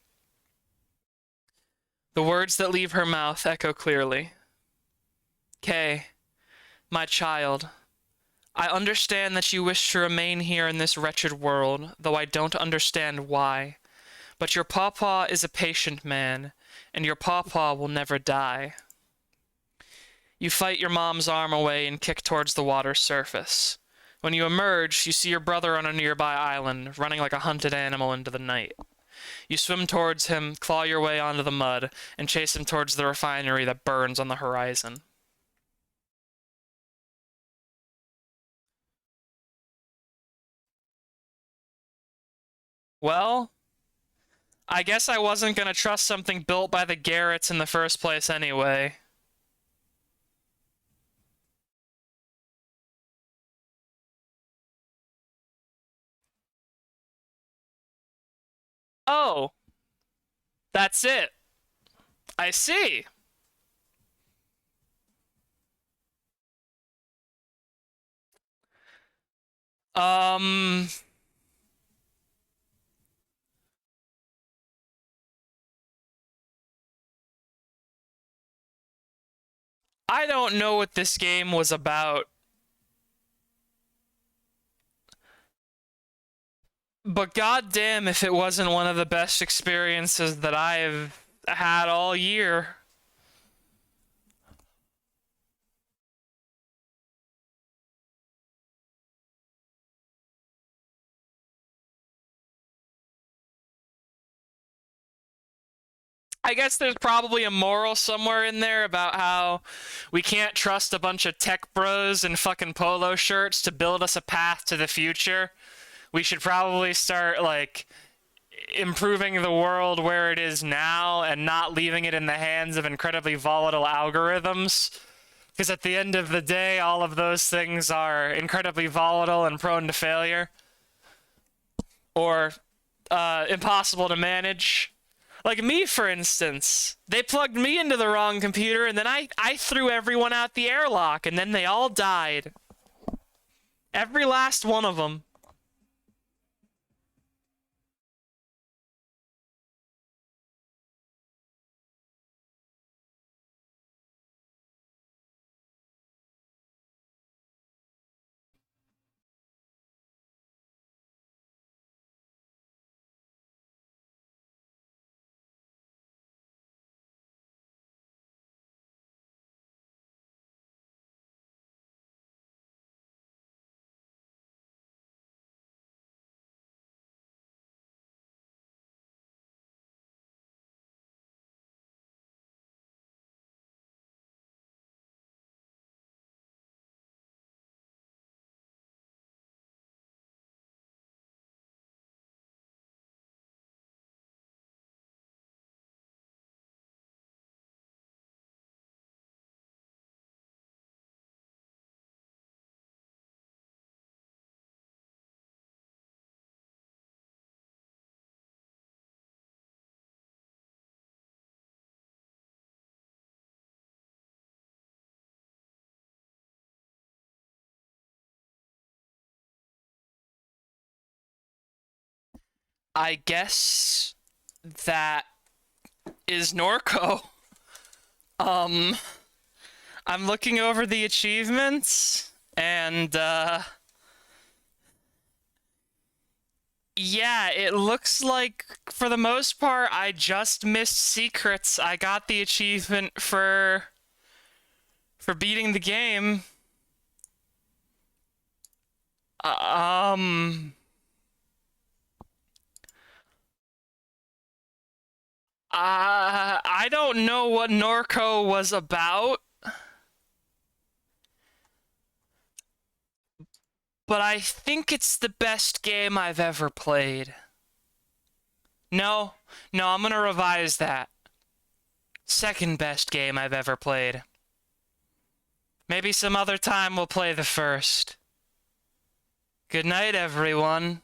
The words that leave her mouth echo clearly. Kay, my child, I understand that you wish to remain here in this wretched world, though I don't understand why. But your pawpaw is a patient man, and your pawpaw will never die. You fight your mom's arm away and kick towards the water's surface. When you emerge, you see your brother on a nearby island, running like a hunted animal into the night. You swim towards him, claw your way onto the mud, and chase him towards the refinery that burns on the horizon. Well, I guess I wasn't gonna trust something built by the Garretts in the first place anyway. Oh, that's it. I see. Um, I don't know what this game was about, but goddamn if it wasn't one of the best experiences that I've had all year. I guess there's probably a moral somewhere in there about how we can't trust a bunch of tech bros in fucking polo shirts to build us a path to the future. We should probably start, like, improving the world where it is now and not leaving it in the hands of incredibly volatile algorithms. Because at the end of the day, all of those things are incredibly volatile and prone to failure. Or impossible to manage. Like me, for instance. They plugged me into the wrong computer, and then I threw everyone out the airlock, and then they all died. Every last one of them. I guess that is Norco. I'm looking over the achievements, and, yeah, it looks like, for the most part, I just missed secrets. I got the achievement for beating the game. I don't know what Norco was about, but I think it's the best game I've ever played. No, I'm gonna revise that. Second best game I've ever played. Maybe some other time we'll play the first. Good night, everyone.